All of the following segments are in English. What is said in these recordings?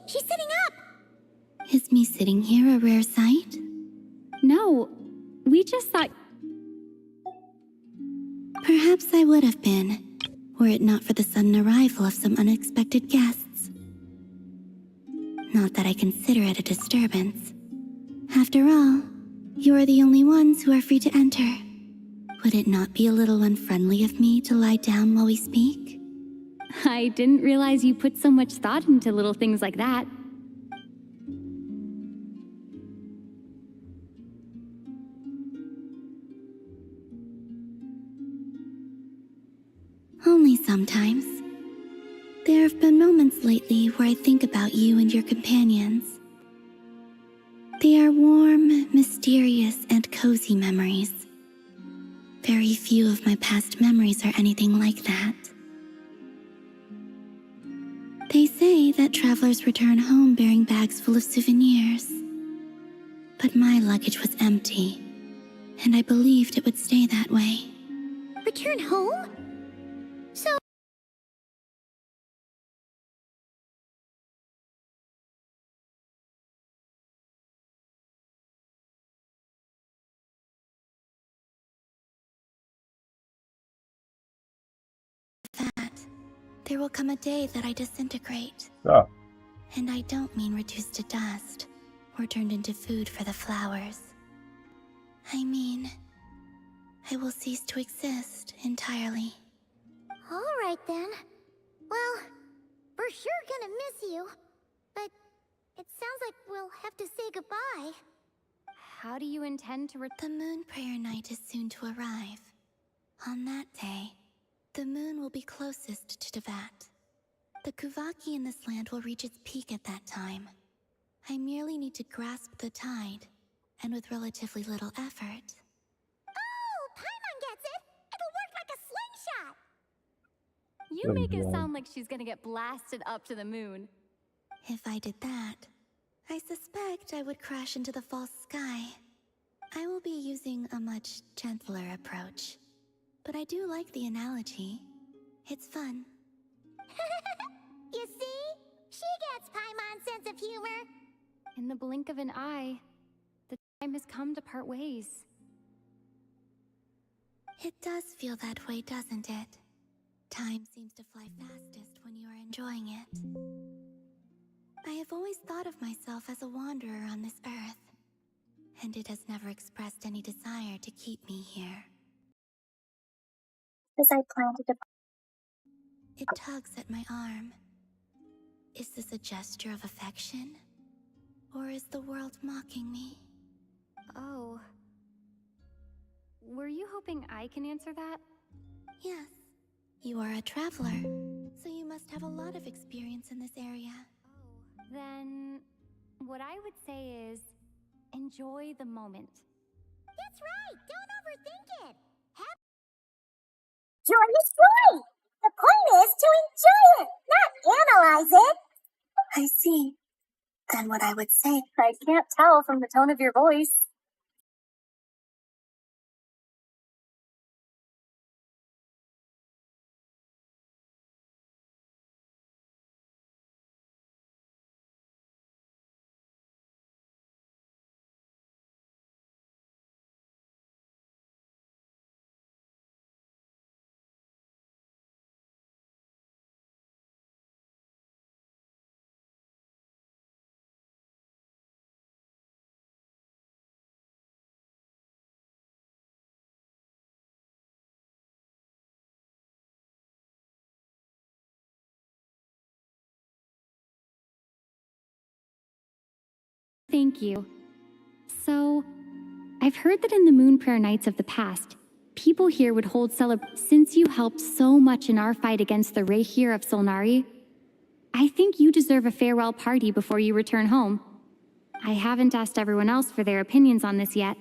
She's sitting up! Is me sitting here a rare sight? No, we just thought... Perhaps I would have been, were it not for the sudden arrival of some unexpected guests. Not that I consider it a disturbance. After all, you are the only ones who are free to enter. Would it not be a little unfriendly of me to lie down while we speak? I didn't realize you put so much thought into little things like that. Only sometimes. There have been moments lately where I think about you and your companions. They are warm, mysterious, and cozy memories. Very few of my past memories are anything like that. They say that travelers return home bearing bags full of souvenirs. But my luggage was empty, and I believed it would stay that way. Return home? So... That there will come a day that I disintegrate. Ah. And I don't mean reduced to dust, or turned into food for the flowers. I mean, I will cease to exist entirely. Alright then. Well, we're sure gonna miss you. But it sounds like we'll have to say goodbye. How do you intend to The moon prayer night is soon to arrive. On that day, the moon will be closest to Tevat. The Kuvaki in this land will reach its peak at that time. I merely need to grasp the tide, and with relatively little effort. Oh, Paimon gets it! It'll work like a slingshot! You make it sound like she's gonna get blasted up to the moon. If I did that, I suspect I would crash into the false sky. I will be using a much gentler approach. But I do like the analogy. It's fun. You see? She gets Paimon's sense of humor. In the blink of an eye, the time has come to part ways. It does feel that way, doesn't it? Time seems to fly fastest when you are enjoying it. I have always thought of myself as a wanderer on this earth, and it has never expressed any desire to keep me here. As I plan to depart. It tugs at my arm. Is this a gesture of affection? Or is the world mocking me? Oh. Were you hoping I can answer that? Yes. You are a traveler, so you must have a lot of experience in this area. Oh. Then, what I would say is, enjoy the moment. That's right! Don't overthink it! Joy is joy! The point is to enjoy it, not analyze it! I see. Then what I would say, I can't tell from the tone of your voice. Thank you. So, I've heard that in the moon prayer nights of the past, people here would hold since you helped so much in our fight against the Rehir of Solnari. I think you deserve a farewell party before you return home. I haven't asked everyone else for their opinions on this yet,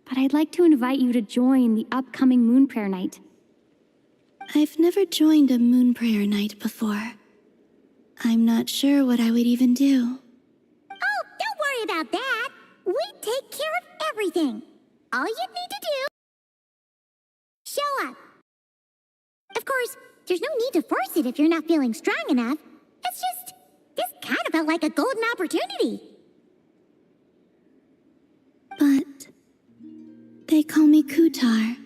but I'd like to invite you to join the upcoming moon prayer night. I've never joined a moon prayer night before. I'm not sure what I would even do. Oh, don't worry about that. We take care of everything. All you need to do... show up. Of course, there's no need to force it if you're not feeling strong enough. It's just... this kind of felt like a golden opportunity. But... they call me Kutar,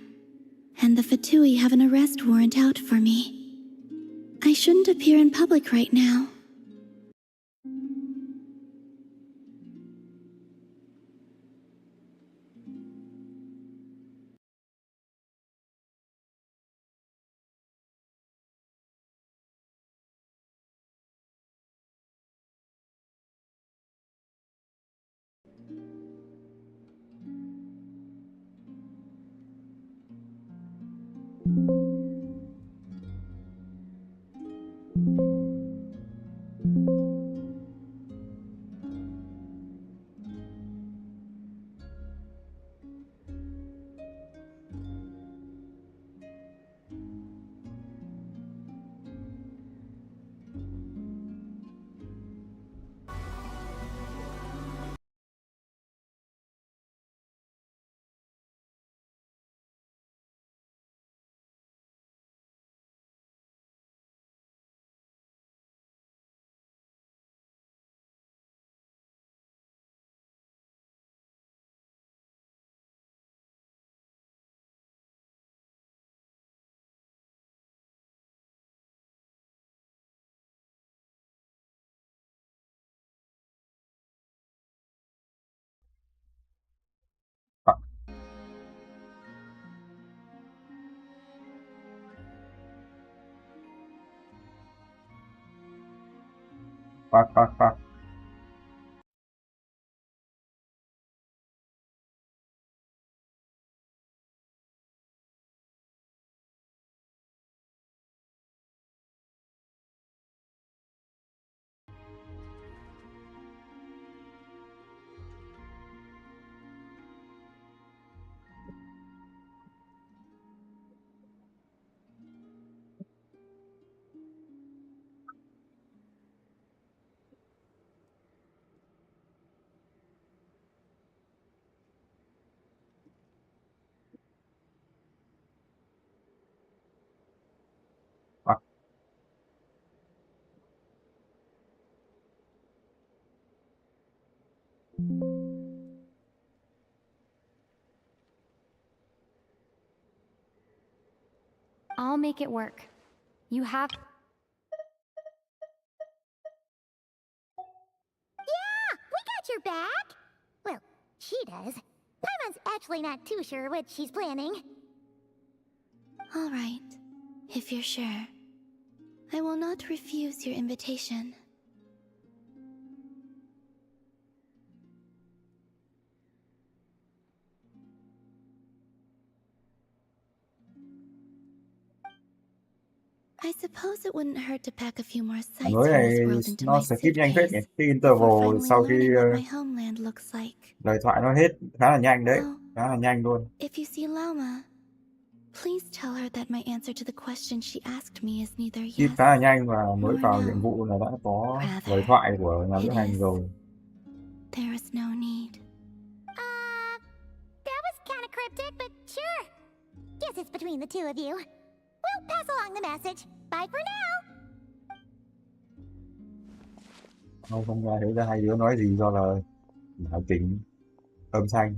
and the Fatui have an arrest warrant out for me. I shouldn't appear in public right now. À, khoan. À, I'll make it work. You have... Yeah, we got your back. Well, she does. Paimon's actually not too sure what she's planning. All right, if you're sure. I will not refuse your invitation. I suppose it wouldn't hurt to pack a few more sights mới from này this world into nó my skip nhanh phết nhỉ. suitcase Cái before interval finally sau khi learning what my homeland looks like. lời thoại nó hết khá là nhanh đấy, Oh, khá là nhanh luôn. if you see Lauma, please tell her that my answer to the question she asked me is neither Skip yes khá là nhanh và mới nor vào no. nhiệm vụ là đã có Rather, lời thoại của nhà lữ it hành is. rồi. There is no need. That was kind of cryptic, but sure. Guess it's between the two of you. We'll pass along the message. Bye for now. Không nghe thấy ra hai đứa nói gì do là hảo chỉnh âm thanh.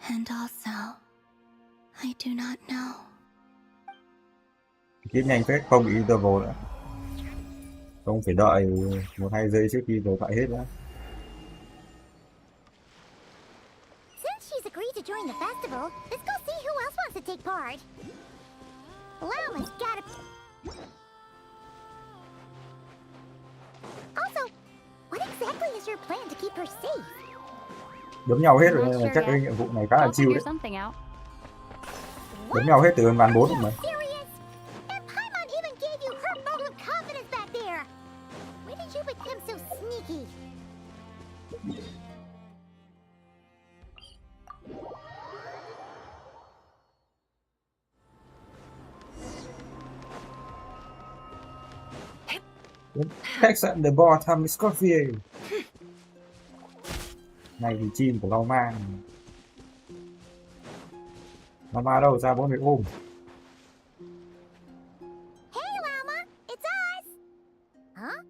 And also, I do not know. Skip nhanh phết, không bị interval nữa. Không phải đợi 1-2 giây trước khi lời thoại hết nữa. Since she's agreed to join the festival, let's go see who else wants to take part. keep her safe. Đấm nhau hết I'm rồi not nên là sure chắc cái yet. nhiệm vụ này khá là I'll chill figure đấy. something out. Đấm nhau hết từ ván 4 rồi mà. Serious? And Paimon even gave you her vote of confidence back there. When did you become so sneaky? Khách sạn The Bar thăm Scorpio. Này thì chim của Lauma. Lauma đâu ra bố mày ôm. Hey, Lauma, it's us. Huh?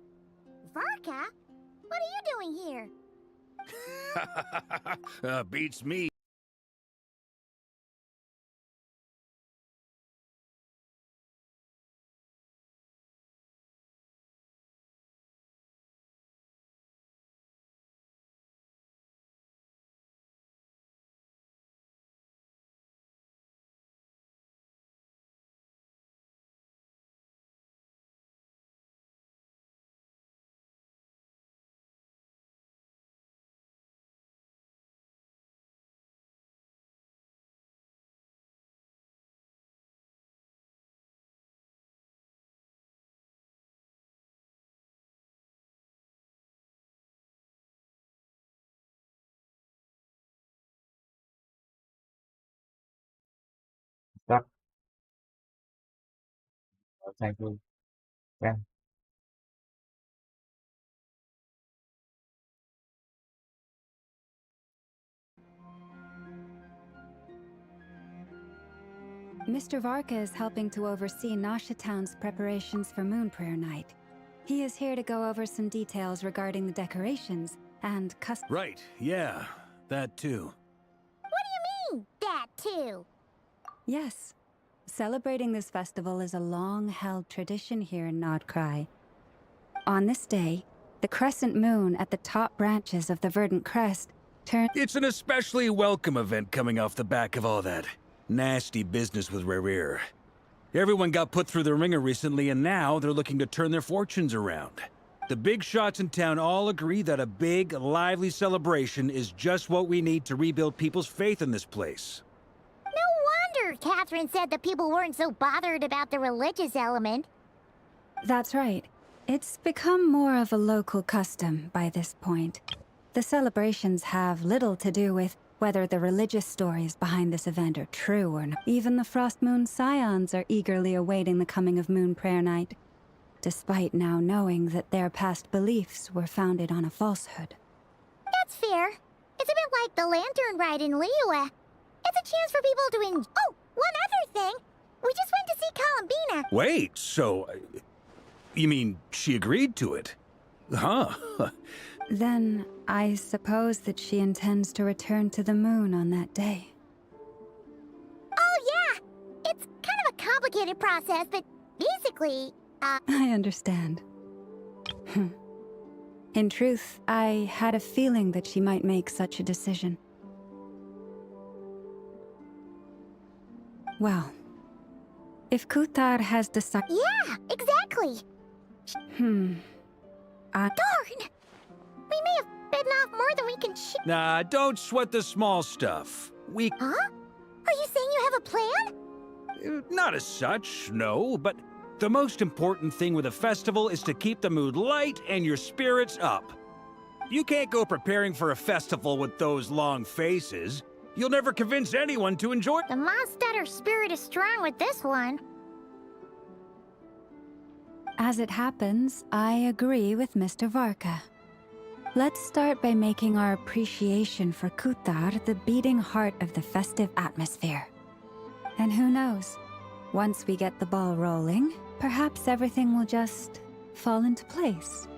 Varka? What are you doing here? Beats me. Chắc. Thank you. Em. Mr. Varka is helping to oversee Nasha Town's preparations for Moon Prayer Night. He is here to go over some details regarding the decorations and Right, yeah, that too. What do you mean, that too? Yes. Celebrating this festival is a long-held tradition here in Nod-Krai. On this day, the crescent moon at the top branches of the verdant crest turns... It's an especially welcome event coming off the back of all that nasty business with Rare. Everyone got put through the ringer recently, and now they're looking to turn their fortunes around. The big shots in town all agree that a big, lively celebration is just what we need to rebuild people's faith in this place. No wonder Catherine said that people weren't so bothered about the religious element. That's right. It's become more of a local custom by this point. The celebrations have little to do with whether the religious stories behind this event are true or not. Even the Frost Moon Scions are eagerly awaiting the coming of Moon Prayer Night, despite now knowing that their past beliefs were founded on a falsehood. That's fair. It's a bit like the lantern ride in Liyue. It's a chance for people to Oh, one other thing. We just went to see Columbina. Wait, so... you mean she agreed to it? Huh. Then, I suppose that she intends to return to the moon on that day. Oh, yeah. It's kind of a complicated process, but basically, I understand. In truth, I had a feeling that she might make such a decision. Well, if Kutar has decided... yeah, exactly. Darn! We may have bitten off more than we can chew. Nah, don't sweat the small stuff. We... Huh? Are you saying you have a plan? Not as such, no, but the most important thing with a festival is to keep the mood light and your spirits up. You can't go preparing for a festival with those long faces. You'll never convince anyone to enjoy... The Monstetter spirit is strong with this one. As it happens, I agree with Mr. Varka. Let's start by making our appreciation for Kutar the beating heart of the festive atmosphere. And who knows, once we get the ball rolling, perhaps everything will just fall into place.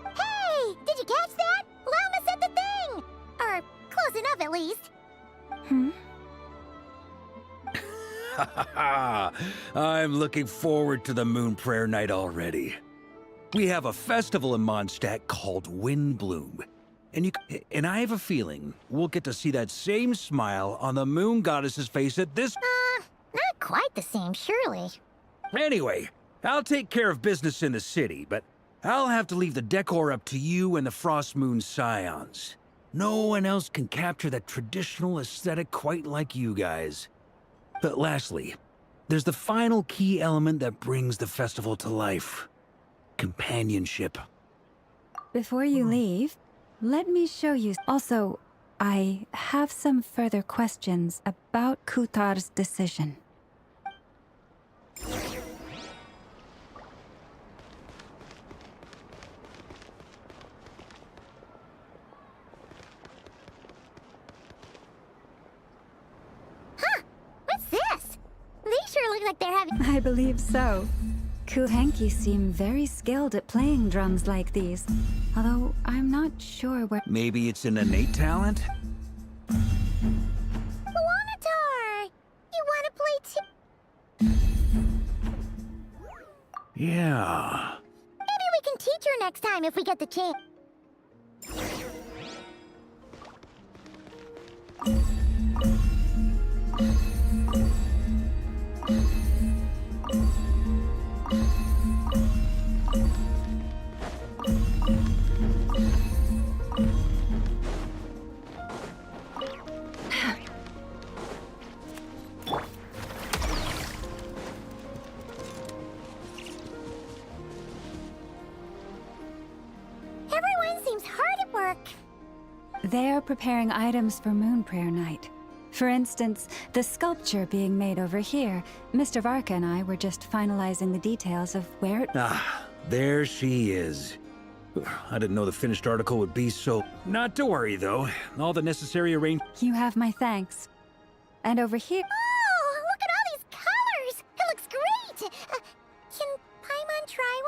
Hey! Did you catch that? Lauma said the thing! Or close enough, at least. I'm looking forward to the Moon Prayer Night already. We have a festival in Mondstadt called Windbloom. And I have a feeling we'll get to see that same smile on the Moon Goddess's face at this... Not quite the same, surely. Anyway, I'll take care of business in the city, but I'll have to leave the decor up to you and the Frost Moon Scions. No one else can capture that traditional aesthetic quite like you guys. But lastly, there's the final key element that brings the festival to life. Companionship. Before you leave, let me show you. Also, I have some further questions about Kutar's decision. What's this? They sure look like they're having... I believe so. Kuhenki seem very skilled at playing drums like these, although I'm not sure where... Maybe it's an innate talent? Lauma, you want to play too? Yeah. Maybe we can teach her next time if we get the chance. Everyone seems hard at work. They're preparing items for Moon Prayer Night. For instance, the sculpture being made over here. Mr. Varka and I were just finalizing the details of where it... Ah, there she is. I didn't know the finished article would be so... Not to worry, though. All the necessary arrangements... You have my thanks. And over here... Oh, look at all these colors! It looks great! Can Paimon try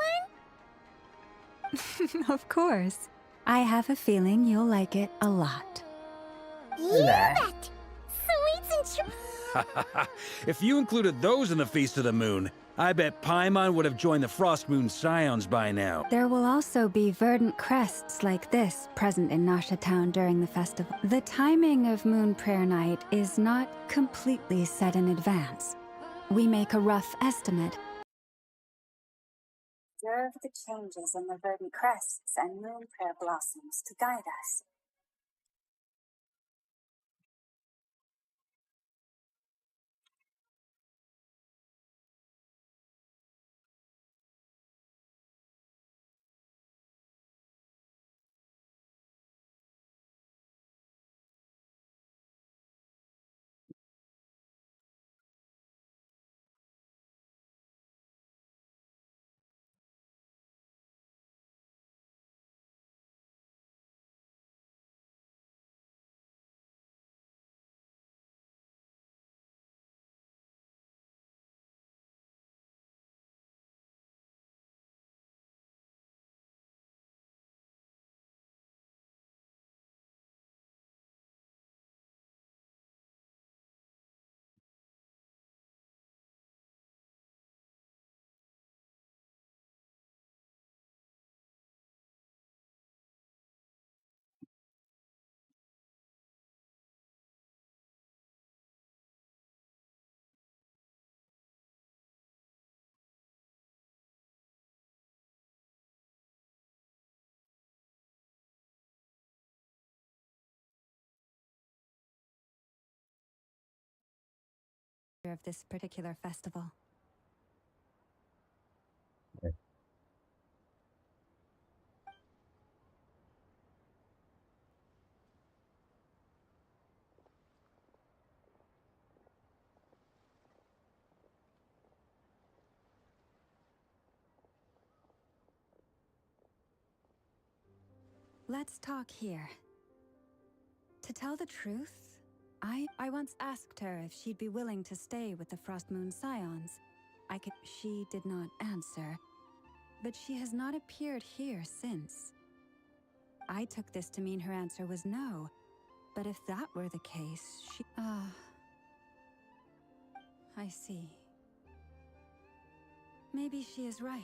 one? Of course. I have a feeling you'll like it a lot. You bet! Sweets and If you included those in the Feast of the Moon, I bet Paimon would have joined the Frost Moon Scions by now. There will also be verdant crests like this present in Nasha Town during the festival. The timing of Moon Prayer Night is not completely set in advance. We make a rough estimate. Observe the changes in the verdant crests and moon prayer blossoms to guide us. Of this particular festival. Let's talk here. To tell the truth, I once asked her if she'd be willing to stay with the Frost Moon Scions. She did not answer, but she has not appeared here since. I took this to mean her answer was no, but if that were the case, I see. Maybe she is right.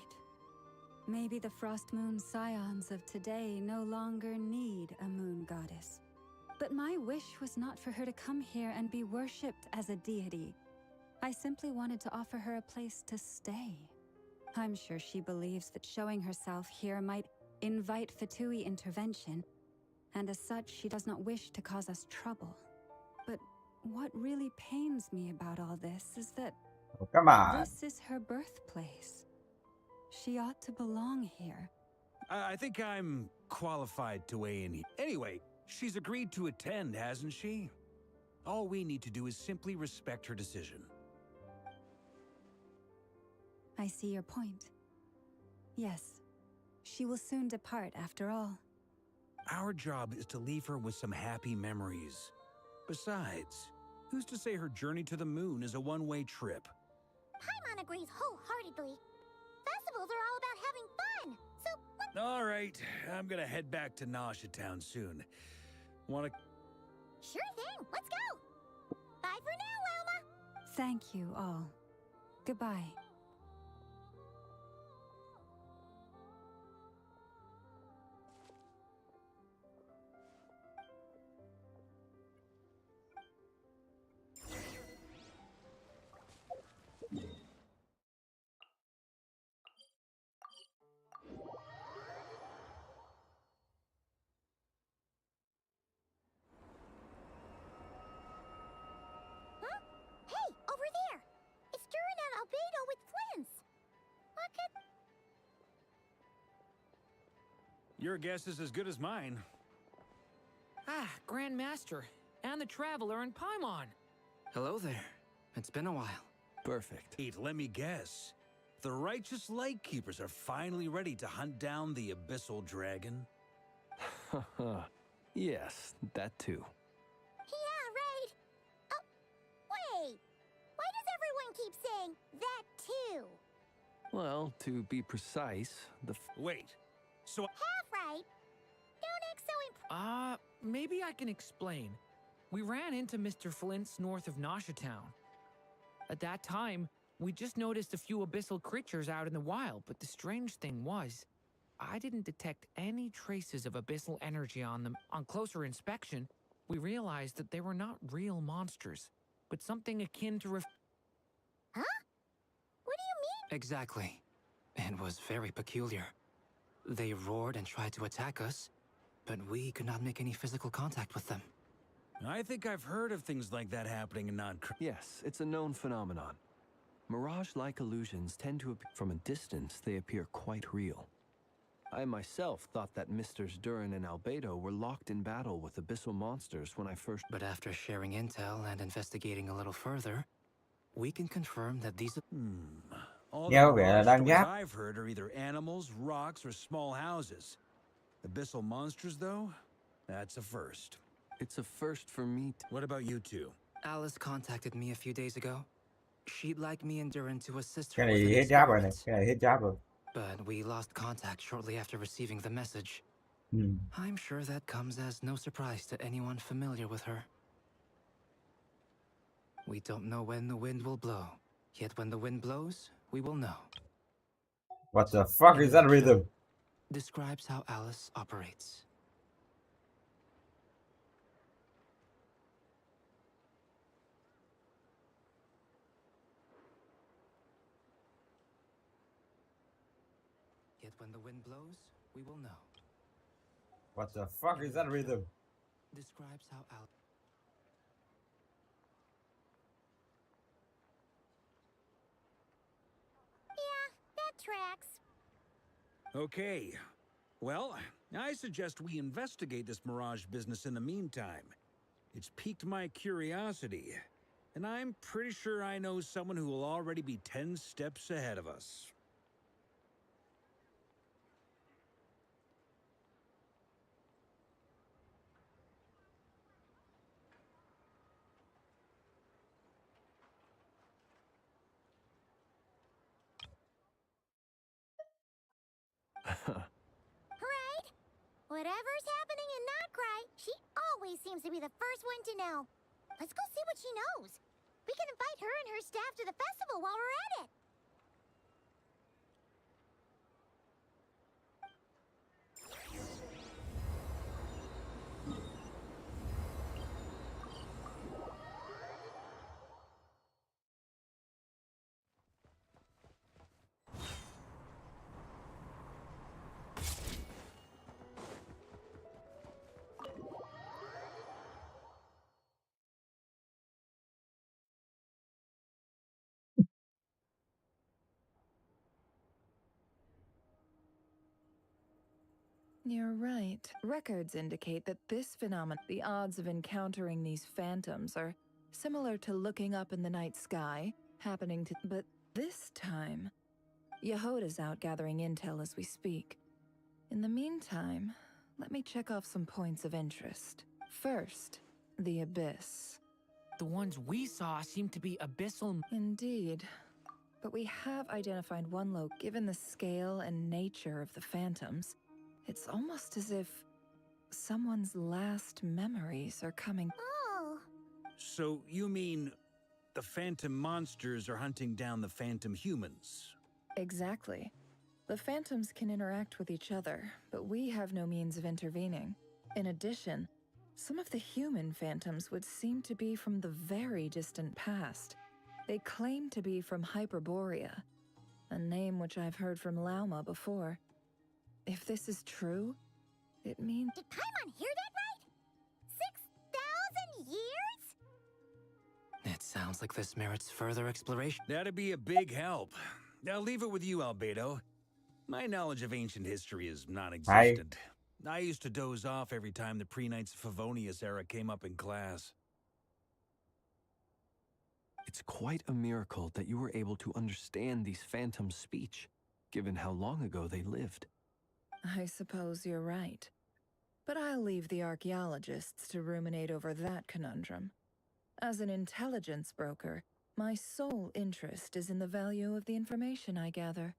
Maybe the Frost Moon Scions of today no longer need a moon goddess. But my wish was not for her to come here and be worshipped as a deity. I simply wanted to offer her a place to stay. I'm sure she believes that showing herself here might invite Fatui intervention, and as such, she does not wish to cause us trouble. But what really pains me about all this is that Oh, come on. this is her birthplace. She ought to belong here. I think I'm qualified to weigh in here. Anyway, she's agreed to attend, hasn't she? All we need to do is simply respect her decision. I see your point. Yes, she will soon depart after all. Our job is to leave her with some happy memories. Besides, who's to say her journey to the moon is a one-way trip? Paimon agrees wholeheartedly. Festivals are all about having fun, so what? All right, I'm gonna head back to Nasha Town soon. Wanna... Sure thing, let's go! Bye for now, Lauma! Thank you all. Goodbye. Huh? Hey, over there! It's Durin and Albedo with Flints! What could... Your guess is as good as mine. Ah, Grand Master, and the Traveler and Paimon. Hello there. It's been a while. Perfect. Wait, let me guess. The righteous Lightkeepers are finally ready to hunt down the Abyssal Dragon? Yes, that too. Yeah, right! Oh, wait! Why does everyone keep saying that too? Well, to be precise, Wait, so... Half right! Don't act so Maybe I can explain. We ran into Mr. Flint's north of Nasha Town. At that time, we just noticed a few abyssal creatures out in the wild, but the strange thing was, I didn't detect any traces of abyssal energy on them. On closer inspection, we realized that they were not real monsters, but something akin to Huh? What do you mean? Exactly. It was very peculiar. They roared and tried to attack us, but we could not make any physical contact with them. I think I've heard of things like that happening in Nod-Krai. Yes, it's a known phenomenon. Mirage-like illusions tend to appear from a distance. They appear quite real. I myself thought that Misters Durin and Albedo were locked in battle with abyssal monsters when I first... But after sharing intel and investigating a little further, we can confirm that these... All Yeah, the okay, Mirage đang stories nháp. I've heard are either animals, rocks, or small houses. Abyssal monsters, though? That's a first. It's a first for me What about you two? Alice contacted me a few days ago. She'd like me and Durin to assist her Cái with này an hết giáp rồi này. experiment. Cái này hết giáp rồi. But we lost contact shortly after receiving the message. Ừ. I'm sure that comes as no surprise to anyone familiar with her. We don't know when the wind will blow. Yet when the wind blows, we will know. What the fuck is that rhythm? Describes how Alice operates. Yet when the wind blows, we will know. What the fuck is that rhythm? Describes how Alice... Yeah, that tracks. Okay. Well, I suggest we investigate this Mirage business in the meantime. It's piqued my curiosity, and I'm pretty sure I know someone who will already be 10 steps ahead of us. Right? Whatever's happening in Nod-Krai, she always seems to be the first one to know. Let's go see what she knows. We can invite her and her staff to the festival while we're at it. You're right. Records indicate that this phenomenon, the odds of encountering these phantoms, are similar to looking up in the night sky, happening to. But this time, Yehoda's out gathering intel as we speak. In the meantime, let me check off some points of interest. First, the Abyss. The ones we saw seem to be abyssal. Indeed. But we have identified one given the scale and nature of the phantoms. It's almost as if someone's last memories are coming. Oh. So you mean the phantom monsters are hunting down the phantom humans? Exactly. The phantoms can interact with each other, but we have no means of intervening. In addition, some of the human phantoms would seem to be from the very distant past. They claim to be from Hyperborea, a name which I've heard from Lauma before. If this is true, it means... Did Paimon hear that right? 6,000 years? It sounds like this merits further exploration. That'd be a big help. I'll leave it with you, Albedo. My knowledge of ancient history is non-existent. I used to doze off every time the pre-Knights of Favonius era came up in class. It's quite a miracle that you were able to understand these phantoms' speech, given how long ago they lived. I suppose you're right. But I'll leave the archaeologists to ruminate over that conundrum. As an intelligence broker, my sole interest is in the value of the information I gather.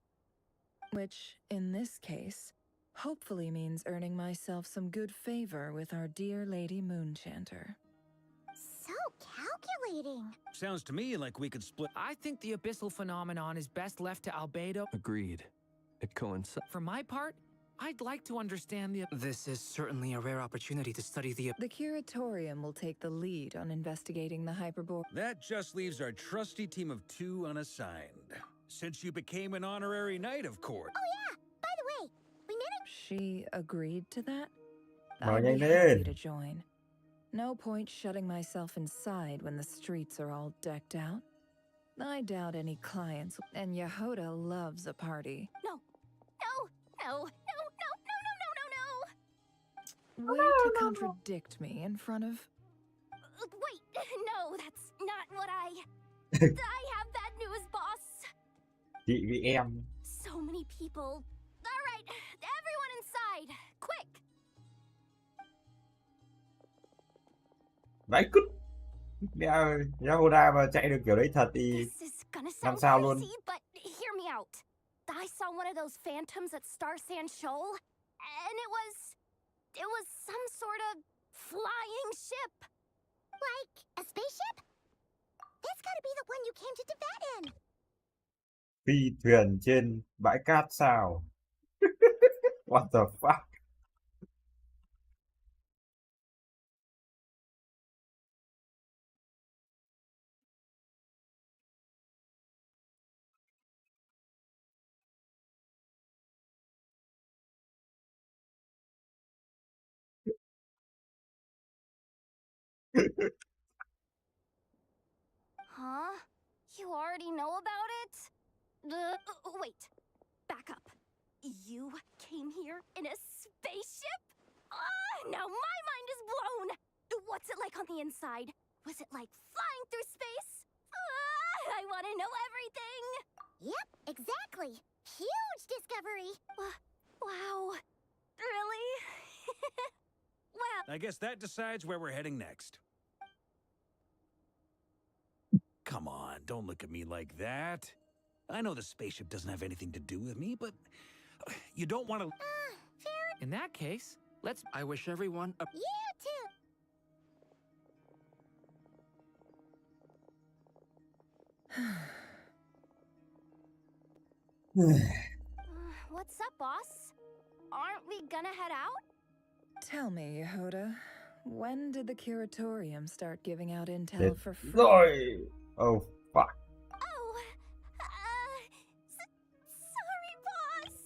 Which, in this case, hopefully means earning myself some good favor with our dear Lady Moonchanter. So calculating. Sounds to me like we could split. I think the abyssal phenomenon is best left to Albedo. Agreed. It coincides. For my part, I'd like to understand the... This is certainly a rare opportunity to study the... The Curatorium will take the lead on investigating the Hyperbore. That just leaves our trusty team of 2 unassigned. Since you became an honorary knight, of course. Oh yeah, by the way, we managed... She agreed to that? Nói I'd nhanh be happy lên. to join. No point shutting myself inside when the streets are all decked out. I doubt any clients, and Yehoda loves a party. No. No. No. No. No. No. No. No. No. Way to contradict me in front of... Wait. No, that's not what I... I have bad news, boss. Chị với em. So many people. All right, everyone inside. Quick. Vãi cứt. Yahoda mà chạy được kiểu đấy thật thì This is gonna làm sound sao luôn. crazy, but hear me out. I saw one of those phantoms at Star Sand Shoal, and it was some sort of flying ship. Like a spaceship? That's gotta be the one you came to Tibet in. Phi thuyền trên bãi cát sao? What the fuck? Huh? You already know about it? Wait. Back up. You came here in a spaceship? Now my mind is blown! What's it like on the inside? Was it like flying through space? I want to know everything! Yep, exactly. Huge discovery! Wow. Really? Well... I guess that decides where we're heading next. Come on, don't look at me like that. I know the spaceship doesn't have anything to do with me, but you don't want to... fair... In that case, let's... I wish everyone a... You too! What's up, boss? Aren't we gonna head out? Tell me, Yehoda, when did the Curatorium start giving out intel Chết for free? rồi. Oh fuck. Oh, sorry, boss.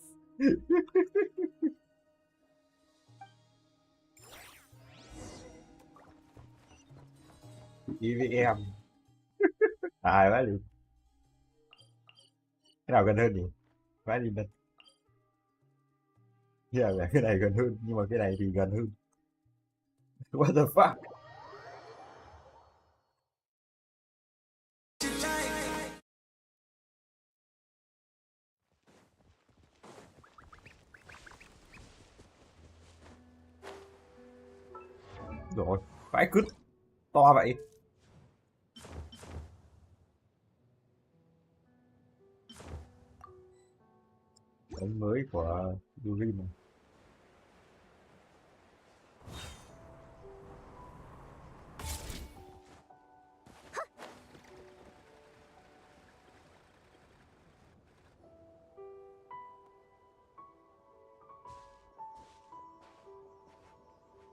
Chị với em. Tài quá đi. Cái nào gần hơn nhỉ? Quá đi đất. Yeah, cái này gần hơn nhưng mà cái này thì gần hơn. What the fuck? Rồi, vãi cứt to vậy. Đánh mới của Yuri này.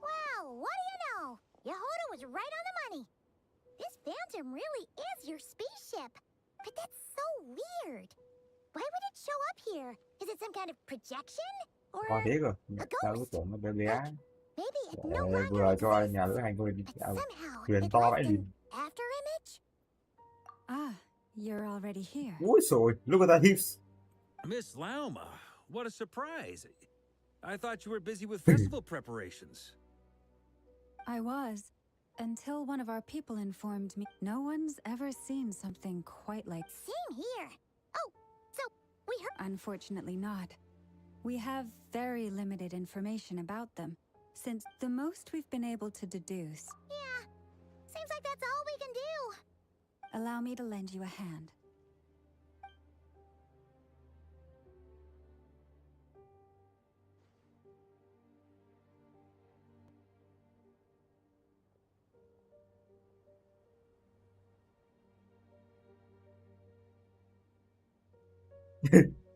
Wow, what do you know? Yehoda was right on the money. This phantom really is your spaceship. But that's so weird. Why would it show up here? Is it some kind of projection? Or To thế cơ. a Tao cứ ghost? tưởng nó bé bé. Maybe it no Để longer vừa cho exists. nhà lữ hành tôi But somehow thuyền it to left vãi an lìn. after image? Ah, you're already here. Ui rồi, look at that hips. Miss Lauma, what a surprise. I thought you were busy with festival preparations. I was, until one of our people informed me no one's ever seen something quite like. Same here. Oh, so we heard. Unfortunately not. We have very limited information about them, since the most we've been able to deduce. Yeah, seems like that's all we can do. Allow me to lend you a hand.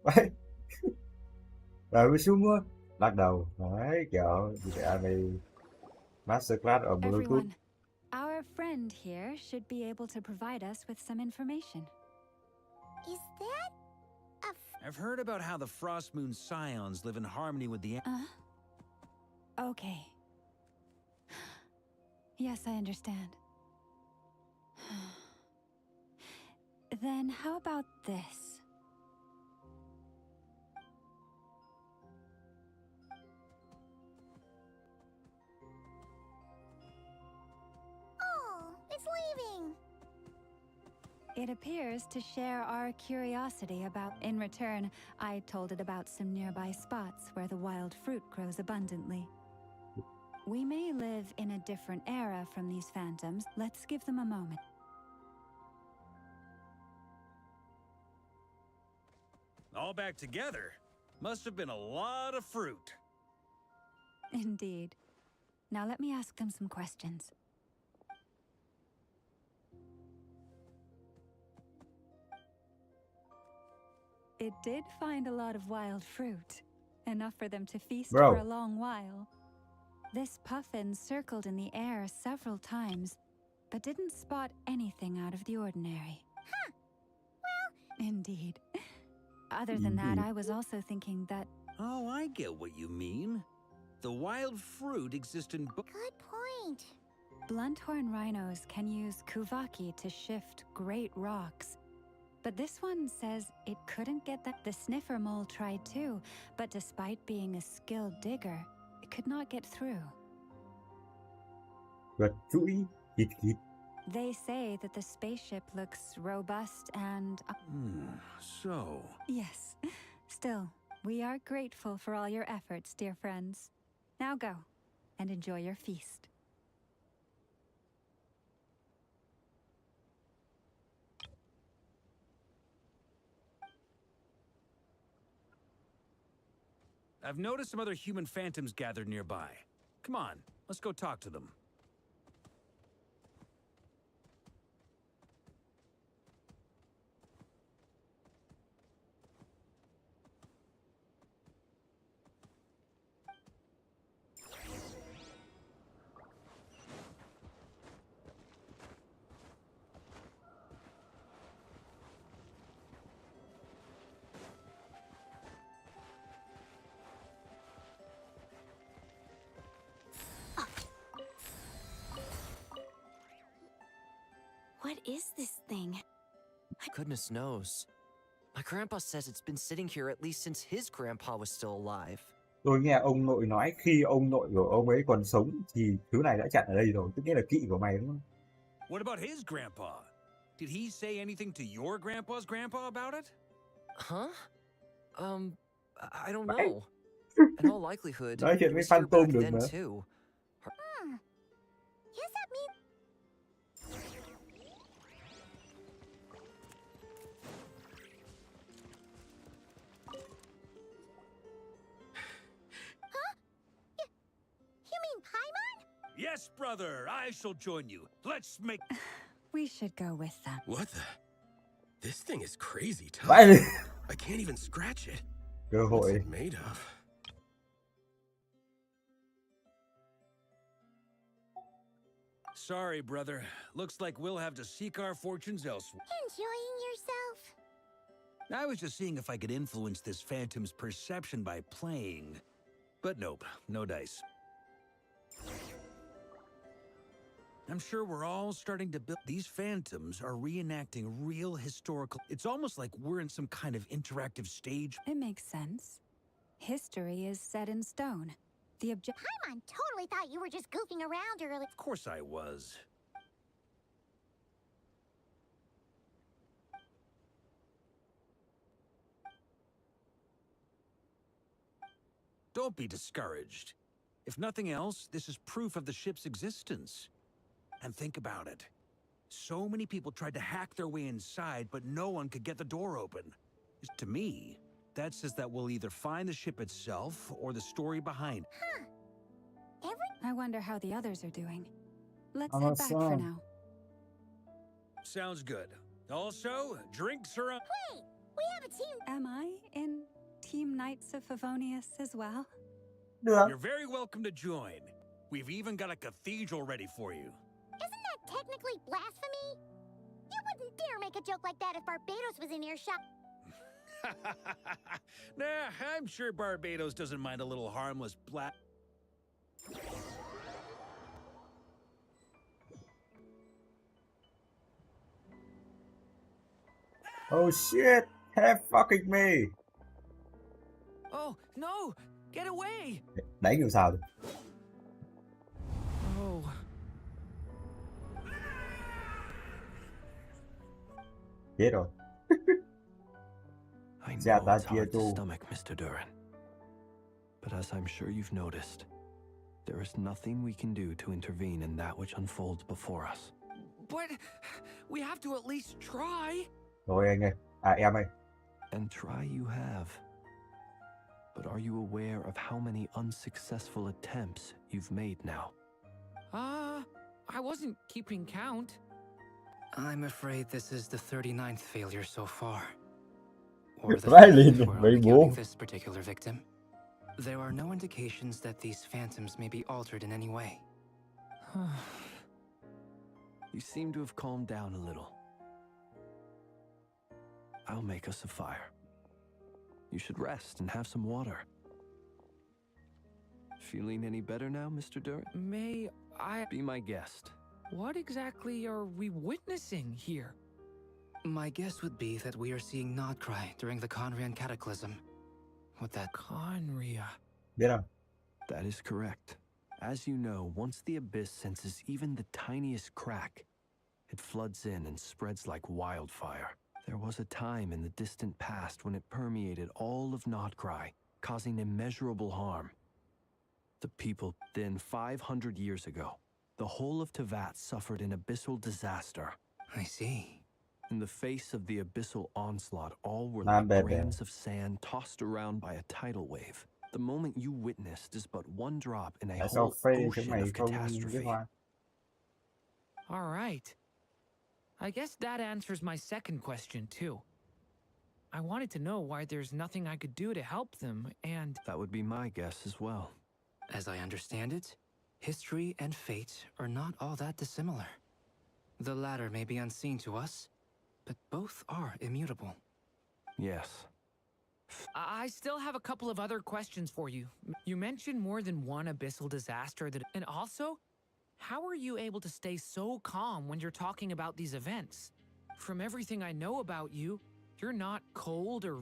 Đấy. Rồi mới xuống á. Bắt đầu. Đấy, kiểu dạ này masterclass ở Bluetooth. Everyone, our friend here should be able to provide us with some information. Is that a I've heard about how the Frost Moon Scions live in harmony with the... Okay. Yes, I understand. Then how about this? Oh, it's leaving. It appears to share our curiosity about. In return, I told it about some nearby spots where the wild fruit grows abundantly. We may live in a different era from these phantoms. Let's give them a moment. All back together. Must have been a lot of fruit. Indeed. Now let me ask them some questions. It did find a lot of wild fruit. Enough for them to feast Bro. for a long while. This puffin circled in the air several times, but didn't spot anything out of the ordinary. Huh. Well, Indeed. Other than that, Indeed. I was also thinking that Oh, I get what you mean. The wild fruit exists in... good point. blunt-horn rhinos can use kuvaki to shift great rocks. But this one says it couldn't get that. The sniffer mole tried too, but despite being a skilled digger, it could not get through. Gật chuỗi, hít hít. They say that the spaceship looks robust and... So... Yes. Still, we are grateful for all your efforts, dear friends. Now go, and enjoy your feast. I've noticed some other human phantoms gathered nearby. Come on, let's go talk to them. What is this thing? Goodness knows. My grandpa says it's been sitting here at least since his grandpa was still alive. Tôi nghe ông nội nói khi ông nội của ông ấy còn sống thì thứ này đã chặn ở đây rồi, tức nghĩa là kỵ của mày đúng không? What about his grandpa? Did he say anything to your grandpa's grandpa about it? Huh? I don't Vãi. know. In all likelihood, Nói chuyện he với was here Phantom back được then mà. too. Guess that means... Huh? You mean Paimon? Yes, brother, I shall join you. Let's make... We should go with them. What the? This thing is crazy tough. Vãi. I can't even scratch it. Cơ What's hội. it made of? Sorry, brother. Looks like we'll have to seek our fortunes elsewhere. Enjoying yourself? I was just seeing if I could influence this phantom's perception by playing. But nope, no dice. I'm sure we're all starting to build... These phantoms are reenacting real historical... It's almost like we're in some kind of interactive stage. It makes sense. History is set in stone. The Paimon totally thought you were just goofing around earlier. Of course I was. Don't be discouraged. If nothing else, this is proof of the ship's existence. And think about it. So many people tried to hack their way inside, but no one could get the door open. To me, that says that we'll either find the ship itself or the story behind it. Huh. I wonder how the others are doing. Let's head back for now. Sounds good. Also, drinks are up. Wait, we have a team. Am I in Team Knights of Favonius as well? Được. You're very welcome to join. We've even got a cathedral ready for you. Isn't that technically blasphemy? You wouldn't dare make a joke like that if Barbados was in earshot. Nah, I'm sure Barbados doesn't mind a little harmless black. Oh shit! Have fucking me! Oh, no! Get away! Đánh làm sao được? Oh. Chết rồi. I Dạ, know ta it's chia hard to tu. stomach, Mr. Durin. But as I'm sure you've noticed, there is nothing we can do to intervene in that which unfolds before us. But we have to at least try. Rồi anh ơi. À em ơi. And try you have. But are you aware of how many unsuccessful attempts you've made now? I wasn't keeping count. I'm afraid this is the 39th failure so far. Or the Vãi 50th lên we're mấy only bố. counting this particular victim. There are no indications that these phantoms may be altered in any way. You seem to have calmed down a little. I'll make us a fire. You should rest and have some water. Feeling any better now, Mr. Durin? May I... Be my guest. What exactly are we witnessing here? My guess would be that we are seeing Nod-Krai during the Conrian Cataclysm. What that... Conria. Biết không? That is correct. As you know, once the abyss senses even the tiniest crack, it floods in and spreads like wildfire. There was a time in the distant past when it permeated all of Nod-Krai, causing immeasurable harm. The people, then 500 years ago, the whole of Teyvat suffered an abyssal disaster. I see. In the face of the abyssal onslaught, all were Not like bad, grains of sand tossed around by a tidal wave. The moment you witnessed is but one drop in a Tại sao whole phê thế ocean mày of không biết catastrophe. hoa? All right. I guess that answers my second question, too. I wanted to know why there's nothing I could do to help them, and... That would be my guess as well. As I understand it, history and fate are not all that dissimilar. The latter may be unseen to us, but both are immutable. Yes. I still have a couple of other questions for you. You mentioned more than one abyssal disaster that... And also, how are you able to stay so calm when you're talking about these events? From everything I know about you, you're not cold or...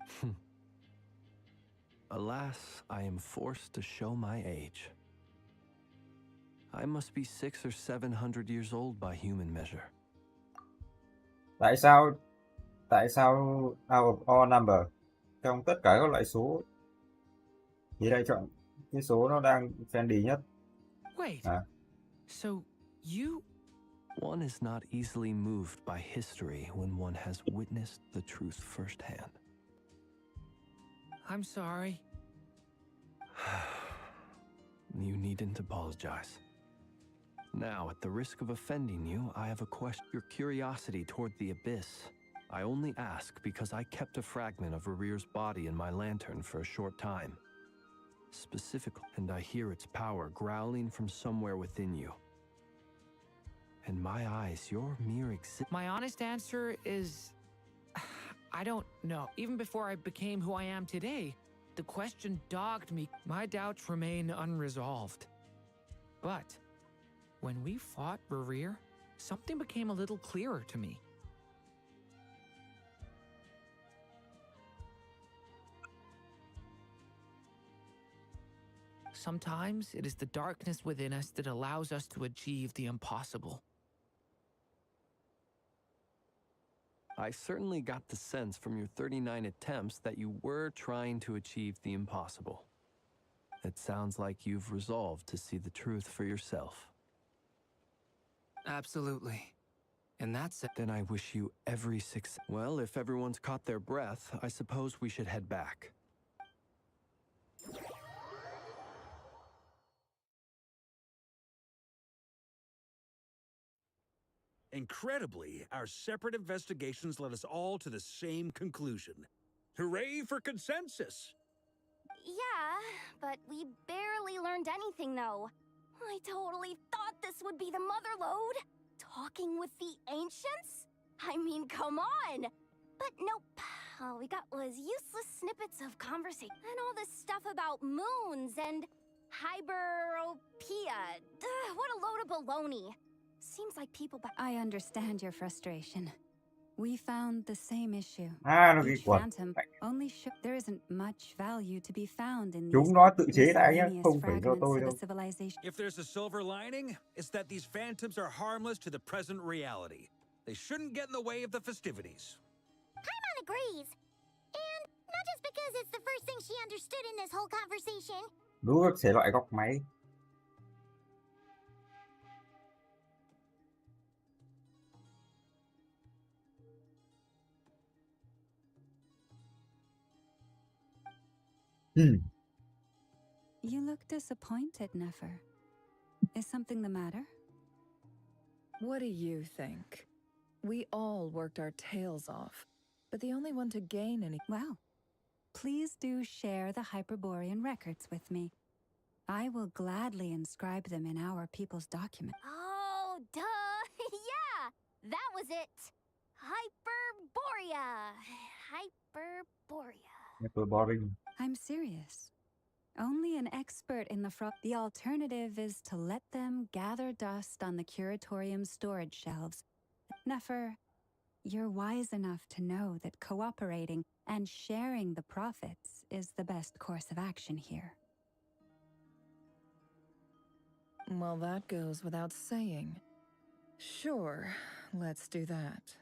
Alas, I am forced to show my age. I must be 600 or 700 years old by human measure. Tại sao out of all number, trong tất cả các loại số thì lại chọn cái số nó đang friendly nhất? Wait. So you... One is not easily moved by history when one has witnessed the truth firsthand. I'm sorry. You needn't apologize. Now, at the risk of offending you, I have a question. Your curiosity toward the abyss. I only ask because I kept a fragment of Rerear's body in my lantern for a short time. Specifically, and I hear its power growling from somewhere within you. In my eyes, your mere existence... My honest answer is... I don't know. Even before I became who I am today, the question dogged me. My doubts remain unresolved. But when we fought Rerear, something became a little clearer to me. Sometimes it is the darkness within us that allows us to achieve the impossible. I certainly got the sense from your 39 attempts that you were trying to achieve the impossible. It sounds like you've resolved to see the truth for yourself. Absolutely. And that's it. Then I wish you every success. Well, if everyone's caught their breath, I suppose we should head back. Incredibly, our separate investigations led us all to the same conclusion. Hooray for consensus! Yeah, but we barely learned anything, though. I totally thought this would be the mother lode. Talking with the ancients? I mean, come on! But nope. All we got was useless snippets of conversation. And all this stuff about moons and hyperopia. What a load of baloney. Seems like people back... I understand your frustration. We found the same issue. Nó ghi Each quật. phantom only there isn't much value to be found in Chúng these nó tự chế lại nhá, miscellaneous không phải do fragments tôi of a đâu. civilization. If there's a silver lining, it's that these phantoms are harmless to the present reality. They shouldn't get in the way of the festivities. Paimon agrees. And not just because it's the first thing she understood in this whole conversation. Đố các thể loại góc máy. You look disappointed, Nefer. Is something the matter? What do you think? We all worked our tails off, but the only one to gain any... Well, please do share the Hyperborean records with me. I will gladly inscribe them in our people's document. Oh, duh! Yeah! That was it! Hyperborea! Boring. I'm serious. Only an expert in the The alternative is to let them gather dust on the curatorium's storage shelves. Nefer, you're wise enough to know that cooperating and sharing the profits is the best course of action here. Well, that goes without saying. Sure, let's do that.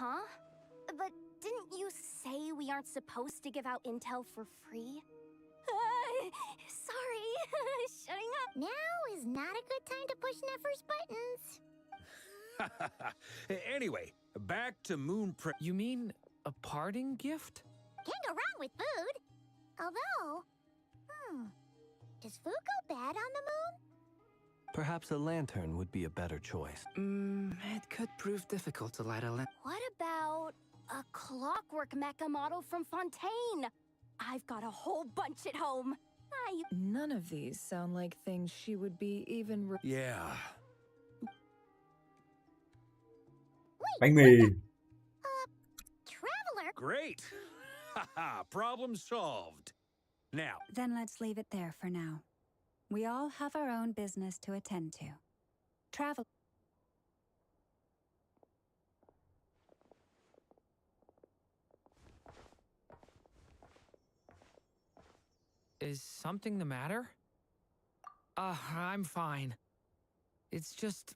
Huh? But didn't you say we aren't supposed to give out intel for free? Sorry. Shutting up. Now is not a good time to push Nefer's buttons. Anyway, back to Moon Pre... You mean a parting gift? Can't go wrong with food. Although, does food go bad on the moon? Perhaps a lantern would be a better choice. It could prove difficult to light a lamp. What about a clockwork mecha model from Fontaine? I've got a whole bunch at home. None of these sound like things she would be even... Yeah. Bánh mì. Traveler? Great! Haha, problem solved. Now, Then let's leave it there for now. We all have our own business to attend to. Travel. Is something the matter? I'm fine. It's just...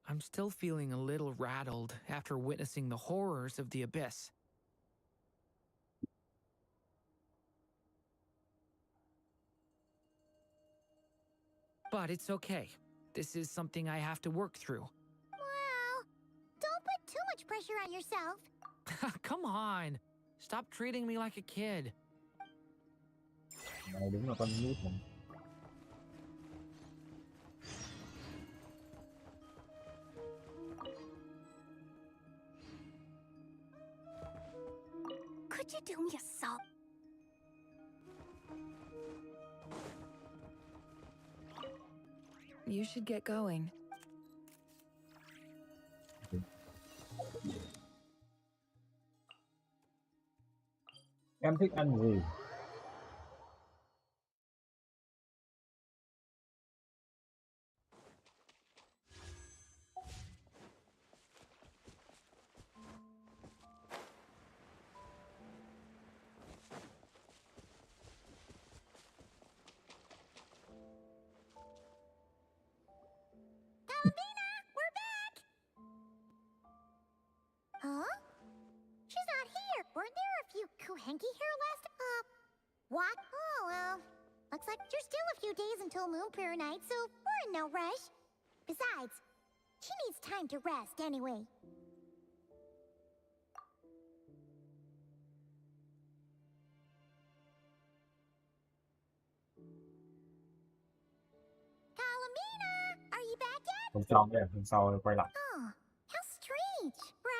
I'm still feeling a little rattled after witnessing the horrors of the Abyss. But it's okay. This is something I have to work through. Well, don't put too much pressure on yourself. Come on. Stop treating me like a kid. Này đúng là con nít này. Could you do me a solve? You should get going. Em thích ăn gì? We're back! Huh? She's not here. Weren't there a few Kuhenki here last... What? Oh, well. Looks like there's still a few days until Moon Prayer Night, so we're in no rush. Besides, she needs time to rest anyway. Kalamina! Are you back yet? Không xong nhé, hôm sau quay lại. Oh, how strange,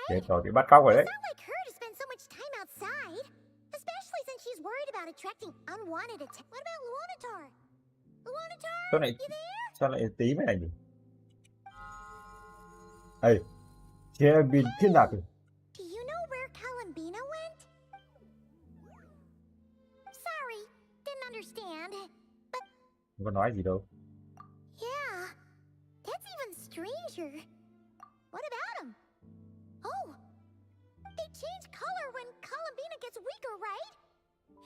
Để right? rồi bị bắt cóc rồi đấy. It's not like her to spend so much time outside. Especially since she's worried about attracting unwanted attention. What about Luanatar? Luanatar, Sao lại you there? sao lại tí mấy này nhỉ? Ê, chị em bị thế nào rồi? Do you know where Kalambina went? Sorry, didn't understand. But Không có nói gì đâu. yeah, that's even stranger. What about him? Oh, they change color when Kalambina gets weaker, right?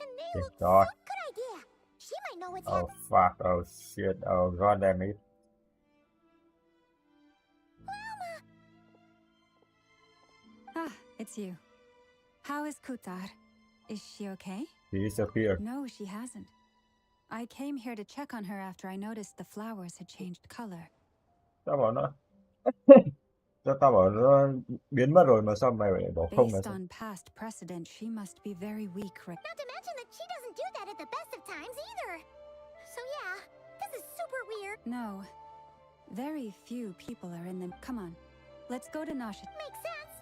And they Chết look rồi. so good idea. She might know what's Oh happening. fuck, oh shit, oh god damn it. Lauma! Ah, it's you. How is Kutar? Is she okay? She disappeared. No, she hasn't. I came here to check on her after I noticed the flowers had changed color. Tao bảo nó tao bảo nó biến mất rồi mà sao mày lại bỏ không là Based sao? on past precedent, she must be very weak right Not to mention that she doesn't do that at the best of times either. So yeah, this is super weird. No. Very few people are in them. Come on. Let's go to Nasha. Makes sense.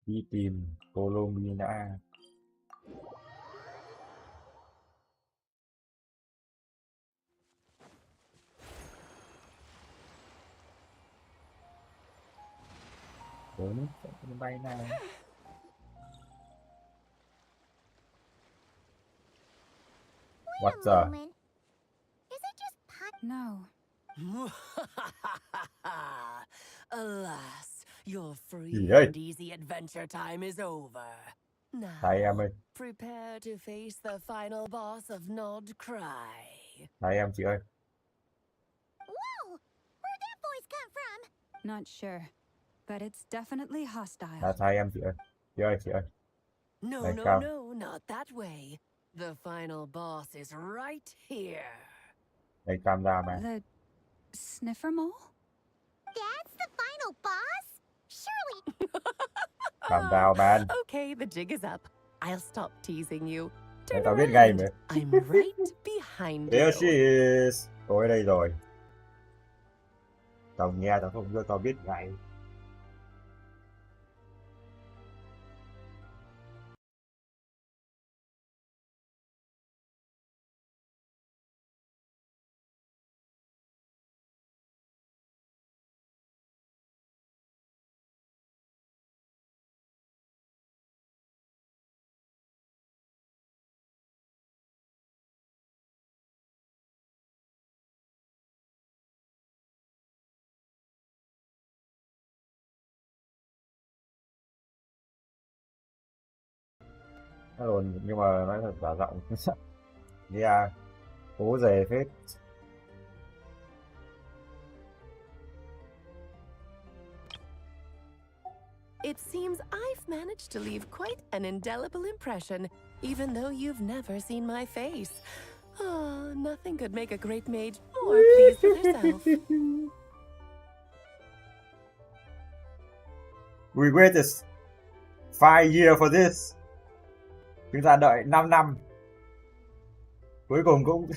Đi tìm Colomina. Bốn bay nào. What Wait a the? moment. Is it just pot? No. Alas, your free Gì đây? and easy adventure time is over. Now, Thầy em ơi, prepare to face the final boss of Nod-Krai. thầy em chị ơi. Whoa! Where'd that voice come from? Not sure. But it's definitely hostile. Là thầy em chị ơi. Chị ơi. No, Thầy no, cao. no, not that way. The final boss is right here. Thầy cam ra mà. The sniffer mole? That's the final boss? Surely. Cam vào bàn. Okay, the jig is up. I'll stop teasing you. Để Turn tao biết ngay around. mà. I'm right behind There you. she is. Cô ở đây rồi. Tao nghe tao không cho tao biết ngay. Nó đồn nhưng mà nói thật giả giọng. Nghe cố dề phết. It seems I've managed to leave quite an indelible impression, even though you've never seen my face. Oh, nothing could make a great mage more pleased with herself. We waited 5 years for this. Chúng ta đợi 5 năm. Cuối cùng cũng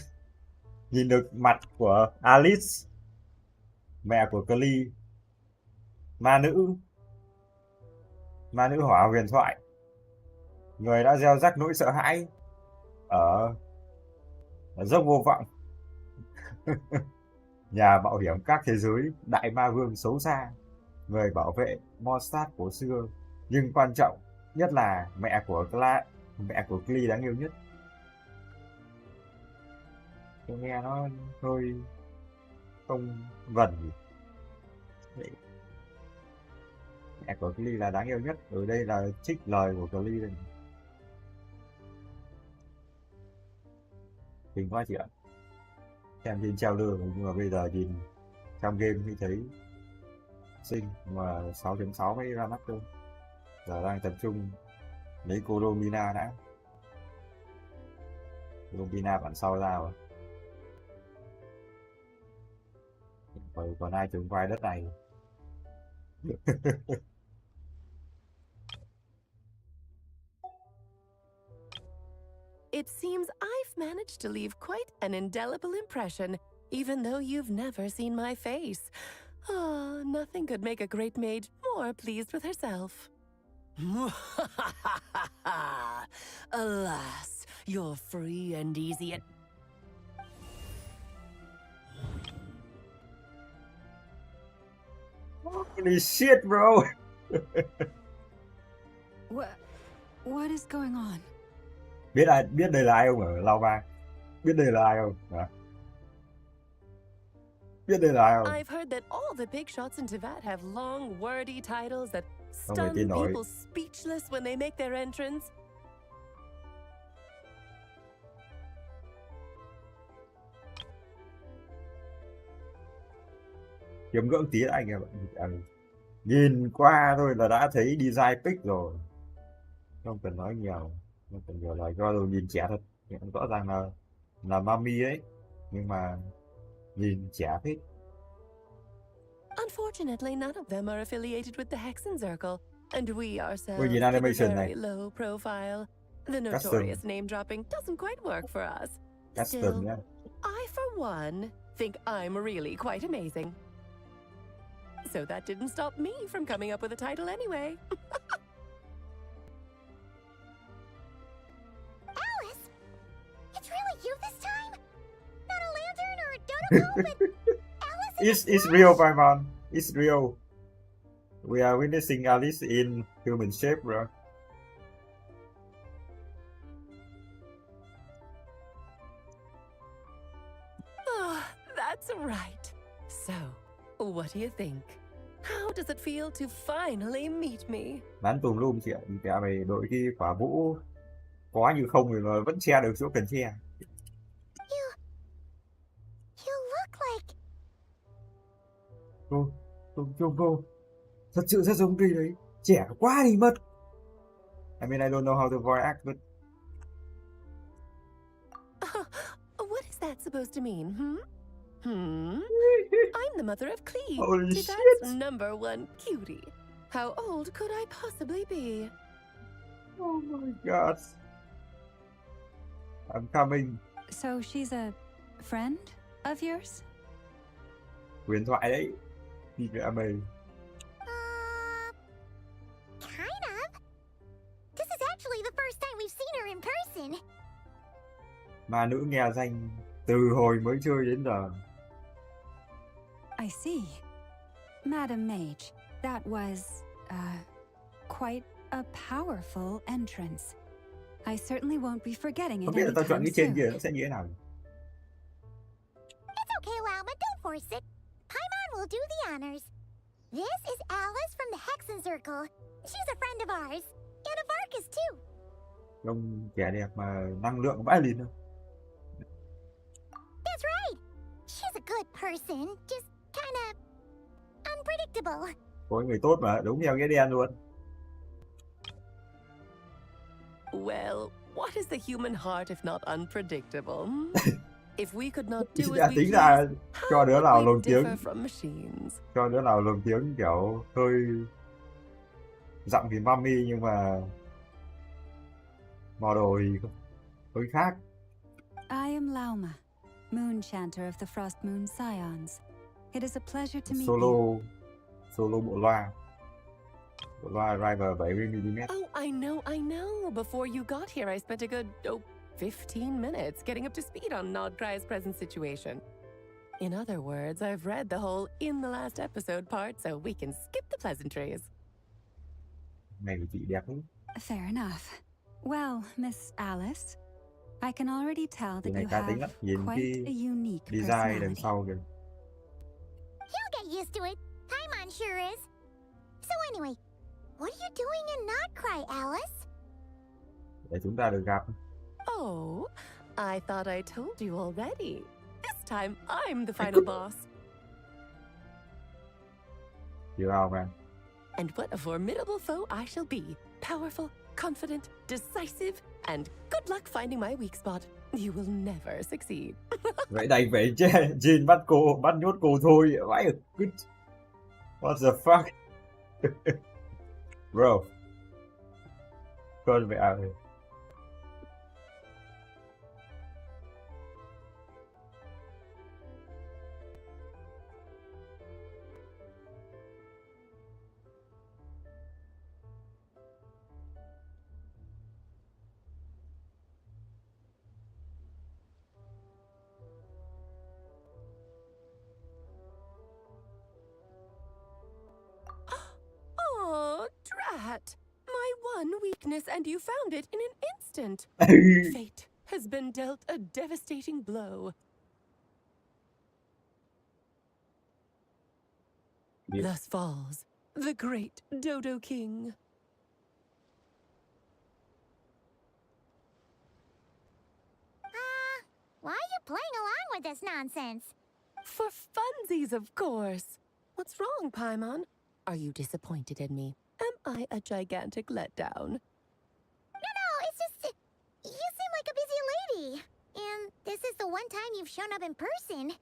nhìn được mặt của Alice, mẹ của Clee, ma nữ hỏa huyền thoại, người đã gieo rắc nỗi sợ hãi ở dốc vô vọng. Nhà mạo hiểm các thế giới, đại ma vương xấu xa, người bảo vệ Mondstadt cổ xưa, nhưng quan trọng nhất là mẹ của Clee đáng yêu nhất. Tôi nghe nó hơi không vần gì. Đấy. Mẹ của Clee là đáng yêu nhất. Ở đây là trích lời của Clee đây. Kinh quá chị ạ. Xem trên treo lơ nhưng mà bây giờ nhìn trong game mới thấy xinh, mà 6.6 mới ra mắt thôi. Giờ đang tập trung lấy cô Romina đã. Romina bản sau ra rồi. Còn ai trông vai đất này. It seems I've managed to leave quite an indelible impression, even though you've never seen my face. Oh, nothing could make a great mage more pleased with herself. Alas, you're free and easy at... Holy shit, bro. What is going on? Biết đây là ai không ở Lauma? Biết đây là ai không? Hả? Biết đây là ai không? I've heard that all the big shots in Teyvat have long, wordy titles that Không thể stun tin nổi. people speechless when they make their entrance. Chiếm ngưỡng tí đã anh em ạ. Nhìn qua thôi là đã thấy design pick rồi. Không cần nói nhiều. Không cần nhiều lời, do rồi nhìn trẻ thật. Rõ ràng là mami ấy. Nhưng mà nhìn trẻ thích. Unfortunately, none of them are affiliated with the Hexen Circle, and we ourselves Ôi, nhìn keep a animation này. very low profile. The Custom. notorious name dropping doesn't quite work for us. Custom Still, nhá. I, for one, think I'm really quite amazing. So that didn't stop me from coming up with a title anyway. Alice! It's really you this time? Not a lantern or a dodo but Alice It's real, my man. It's real. We are witnessing Alice in human shape, bro. Oh, that's right. So, what do you think? How does it feel to finally meet me? Bắn tùm lum chị ạ. Kẻ mày đội cái quả vũ có như không thì mà vẫn che được chỗ cần che. You look like... Cô. Thật sự rất giống cây đấy. Trẻ quá đi mất. I mean, I don't know how to voice act, but... What is that supposed to mean, I'm the mother of Clee, Holy Teyvat's shit. #1 cutie. How old could I possibly be? Oh my god. I'm coming. So she's a friend of yours? Huyền thoại đấy. Đi mẹ mày. Kind of. This is actually the first time we've seen her in person. Ma nữ nghe danh từ hồi mới chơi đến giờ. I see. Madam Mage, that was, quite a powerful entrance. I certainly won't be forgetting it Không biết là tao chọn anytime cái trên soon. kia nó sẽ như thế nào. It's okay, Lauma, don't force it. Paimon will do the honors. This is Alice from the Hexen Circle. She's a friend of ours. And of Arcus, too. Trông trẻ đẹp mà năng lượng vãi lìn thôi. That's right. She's a good person, just kind of unpredictable. Có người tốt mà, đúng theo nghĩa đen luôn. Well, what is the human heart if not unpredictable? If we could not do Đã as we tính ra please, cho how đứa would nào we lồng tiếng, differ from machines? cho đứa nào lồng tiếng kiểu hơi giọng thì mummy nhưng mà model thì hơi khác. I am Lauma, Moon Chanter of the Frost Moon Scions. It is a pleasure to meet you. Solo bộ loa driver 70mm. Oh, I know. Before you got here, I spent a good, 15 minutes getting up to speed on Nod-Krai's present situation. In other words, I've read the whole in the last episode part, so we can skip the pleasantries. Này của chị đẹp lắm. Fair enough. Well, Miss Alice, I can already tell Chị that này you cá tính have lắm, nhìn quite cái a unique design đằng personality. sau kìa. He'll get used to it. Paimon sure is. So anyway, what are you doing in Nod-Krai, Alice? Để chúng ta được gặp. Oh, I thought I told you already. This time, I'm the final boss. Chill out, man. And what a formidable foe I shall be. Powerful, confident, decisive, and good luck finding my weak spot. You will never succeed. Vậy đành phải Jin bắt nhốt cô thôi. Vãi good. What the fuck? Bro. Con mẹ ơi. Oh, drat! My one weakness, and you found it in an instant. Fate has been dealt a devastating blow. Thus falls the great Dodo King. Why are you playing along with this nonsense? For funsies, of course. What's wrong, Paimon? Are you disappointed in me? Am I a gigantic letdown? No, it's just... You seem like a busy lady. And this is the one time you've shown up in person.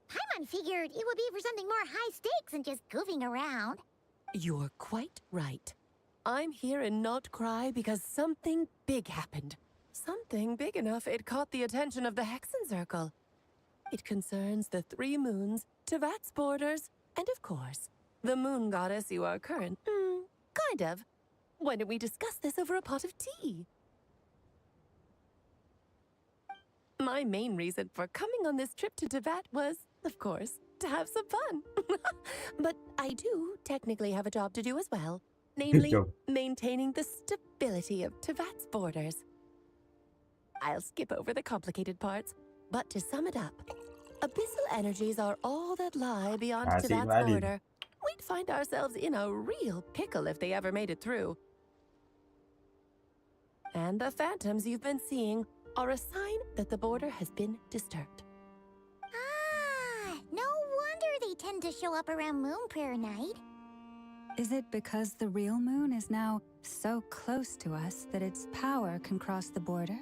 Paimon figured it would be for something more high stakes than just goofing around. You're quite right. I'm here in Nod-Krai because something big happened. Something big enough it caught the attention of the Hexen Circle. It concerns the three moons, Tevat's borders, and of course, the moon goddess you are kind of. Why don't we discuss this over a pot of tea? My main reason for coming on this trip to Tevat was, of course, to have some fun. But I do technically have a job to do as well. Namely, maintaining the stability of Tevat's borders. I'll skip over the complicated parts, but to sum it up, abyssal energies are all that lie beyond Tevat's border. We'd find ourselves in a real pickle if they ever made it through. And the phantoms you've been seeing are a sign that the border has been disturbed. Ah, no wonder they tend to show up around Moon Prayer Night. Is it because the real moon is now so close to us that its power can cross the border?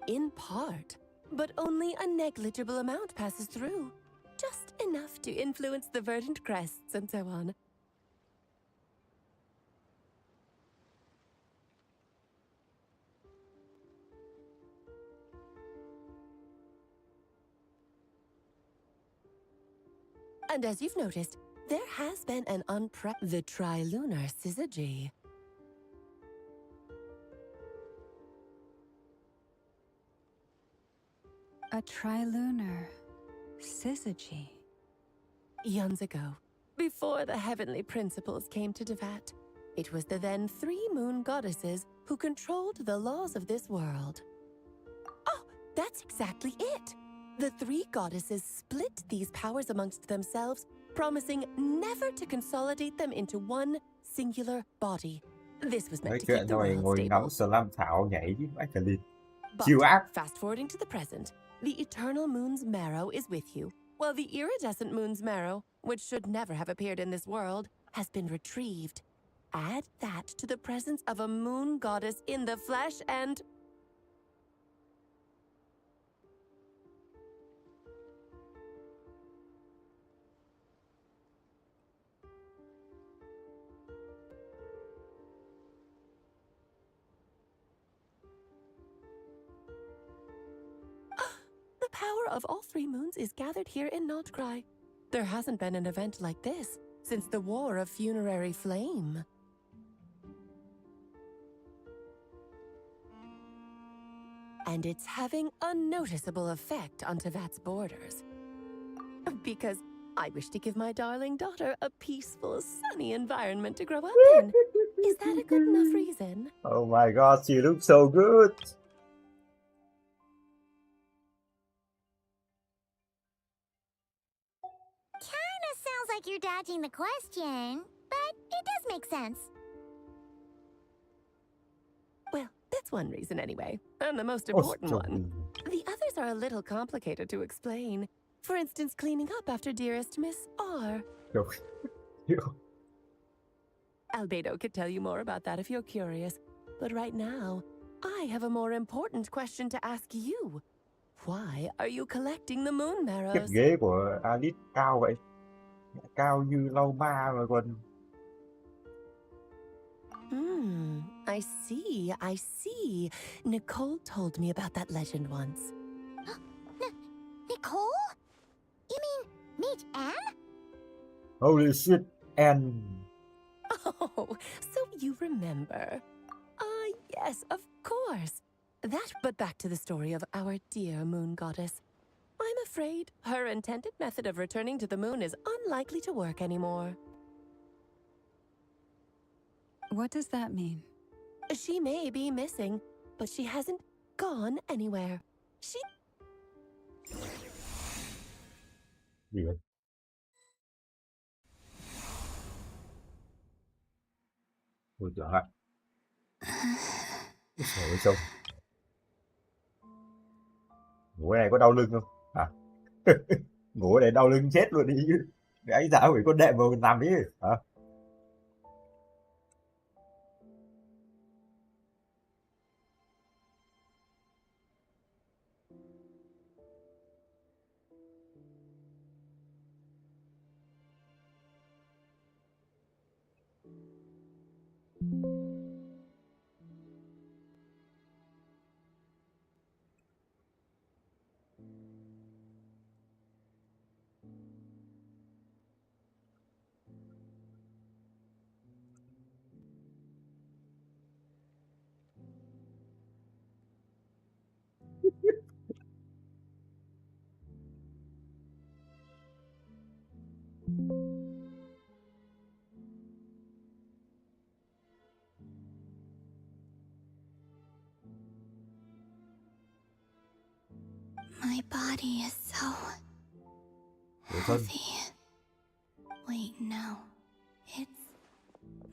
In part, but only a negligible amount passes through. Just enough to influence the verdant crests and so on. And as you've noticed, there has been an the trilunar syzygy. A trilunar syzygy. Eons ago, before the heavenly principles came to Tevat, it was the then three moon goddesses who controlled the laws of this world. Oh, that's exactly it! The three goddesses split these powers amongst themselves, promising never to consolidate them into one singular body. This was Nói meant to chuyện keep the rồi world ngồi stable. ngắm slam thảo nhảy chứ vãi cả lịt. But Chill áp. fast forwarding to the present, the eternal moon's marrow is with you, while the iridescent moon's marrow, which should never have appeared in this world, has been retrieved. Add that to the presence of a moon goddess in the flesh and... The power of all three moons is gathered here in Nod-Krai. There hasn't been an event like this since the War of Funerary Flame. And it's having a noticeable effect on Tevat's borders. Because I wish to give my darling daughter a peaceful, sunny environment to grow up in. Is that a good enough reason? Oh my god, she looks so good. Kinda sounds like you're dodging the question, but it does make sense. Well, that's one reason anyway, and the most Oh, important trời. one. The others are a little complicated to explain. For instance, cleaning up after dearest Miss R. Trời. Albedo could tell you more about that if you're curious. But right now, I have a more important question to ask you. Why are you collecting the moon Cái marrows? ghế của Alice cao vậy. Cao như Lauma mà còn. I see, I see. Nicole told me about that legend once. Nicole? You mean meet Anne? Holy shit, and Oh, so you remember. Yes, of course. But back to the story of our dear moon goddess. I'm afraid her intended method of returning to the moon is unlikely to work anymore. What does that mean? She may be missing, but she hasn't gone anywhere. She... gì vậy? Ôi trời ơi. Trời ơi sao? Ngủ ở này có đau lưng không? Hả? Ngủ ở đây đau lưng chết luôn đi chứ. Gãy dã phải con đệm vào nằm đi. Hả? My body is so Người thân. heavy. Wait, no. It's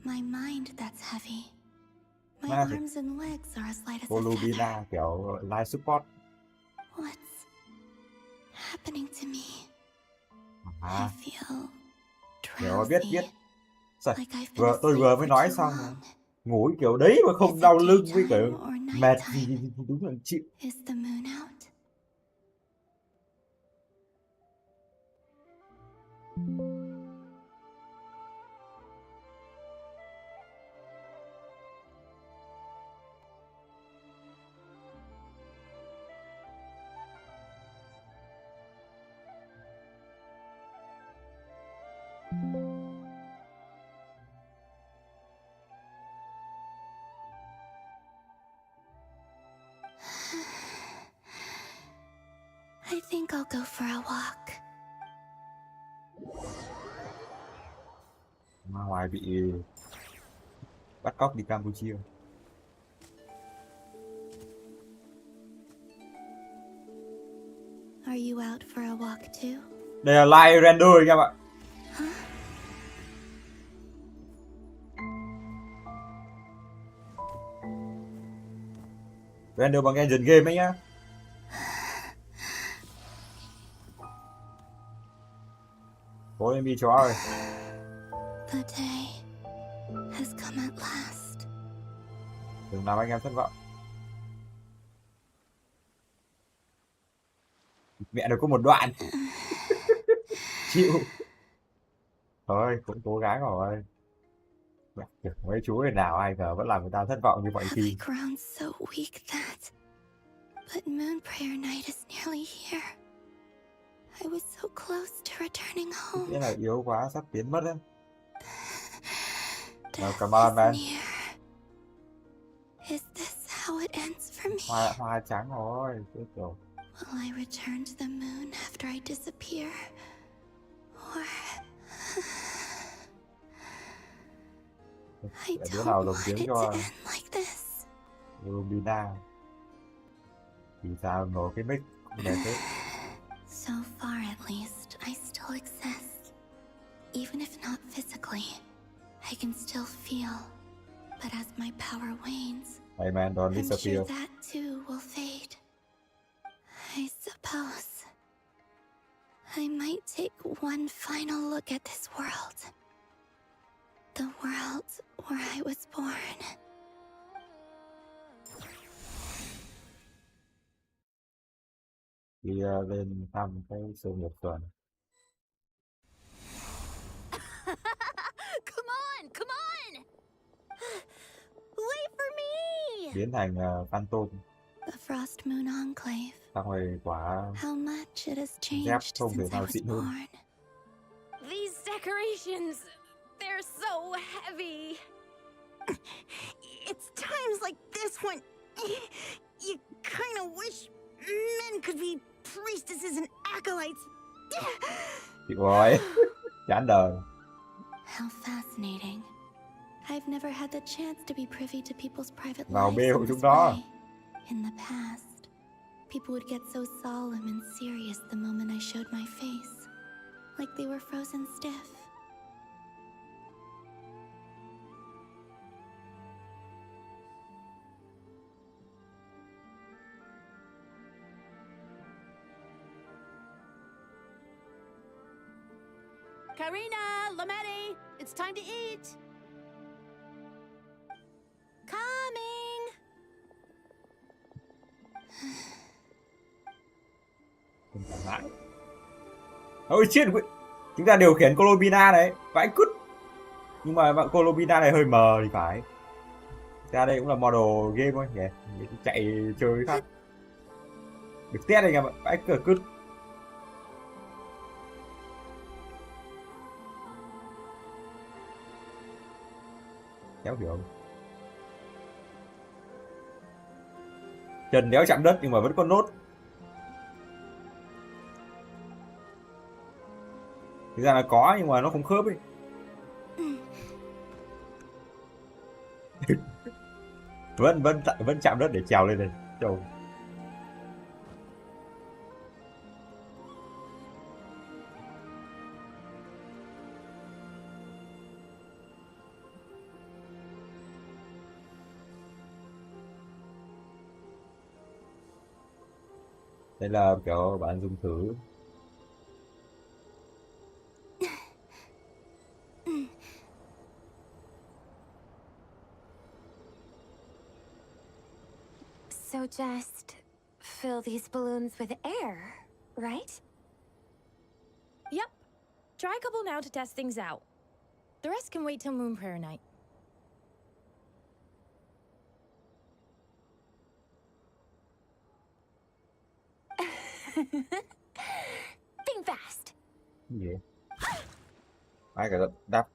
my mind that's heavy. My Ma thì arms and legs are as light as a feather. Volubina kiểu live support. What's happening to me? À, I feel kiểu biết drowsy. biết. Sao? Like I've been Tôi vừa asleep mới for nói too xong long. ngủ kiểu đấy mà không Is đau it lưng với cả daytime or mệt nighttime? gì thì đúng là chịu. Is the moon out? I think I'll go for a walk. Mà Hoài bị bắt cóc đi Campuchia. Are you out for a walk too? Đây là live render anh em ạ. Quen được bằng engine game ấy nhá. Thôi em đi chó ơi. The day has come at last. Đừng làm anh em thất vọng. Mẹ được có một đoạn. Chịu. Thôi cũng cố gắng rồi. Mẹ, mấy chú này nào ai ngờ vẫn làm người ta thất vọng như vậy Have thì. I grown so weak that? But Moon Prayer Night is nearly here. I was so close to returning home. Nghĩa là yếu quá sắp biến mất đấy. Nào, Death come on is man. near. Is this how it ends for me? Hoa trắng rồi. Chết rồi. Will I return to the moon after I disappear? Or... I Đứa don't nào lồng want tiếng it cho to end like this. Rubina. Vì sao nổ cái mic đẹp thế? So far at least, I still exist. Even if not physically, I can still feel. But as my power wanes, Hey man, don't I'm disappear. sure that too will fade. I suppose I might take one final look at this world. The world where I was born. Đi lên thăm cái sự nghiệp tuần. Come on! Wait for me! Biến thành Phantom. The Frost Moon Enclave. Xong rồi quả How much it has dép changed không thể since I nào was xịn hơn. born. These decorations, they're so heavy. It's times like this when you kind of wish men could be priestesses and acolytes. Chịu rồi. Chán đời. How fascinating. I've never had the chance to be privy to people's private Vào lives bêu in chúng this đó. way. In the past, people would get so solemn and serious the moment I showed my face, like they were frozen stiff. Karina, Lametti, it's time to eat. Coming. Ôi shit, chúng ta điều khiển Colobina đấy, vãi cứt. Nhưng mà bạn Colobina này hơi mờ thì phải. Ra đây cũng là model game thôi nhỉ, mình chạy chơi khác. Được test này nha bạn, vãi cờ cứt. Kéo hiểu. Chân đéo chạm đất nhưng mà vẫn có nốt. Thực ra là có nhưng mà nó không khớp ấy. vẫn chạm đất để trèo lên đây. Trời. Đây là kiểu bạn dùng thử. So just fill these balloons with air, right? Yep. Try a couple now to test things out. The rest can wait till Moon Prayer Night. Think fast. Gì vậy? Ai cả đắp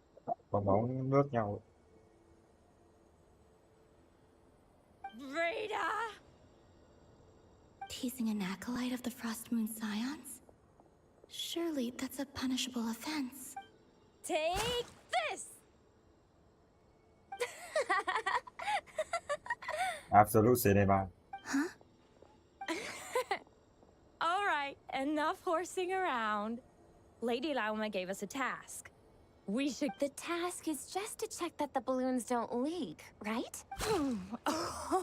bong bóng nước nhau. Rita! Teasing an acolyte of the Frost Moon Scions? Surely that's a punishable offense. Take this! Absolute cinema. Huh? All right, enough horsing around. Lady Lauma gave us a task. We should... The task is just to check that the balloons don't leak, right?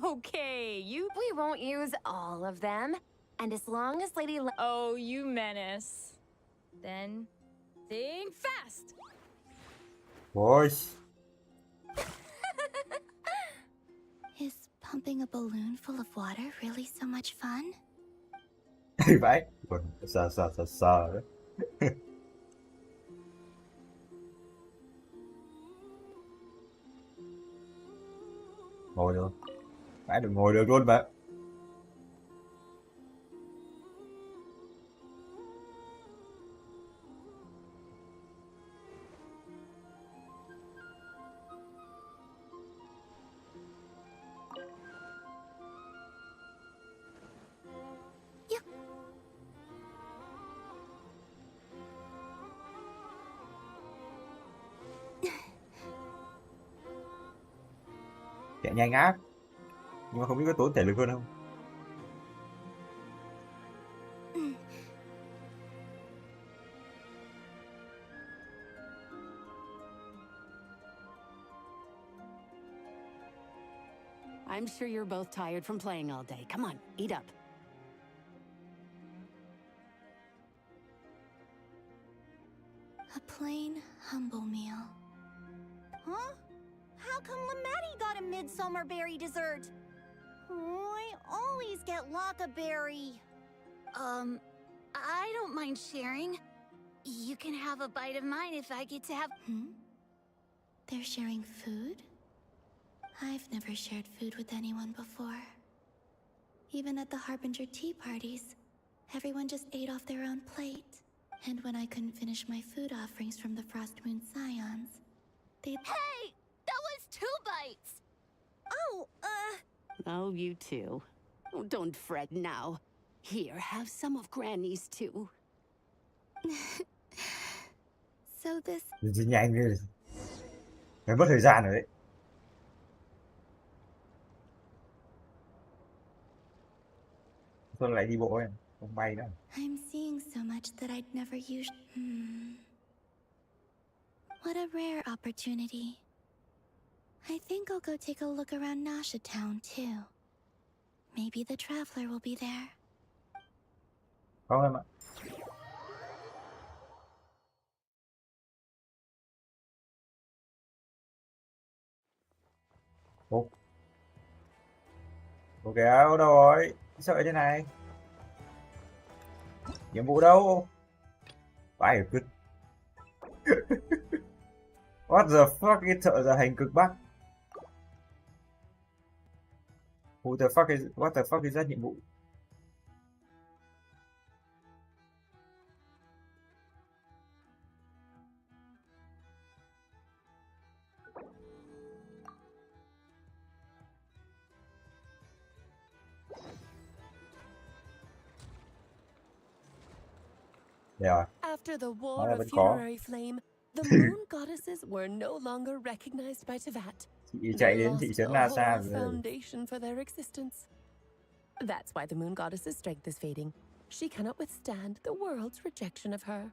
Okay, We won't use all of them. And as long as Lady Oh, you menace. Then, think fast! Ôi. Is pumping a balloon full of water really so much fun? Vãi. Còn sờ đấy. Ngồi được. Vãi, được ngồi được luôn mà. Chạy nhanh ác. Nhưng mà không biết có tốn thể lực hơn không? I'm sure you're both tired from playing all day. Come on, eat up. A plain, humble meal. Huh? How come Lametti got a midsummer berry dessert? Oh, I always get Lockaberry. I don't mind sharing. You can have a bite of mine if I get to have... They're sharing food? I've never shared food with anyone before. Even at the Harbinger tea parties, everyone just ate off their own plate. And when I couldn't finish my food offerings from the Frost Moon Scions, they'd... Hey! That was 2 bites! Oh, you too. Oh, don't fret now. Here, have some of Granny's too. So this... Đi nhanh đi. Phải mất thời gian rồi đấy. Tôi lại đi bộ em, không bay nữa. I'm seeing so much that I'd never use... What a rare opportunity. I think I'll go take a look around Nasha Town too. Maybe the Traveler will be there. Không em ạ. Ồ. Ok, đâu rồi? Sợ thế này. Nhiệm vụ đâu? Vãi cứt. What the fuck, cái thợ giờ hành cực Bắc. What the fuck is that nhiệm vụ? Yeah. After the War Nó là of vẫn có. Funerary Flame, the Moon Goddesses were no longer recognized by Tevat. Chị chạy They đến thị lost trấn the Lhasa whole rồi. foundation for their existence. That's why the Moon Goddess's strength is fading. She cannot withstand the world's rejection of her.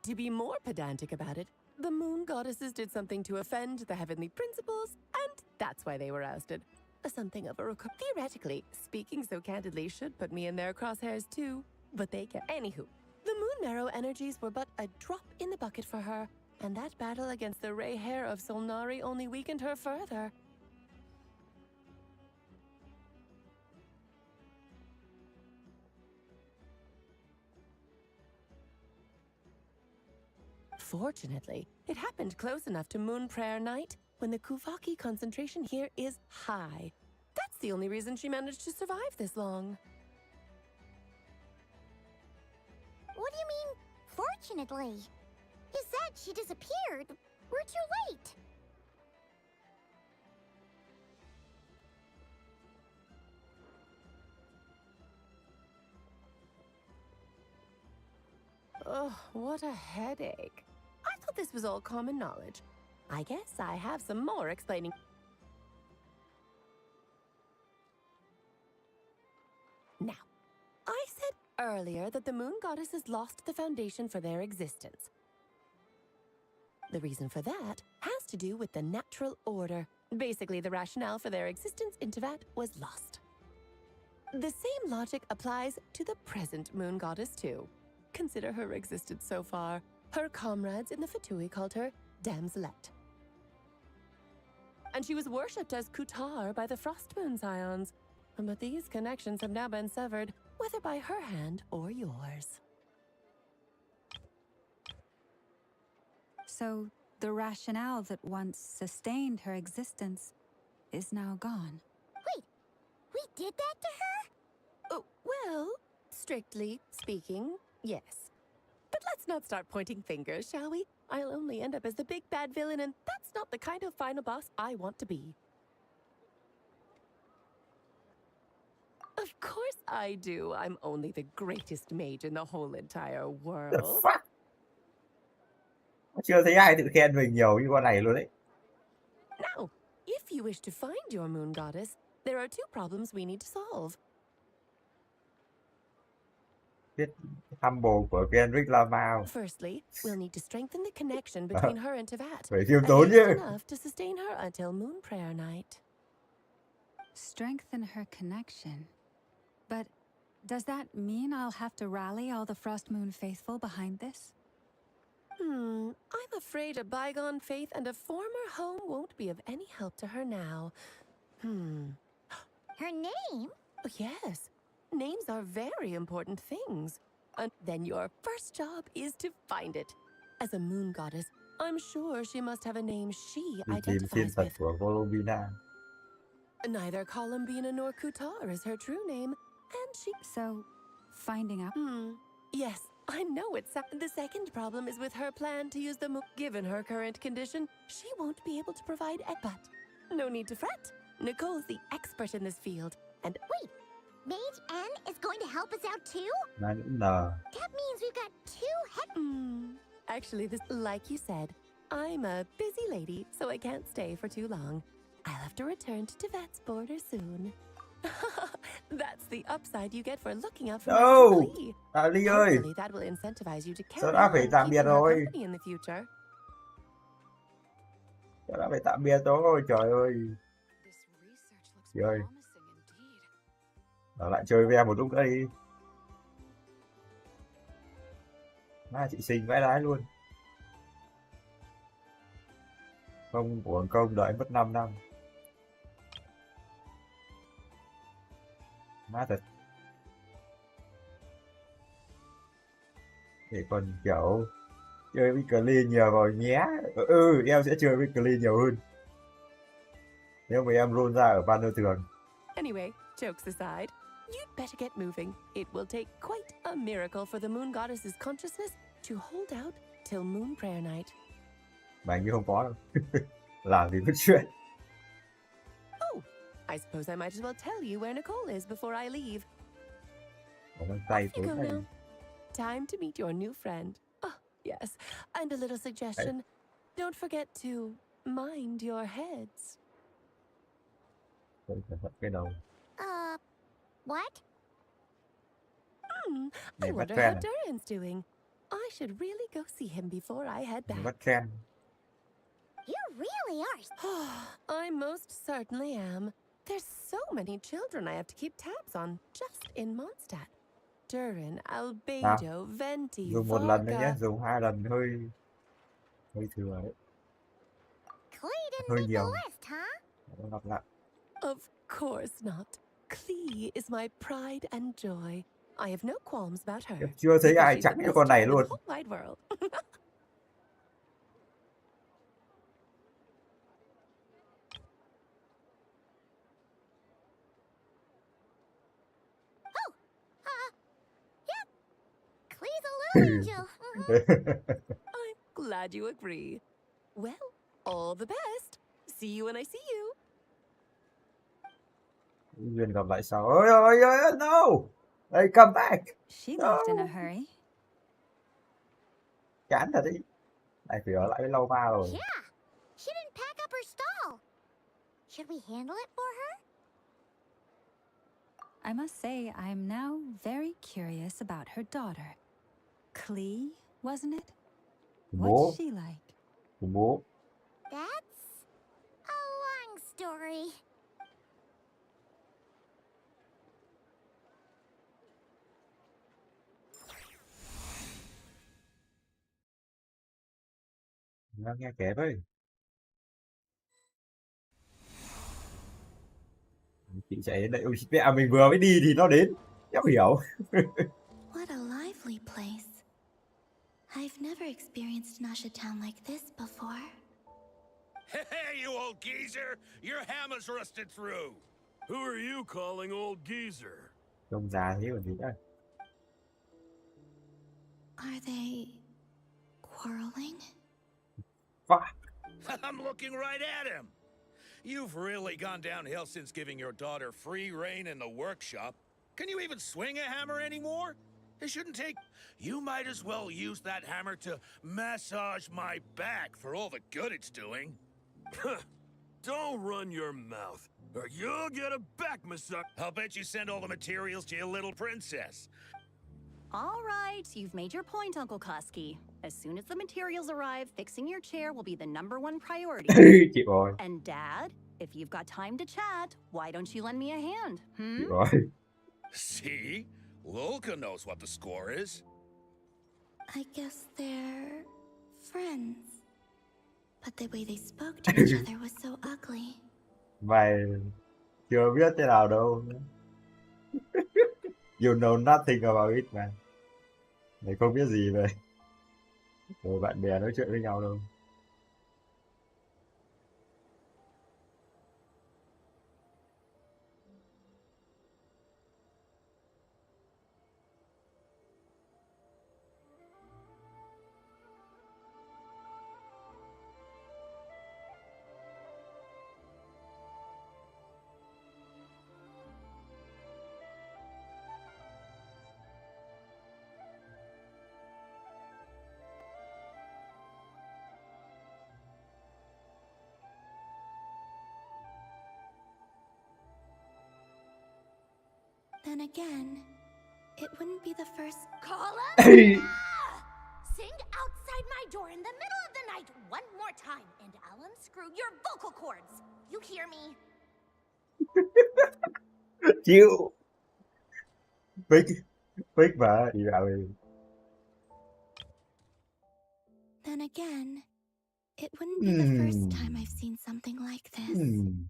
To be more pedantic about it, the Moon Goddesses did something to offend the heavenly principles, and that's why they were ousted. Something of a theoretically, speaking so candidly should put me in their crosshairs too, but they get... Anywho, the Moon Marrow energies were but a drop in the bucket for her, and that battle against the Ray Hair of Solnari only weakened her further. Fortunately, it happened close enough to Moon Prayer Night when the Kuvaki concentration here is high. That's the only reason she managed to survive this long. What do you mean, fortunately? You said she disappeared. We're too late. Oh, what a headache. I thought this was all common knowledge. I guess I have some more explaining. Now, I said earlier that the Moon Goddesses lost the foundation for their existence. The reason for that has to do with the natural order, Basically, the rationale for their existence in Tevat was lost. The same logic applies to the present moon goddess, too. Consider her existence so far. Her comrades in the Fatui called her Damselette. And she was worshipped as Kutar by the Frost Moon Scions. But these connections have now been severed, whether by her hand or yours. So, the rationale that once sustained her existence is now gone. Wait, we did that to her? Oh, well, strictly speaking, yes. But let's not start pointing fingers, shall we? I'll only end up as the big bad villain, and that's not the kind of final boss I want to be. Of course I do. I'm only the greatest mage in the whole entire The world. fuck? Chưa thấy ai tự khen mình nhiều như con này luôn đấy. Now, if you wish to find your moon goddess, there are two problems we need to solve. Biết humble của Kendrick Lauma. Firstly, we'll need to strengthen the connection between her and Tevat. Phải khiêm tốn chứ. Enough to sustain her until moon prayer night. Strengthen her connection. But does that mean I'll have to rally all the Frost Moon faithful behind this? I'm afraid a bygone faith and a former home won't be of any help to her now. Her name? Oh, yes. Names are very important things. And then your first job is to find it. As a moon goddess, I'm sure she must have a name she Đi tìm thiên identifies phật with. của Volumina. Neither Columbina nor Kutar is her true name, and she... So, finding out... Yes, I know it's... The second problem is with her plan to use the moon. Given her current condition, she won't be able to provide... But no need to fret. Nicole's the expert in this field, and... Wait, Mage N is going to help us out too? Là những N. That means we've got two Actually, like you said, I'm a busy lady, so I can't stay for too long. I'll have to return to Tevat's border soon. That's the upside you get for looking out for No! Lee. Ly ơi! Hopefully that will incentivize you to Sao carry đã on phải tạm biệt keeping her rồi? company in the future. Sao đã phải tạm biệt rồi? Trời ơi! Chị ơi! Ở lại chơi với em một lúc nữa đi. Má chị xinh vãi đái luôn. Không uổng công đợi mất 5 năm. Má thật. Để còn kiểu chơi với Clean nhiều vào nhé. Em sẽ chơi với Clean nhiều hơn. Nếu mà em roll ra ở banner thường. Anyway, jokes aside, you'd better get moving. It will take quite a miracle for the moon goddess's consciousness to hold out till moon prayer night. Mà anh như không có đâu. Làm gì có chuyện. Oh, I suppose I might as well tell you where Nicole is before I leave. Có bàn tay You go tối now. này. Time to meet your new friend. Oh, yes. And a little suggestion. Don't forget to mind your heads. Cẩn thận cái đầu. What? I Này bắt wonder fan how à? Durin's doing. I should really go see him before I head Mình back. bắt khen. You really are. I most certainly am. There's so many children I have to keep tabs on just in Mondstadt. Durin, Albedo, Venti, Dùng một lần thôi nhé, Varga. dùng 2 lần hơi thừa đấy. Clay didn't Hơi make the nhiều. list, huh? Không lặp lại. Of course not. Klee is my pride and joy. I have no qualms about her. Em chưa thấy because ai she's trắng the như best con này child in luôn. the whole wide world. Clay's a little angel. I'm glad you agree. Well, all the best. See you when I see you. Duyên gặp lại sau. Ôi, no! Hey, come back! She No! left in a hurry. Chán thật ý. Này phải ở lại với Lauma rồi. Yeah, she didn't pack up her stall. Should we handle it for her? I must say, I'm now very curious about her daughter. Klee, wasn't it? Bố. What's she like? Bố. That's a long sorry. Nó nghe kể với. Chị chạy đến đây, ôi mẹ mình vừa mới đi thì nó đến. Cháu hiểu. What a lively place. I've never experienced Nasha Town like this before. Hey, you old geezer! Your hammer's rusted through! Who are you calling old geezer? Trông già thế còn gì nữa. Are they quarreling? Fuck. I'm looking right at him! You've really gone downhill since giving your daughter free rein in the workshop. Can you even swing a hammer anymore? It shouldn't take... You might as well use that hammer to massage my back for all the good it's doing. Don't run your mouth, or you'll get a back massage. I'll bet you send all the materials to your little princess. All right, you've made your point, Uncle Koski. As soon as the materials arrive, fixing your chair will be the #1 priority. Chị ơi. And Dad, if you've got time to chat, why don't you lend me a hand, Chị ơi. See? Lolka knows what the score is. I guess they're friends. But the way they spoke to each other was so ugly. Mày chưa biết thế nào đâu. You know nothing about it man. Mày không biết gì về bạn bè nói chuyện với nhau đâu. Then again, it wouldn't be the first. Sing outside my door in the middle of the night one more time, and I'll unscrew your vocal cords. You hear me? Chịu. Fake mà đi vào đi. Then again, it wouldn't be the first time I've seen something like this.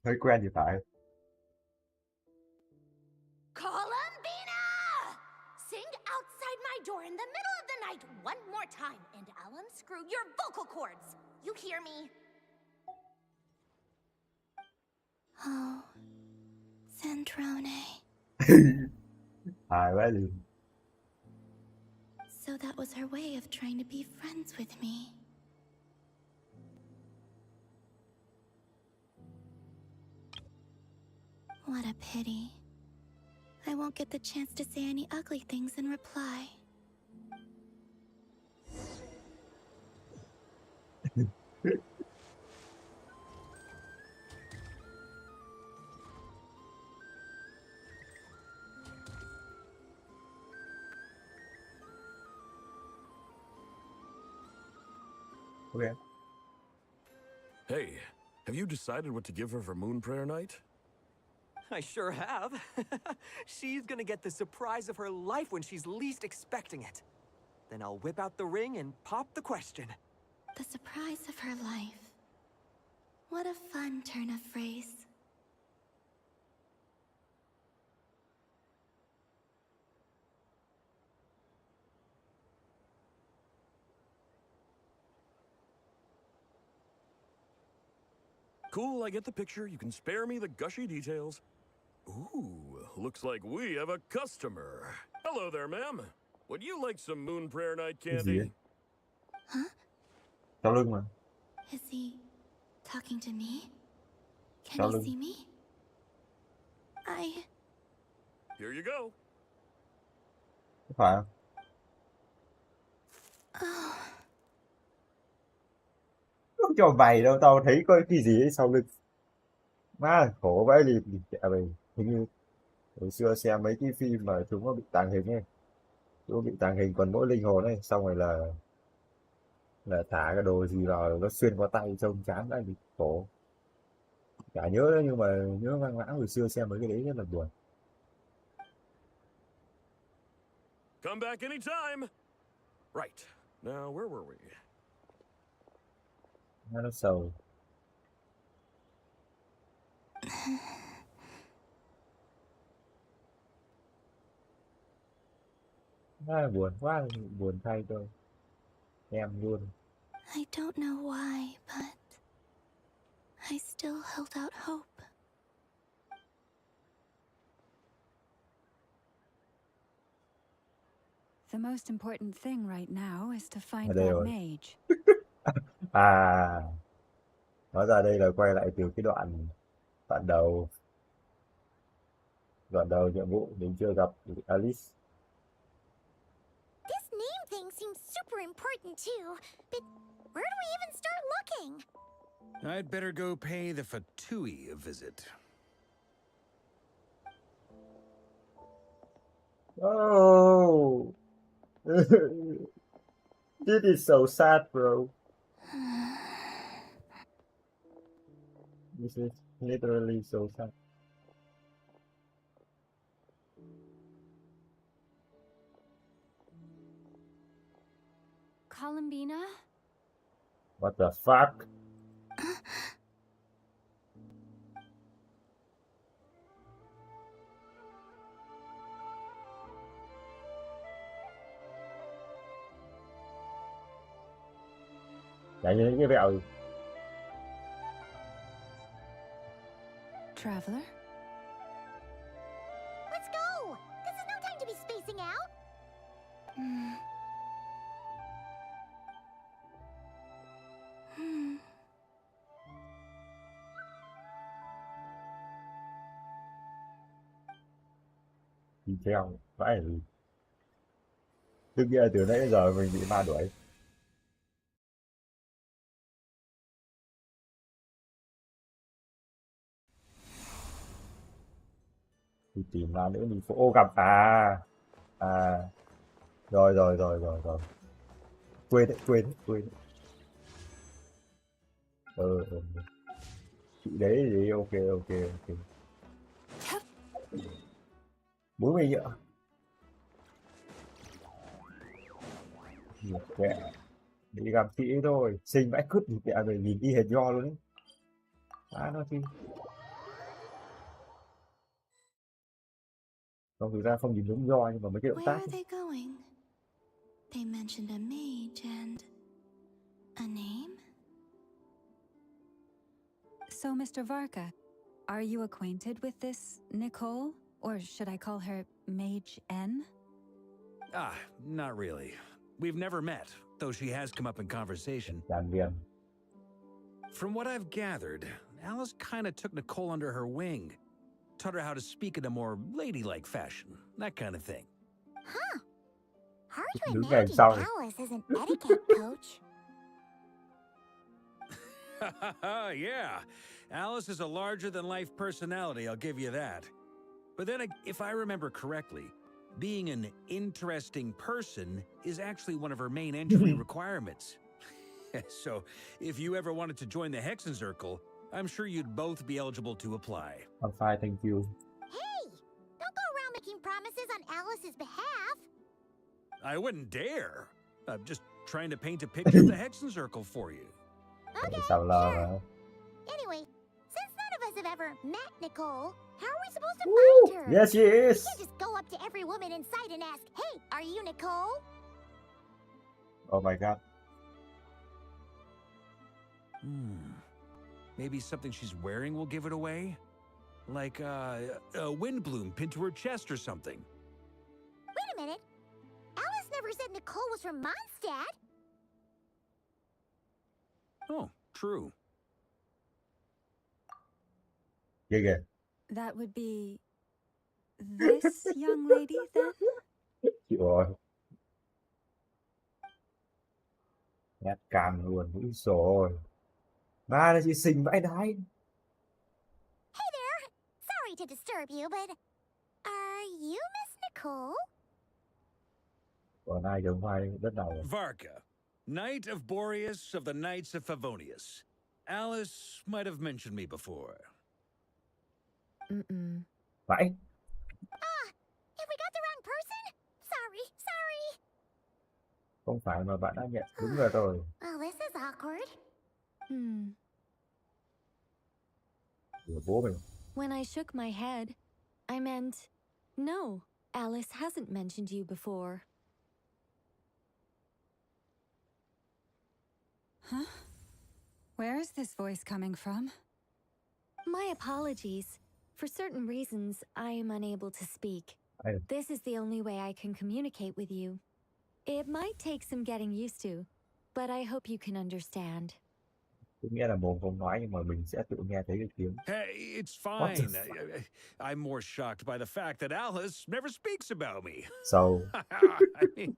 Hơi quen thì phải. Columbina! Sing outside my door in the middle of the night one more time, and I'll unscrew your vocal cords. You hear me? Oh, Sandrone. Hài quá gì. So that was her way of trying to be friends with me. What a pity. I won't get the chance to say any ugly things in reply. Okay. Hey, have you decided what to give her for Moon Prayer Night? I sure have. She's gonna get the surprise of her life when she's least expecting it. Then I'll whip out the ring and pop the question. The surprise of her life. What a fun turn of phrase. Cool, I get the picture. You can spare me the gushy details. Ooh, looks like we have a customer. Hello there, ma'am. Would you like some Moon Prayer Night candy? Huh? Sau lưng mà. Is he talking to me? Can Sau he lưng. see me? Here you go. Có phải không? Oh. Không cho mày đâu, tao thấy có cái gì ấy sau lưng. Má khổ vãi lì trẻ mày. Hình như hồi xưa xem mấy cái phim mà chúng nó bị tàng hình ấy. Chúng nó bị tàng hình còn mỗi linh hồn ấy, xong rồi là thả cái đồ gì vào nó xuyên qua tay trông chán đã bị khổ. Chả nhớ nữa, nhưng mà nhớ vang vãng hồi xưa xem mấy cái đấy rất là buồn. Come back anytime. Right. Now, where were we? Nó sầu. Buồn quá, buồn thay tôi. Em luôn. I don't know why, but I still held out hope. The most important thing right now is to find Ở đây that rồi. mage. À, hóa ra đây là quay lại từ cái đoạn đoạn đầu nhiệm vụ mình chưa gặp Alice. This name thing seems super important too, but where do we even start looking? I'd better go pay the Fatui a visit. Oh, this is so sad, bro. This is literally so sad. Columbina? What the fuck? Chạy như cái vẹo. Traveler? Let's go! This is no time to be spacing out! Đi theo, vãi là gì? Tức nghĩa là từ nãy đến giờ mình bị ma đuổi. Đi tìm ma nữa mình phố ô gặp rồi. Quên. Chị đấy thì ok. Bố mình ạ. Mẹ đi gặp chị ấy thôi, xinh vãi cứt thì mẹ mình nhìn y hệt nho luôn đấy. Nó thì không, thực ra không nhìn giống nho nhưng mà mấy cái động Where tác are they going? They mentioned a mage and a name? So, Mr. Varka, are you acquainted with this Nicole? Or should I call her Mage N? Not really. We've never met, though she has come up in conversation. From what I've gathered, Alice kind of took Nicole under her wing. Taught her how to speak in a more ladylike fashion, that kind of thing. Huh. Hard to imagine Alice as an etiquette coach. Yeah, Alice is a larger-than-life personality, I'll give you that. But then, if I remember correctly, being an interesting person is actually one of her main entry requirements. So, if you ever wanted to join the Hexenzirkel, I'm sure you'd both be eligible to apply. I'm fine, thank you. Hey! Don't go around making promises on Alice's behalf. I wouldn't dare. I'm just trying to paint a picture of the Hexenzirkel for you. Okay, sure. Anyway, since none of us have ever met Nicole, how are we supposed to find her? Yes, she is. We can't just go up to every woman in sight and ask, "Hey, are you Nicole?" Oh my god. Maybe something she's wearing will give it away? Like a wind bloom pinned to her chest or something. Wait a minute. Alice never said Nicole was from Mondstadt. Oh, true. Yeah. That would be this young lady, then? Chịu rồi. Nét càng luôn, úi rồi. Ma là chị xinh vãi đái. Hey there. Sorry to disturb you, but are you Miss Nicole? Còn ai giống ai rất đầu. Varka, Knight of Boreas of the Knights of Favonius. Alice might have mentioned me before. Vãi. If we got the wrong person? Sorry. Không phải mà bạn đã nhận đúng người rồi. Well, this is awkward. Của bố mình. When I shook my head, I meant, no, Alice hasn't mentioned you before. Huh? Where is this voice coming from? My apologies. For certain reasons, I am unable to speak. This is the only way I can communicate with you. It might take some getting used to, but I hope you can understand. Có nghĩa là mồm không nói nhưng mà mình sẽ tự nghe thấy cái tiếng. Hey, it's fine. I'm more shocked by the fact that Alice never speaks about me. So. I mean,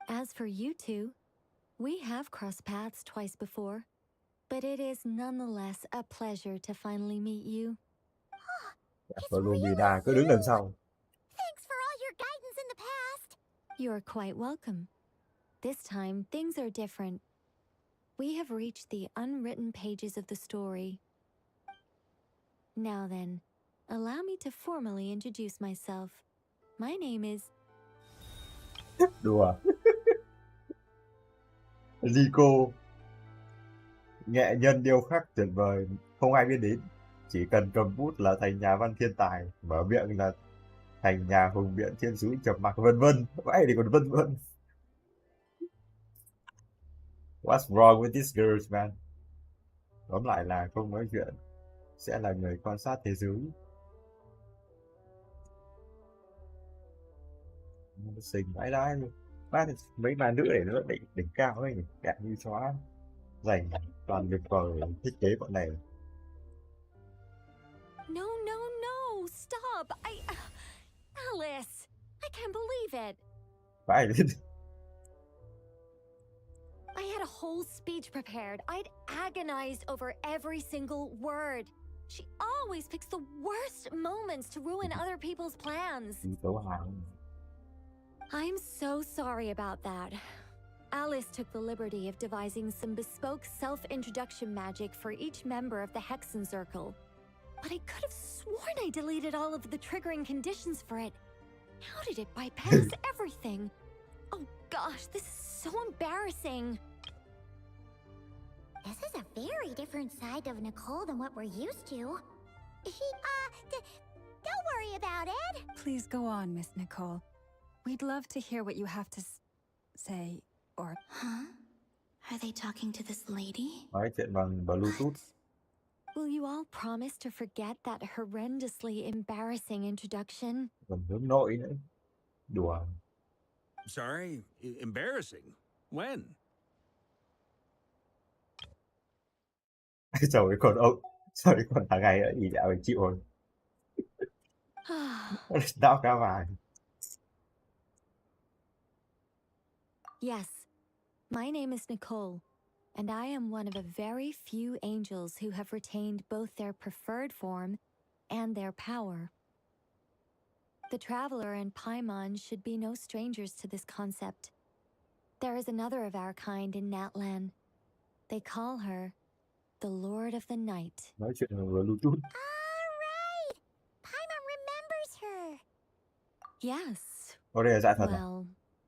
As for you two, we have crossed paths twice before, but it is nonetheless a pleasure to finally meet you. Volumina cứ đứng đằng sau. Thanks for all your guidance in the past. You're quite welcome. This time, things are different. We have reached the unwritten pages of the story. Now then, allow me to formally introduce myself. My name is... Đùa. Zico. Nghệ nhân điêu khắc tuyệt vời, không ai biết đến. Chỉ cần cầm bút là thành nhà văn thiên tài, mở miệng là thành nhà hùng biện thiên sứ trầm mặc vân vân. Vậy thì còn vân vân. What's wrong with these girls, man? Tóm lại là không nói chuyện, sẽ là người quan sát thế giới. Xinh vãi đái luôn. Mấy bà nữ này nó đỉnh cao ấy, đẹp như chó. Dành toàn việc vào thiết kế bọn này. No, stop! Alice! I can't believe it! Phải. I had a whole speech prepared. I'd agonized over every single word. She always picks the worst moments to ruin other people's plans. I'm so sorry about that. Alice took the liberty of devising some bespoke self-introduction magic for each member of the Hexen Circle. But I could have sworn I deleted all of the triggering conditions for it. How did it bypass everything? Oh gosh, this is so embarrassing. This is a very different side of Nicole than what we're used to. Don't worry about it. Please go on, Miss Nicole. We'd love to hear what you have to say, or... Huh? Are they talking to this lady? Nói chuyện bằng Bluetooth. Will you all promise to forget that horrendously embarrassing introduction? Còn hướng nội nữa. Đùa. Sorry? Embarrassing? When? Trời còn ông. Trời còn thằng này nữa thì đã phải chịu rồi. Đau cả vài. Yes, my name is Nicole, and I am one of a very few angels who have retained both their preferred form and their power. The Traveler and Paimon should be no strangers to this concept. There is another of our kind in Natlan. They call her the Lord of the Night. Nói chuyện bằng Bluetooth. Alright! Paimon remembers her. Yes. Đây là dạ thật à? Well,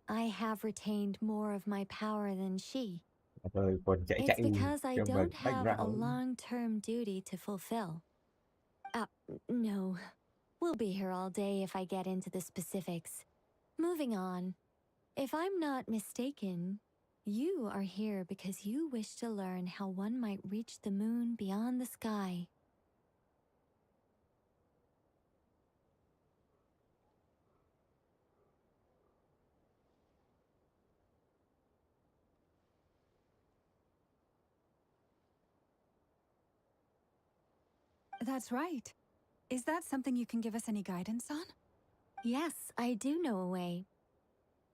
I have retained more of my power than she. It's because I don't have a long-term duty to fulfill. No. We'll be here all day if I get into the specifics. Moving on. If I'm not mistaken, you are here because you wish to learn how one might reach the moon beyond the sky. That's right. Is that something you can give us any guidance on? Yes, I do know a way.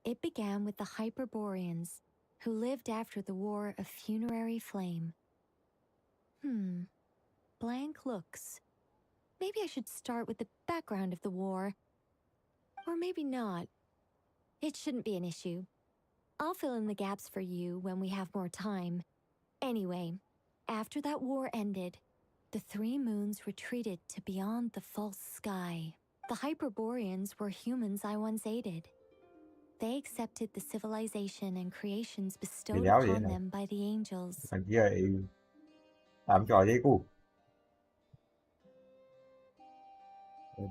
It began with the Hyperboreans, who lived after the War of Funerary Flame. Blank looks. Maybe I should start with the background of the war. Or maybe not. It shouldn't be an issue. I'll fill in the gaps for you when we have more time. Anyway, after that war ended, The three moons retreated to beyond the false sky. The Hyperboreans were humans I once aided. They accepted the civilization and creations bestowed đéo gì upon này. them by the angels. Thằng kia lại làm trò gì cu.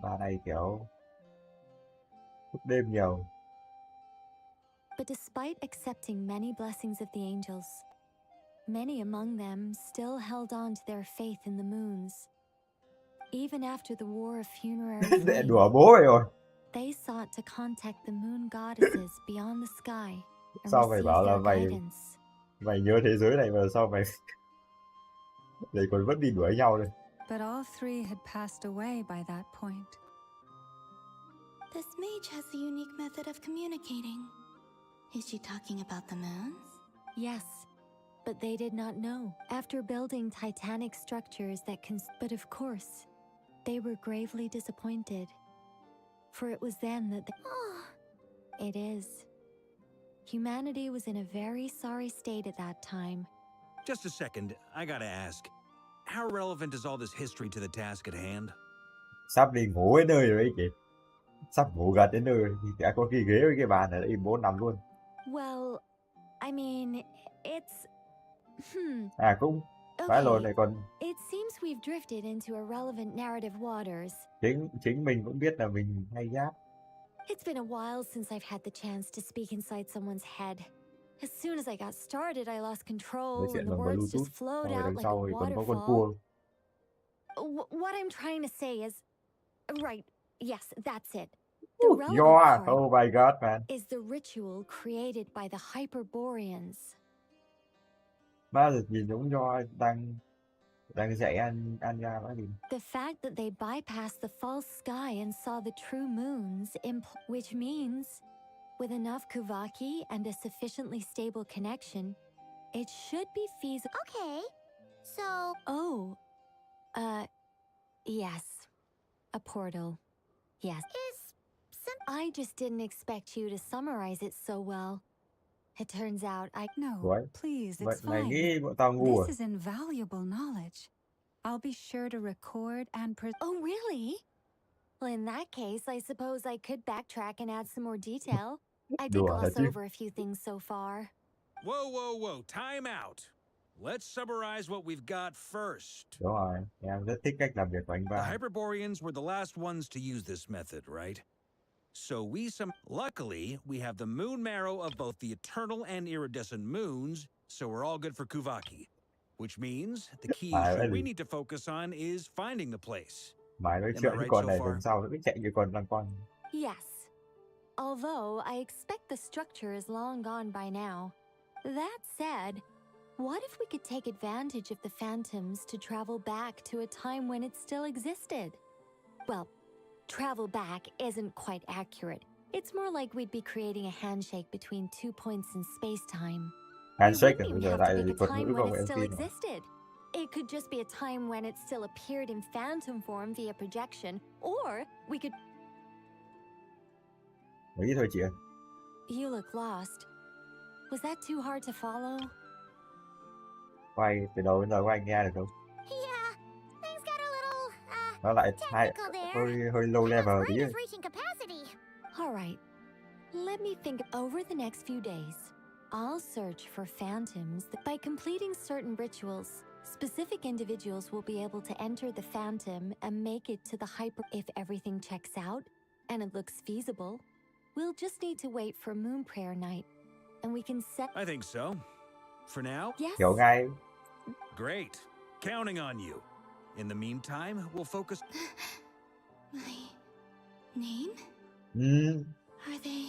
Bà này kiểu thức đêm nhiều. But despite accepting many blessings of the angels, many among them still held on to their faith in the moons. Even after the war of funerary Để flame, đùa bố mày rồi. they sought to contact the moon goddesses beyond the sky and Sao mày receive bảo là their mày guidance. mày nhớ thế giới này mà sao mày lại còn vẫn đi đuổi nhau đây. But all three had passed away by that point. This mage has a unique method of communicating. Is she talking about the moons? Yes, but they did not know. After building titanic structures that but of course, they were gravely disappointed. For it was then that It is. Humanity was in a very sorry state at that time. Just a second, I gotta ask. How relevant is all this history to the task at hand? Sắp đi ngủ đến nơi rồi ấy kìa. Sắp ngủ gật đến nơi thì đã có cái ghế với cái bàn này đã im 4 năm luôn. Well, I mean, it's... À cũng phải lồn này còn It seems we've drifted into irrelevant narrative waters. chính mình cũng biết là mình hay giáp. It's been a while since I've had the chance to speak inside someone's head. As soon as I got started, I lost control Nói and chuyện the bằng words Bluetooth, just flowed rồi out đằng like a sau thì còn có con waterfall. cua. What I'm trying to say is... Right, yes, that's it. The relevant Yeah, part oh my god, man. is the ritual created by the Hyperboreans. Má giật nhìn giống do đang dạy ăn ra đó gì. The fact that they bypassed the false sky and saw the true moons, which means, with enough Kuvaki and a sufficiently stable connection, it should be feasible. Okay, so... Oh, yes. A portal. Yes. I just didn't expect you to summarize it so well. It turns out No, What? please, Mày it's mày fine. nghĩ bọn tao ngu à? This is invaluable knowledge. I'll be sure to record and Oh, really? Well, in that case, I suppose I could backtrack and add some more detail. I did Đùa hả gloss chứ? over a few things so far. Whoa, time out. Let's summarize what we've got first. Đúng rồi, em rất thích cách làm việc của anh The ba. Hyperboreans were the last ones to use this method, right? So luckily, we have the moon marrow of both the eternal and iridescent moons, so we're all good for Kuvaki. Which means the key issue we need to focus on is finding the place. Mày nói Am I chuyện với right con so này far? đằng sau nó cứ chạy như con lăng con. Yes. Although I expect the structure is long gone by now. That said, what if we could take advantage of the phantoms to travel back to a time when it still existed? Well, travel back isn't quite accurate. It's more like we'd be creating a handshake between 2 points in space-time. Handshake It bây wouldn't giờ even lại have to là be a thuật ngữ time của when it em still tin. existed. It could just be a time when it still appeared in phantom form via projection, or we could... Nghĩ thôi chị ơi. You look lost. Was that too hard to follow? Quay từ đầu đến giờ của anh nghe được không? Yeah, things got a little, Nó lại technical there. hơi low level tí. Afraid of reaching capacity. All right. Let me think. Over the next few days, I'll search for phantoms by completing certain rituals. Specific individuals will be able to enter the phantom and make it to the hyper. If everything checks out and it looks feasible, we'll just need to wait for moon prayer night, and we can set. I think so. For now? Yes. Hiểu ngay. Great. Counting on you. In the meantime, we'll focus... My name? Ừ. Are they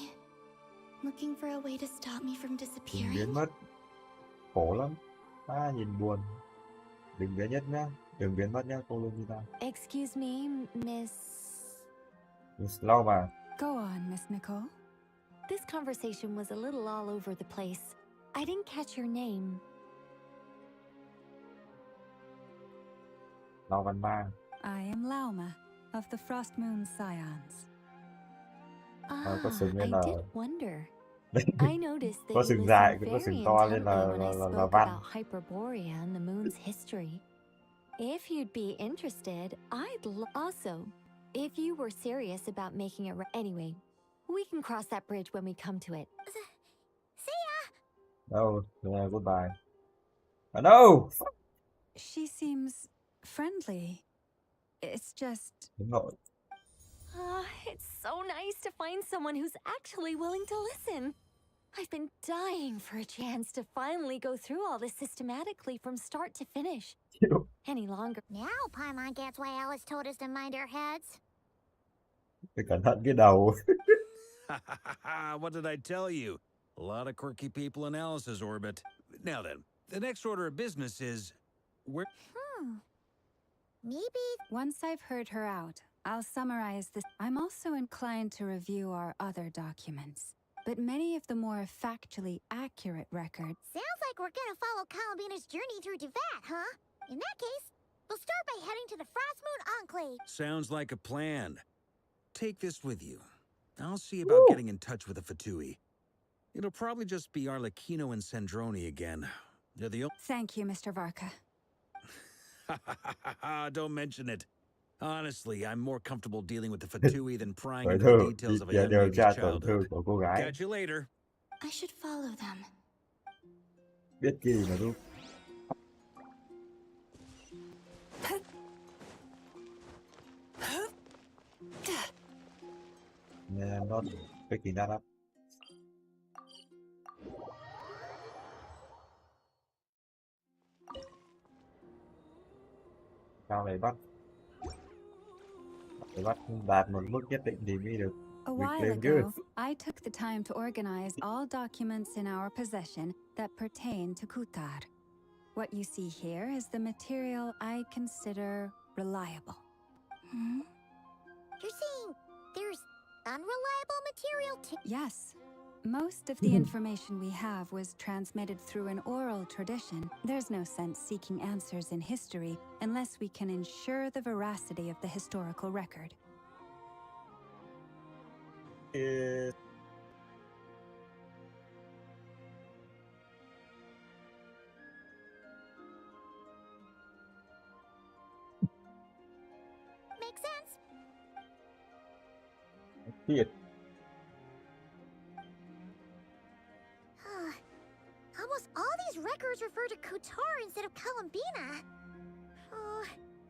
looking for a way to stop me from Đừng disappearing? biến mất. Khổ lắm. Nhìn buồn. Đừng biến mất nhá. Đừng biến mất nhá, cô Lumita. Excuse me, Miss... Miss Lauma. Go on, Miss Nicole. This conversation was a little all over the place. I didn't catch your name. Lauma. I am Lauma, of the Frost Moon Scions. Có sừng I nên là... did wonder. I noticed that Có you sừng listened dài, có very sừng to nên intently when I là spoke văn. about Hyperborea and the moon's history. If you'd be interested, also, if you were serious about making it anyway, we can cross that bridge when we come to it. No, yeah, goodbye. Oh, no! She seems friendly. It's just... No. It's so nice to find someone who's actually willing to listen. I've been dying for a chance to finally go through all this systematically from start to finish. Any longer. Now Paimon gets why Alice told us to mind our heads. Phải cẩn thận cái đầu. What did I tell you? A lot of quirky people in Alice's orbit. Now then, the next order of business is... where... Maybe... Once I've heard her out, I'll summarize this. I'm also inclined to review our other documents, but many of the more factually accurate records... Sounds like we're gonna follow Columbina's journey through Devat, huh? In that case, we'll start by heading to the Frost Moon Enclave. Sounds like a plan. Take this with you. I'll see about getting in touch with the Fatui. It'll probably just be Arlecchino and Sandroni again. They're the only... Thank you, Mr. Varka. Don't mention it. Honestly, I'm more comfortable dealing with the Fatui than prying into the details of a young lady's childhood. Catch you later. I should follow them. Biết gì mà đúng. Yeah, I'm not picking that up. Sau này bắt đạt một mức nhất định thì mới được A while ago, I took the time to organize all documents in our possession that pertain to Kutar. What you see here is the material I consider reliable. You're saying there's unreliable material too? Yes. Most of the information we have was transmitted through an oral tradition. There's no sense seeking answers in history unless we can ensure the veracity of the historical record. Makes sense. Thiệt. Almost all these records refer to Kutar instead of Columbina.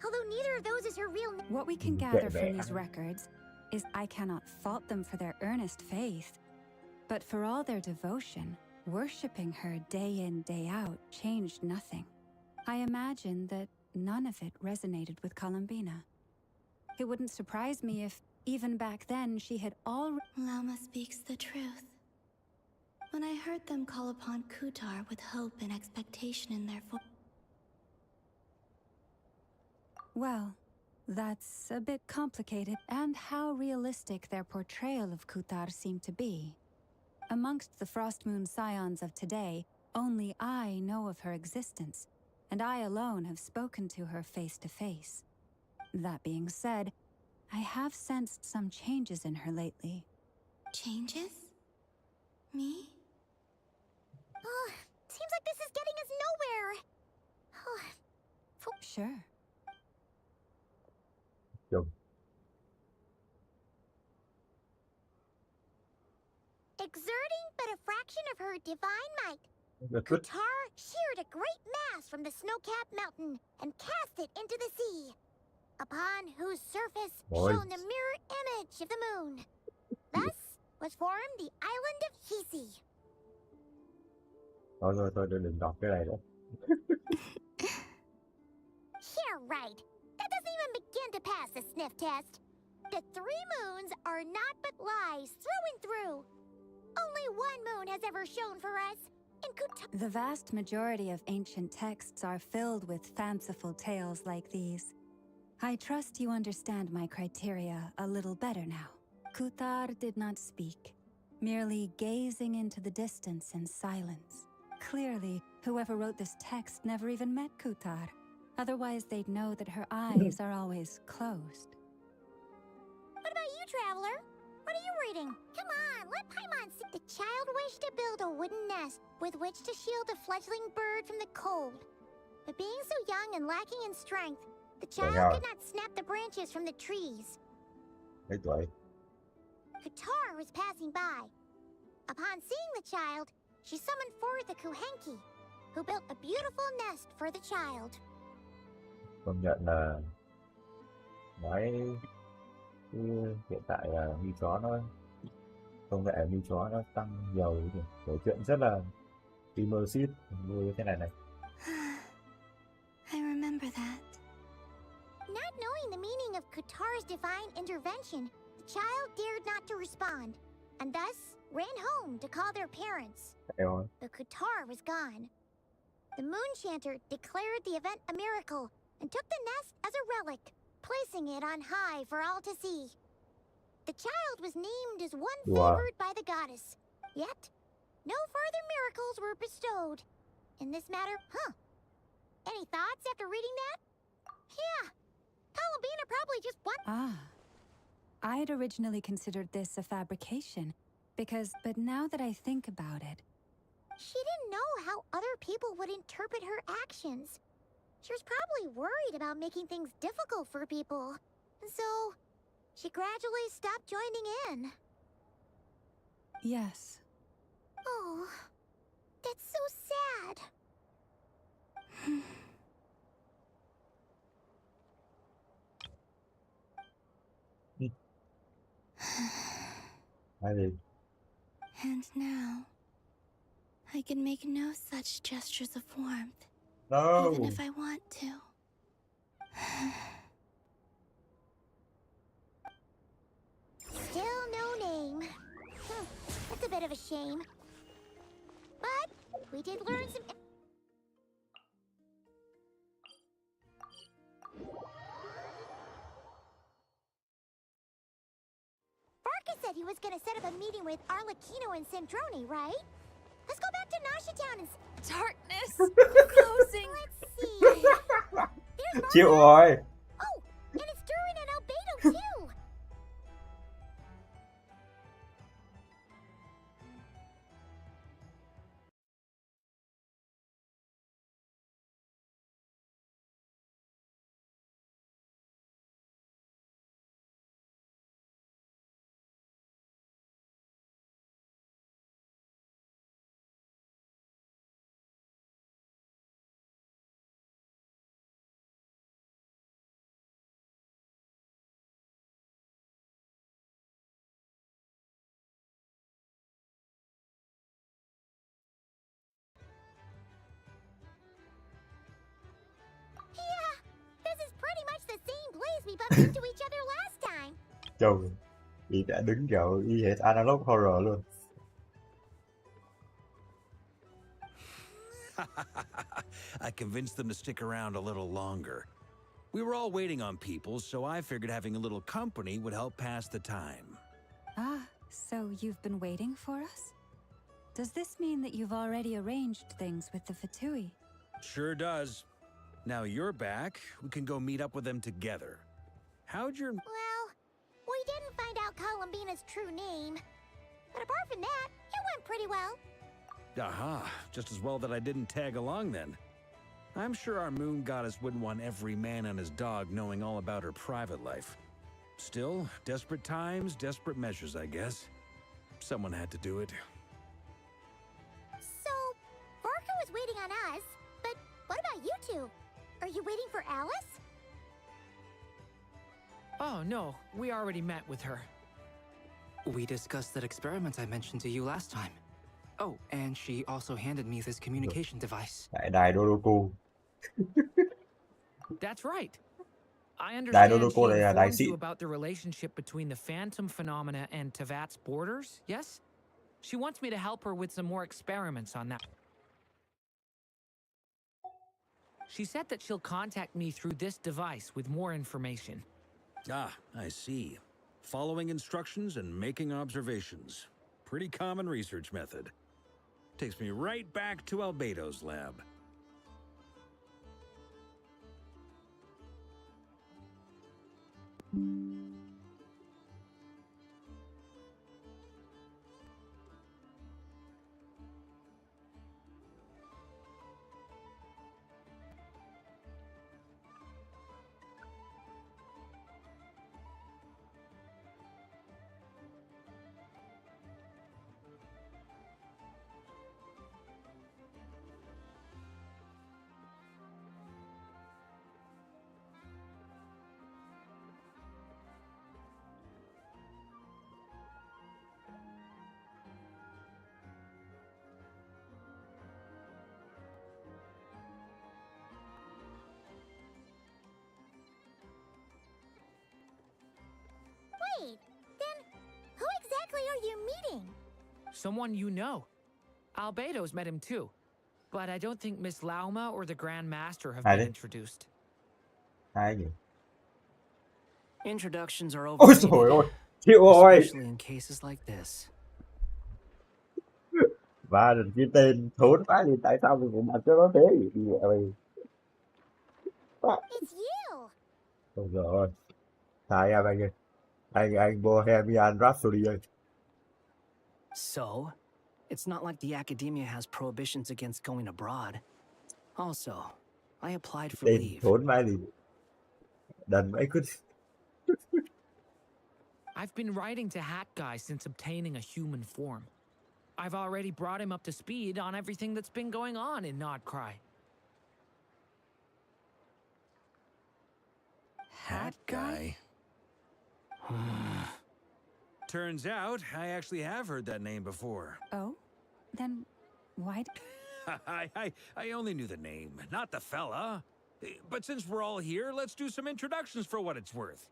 Although neither of those is her real name. What we can gather from these records is I cannot fault them for their earnest faith, but for all their devotion, worshipping her day in, day out changed nothing. I imagine that none of it resonated with Columbina. It wouldn't surprise me if, even back then, she had already... Lauma speaks the truth. When I heard them call upon Kutar with hope and expectation in their voice... Well, that's a bit complicated, and how realistic their portrayal of Kutar seemed to be. Amongst the Frost Moon Scions of today, only I know of her existence, and I alone have spoken to her face to face. That being said, I have sensed some changes in her lately. Changes? Me? Seems like this is getting us nowhere. Sure. Exerting but a fraction of her divine might, Kutar sheared a great mass from the snow-capped mountain and cast it into the sea, upon whose surface shone the mirror image of the moon. Thus was formed the island of Hisi. Thôi, đừng đọc cái này nữa. Yeah, right. That doesn't even begin to pass the sniff test. The 3 moons are not but lies through and through. Only one moon has ever shone for us, and Kutar... The vast majority of ancient texts are filled with fanciful tales like these. I trust you understand my criteria a little better now. Kutar did not speak, merely gazing into the distance in silence. Clearly, whoever wrote this text never even met Kutar. Otherwise, they'd know that her eyes are always closed. What about you, traveler? What are you reading? Come on, let Paimon see. The child wished to build a wooden nest with which to shield a fledgling bird from the cold. But being so young and lacking in strength, the Tuổi child nhau could not snap the branches from the trees. mấy tuổi? Katar was passing by. Upon seeing the child, she summoned forth the Kuhenki, who built a beautiful nest for the child. Công nhận là nói hiện tại là nuôi chó nó công nghệ nuôi chó nó tăng nhiều kể chuyện rất là immersive như thế này này. I remember that. Not knowing the meaning of Katar's divine intervention, the child dared not to respond, and thus ran home to call their parents. But Katar was gone. The moon chanter declared the event a miracle and took the nest as a relic, placing it on high for all to see. The child was named as one favored by the goddess. Yet, no further miracles were bestowed. In this matter, any thoughts after reading that? Yeah, Columbina probably just I'd originally considered this a fabrication, but now that I think about it... She didn't know how other people would interpret her actions. She was probably worried about making things difficult for people. And so, she gradually stopped joining in. Yes. Oh, that's so sad. And now, I can make no such gestures of warmth, No. even if I want to. Still no name. That's a bit of a shame. But we did learn some... Barca said he was gonna set up a meeting with Arlecchino and Sandrone, right? Let's go back to Nasha Town and... Darkness! Closing! Let's see... There's Chịu rồi. Oh, and it's Durin and Albedo too! This is pretty much the same place we bumped into each other last time. Chồng chị đã đứng kiểu y hệt analog horror luôn. I convinced them to stick around a little longer. We were all waiting on people, so I figured having a little company would help pass the time. So you've been waiting for us? Does this mean that you've already arranged things with the Fatui? Sure does. Now you're back, we can go meet up with them together. How'd your... Well, we didn't find out Columbina's true name. But apart from that, it went pretty well. Aha, just as well that I didn't tag along then. I'm sure our moon goddess wouldn't want every man and his dog knowing all about her private life. Still, desperate times, desperate measures, I guess. Someone had to do it. So, Barca was waiting on us, but what about you two? Are you waiting for Alice? Oh, no. We already met with her. We discussed that experiment I mentioned to you last time. Oh, and she also handed me this communication device. Đài Doroku. That's right. I understand she Doroku này là đài informed you xịn. about the relationship between the phantom phenomena and Tevat's borders, yes? She wants me to help her with some more experiments on that. She said that she'll contact me through this device with more information. Ah, I see. Following instructions and making observations. Pretty common research method. Takes me right back to Albedo's lab. Wait, then who exactly are you meeting? Someone you know. Albedo's met him too. But I don't think Miss Lauma or the Grand Master have Ai been đấy? introduced. Ai nhỉ? Introductions are Ôi overrated, trời ơi, chịu rồi. especially in cases like this. Và cái tên thốn quá thì tại sao mình phải đặt cho nó thế thì vậy? It's you! Ôi trời ơi. Thầy em anh ơi. Anh Bohemian Rhapsody ơi. So, it's not like the academia has prohibitions against going abroad. Also, I applied for Tên leave. thốn quá thì đần vậy cứ. I've been writing to Hat Guy since obtaining a human form. I've already brought him up to speed on everything that's been going on in Nod-Krai. Hat guy? Turns out, I actually have heard that name before. Oh? Then why I only knew the name, not the fella. But since we're all here, let's do some introductions for what it's worth.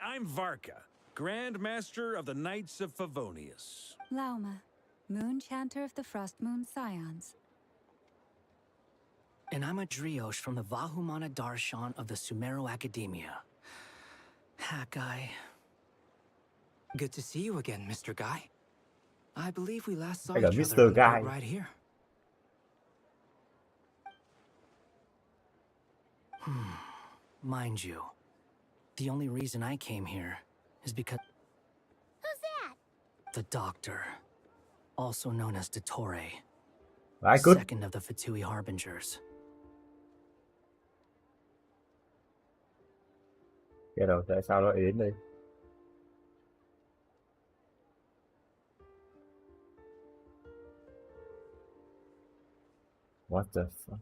I'm Varka, Grand Master of the Knights of Favonius. Lauma, Moon Chanter of the Frost Moon Scions. And I'm a Driosh from the Vahumana Darshan of the Sumero Academia. Hat Guy. Good to see you again, Mr. Guy. I believe we last saw I got each Mr. other on the Guy. boat right here. Mind you, the only reason I came here is because... Who's that? The Doctor, also known as Dottore, I could. second of the Fatui Harbingers. Cái đầu tại sao nó đến đây? What the fuck?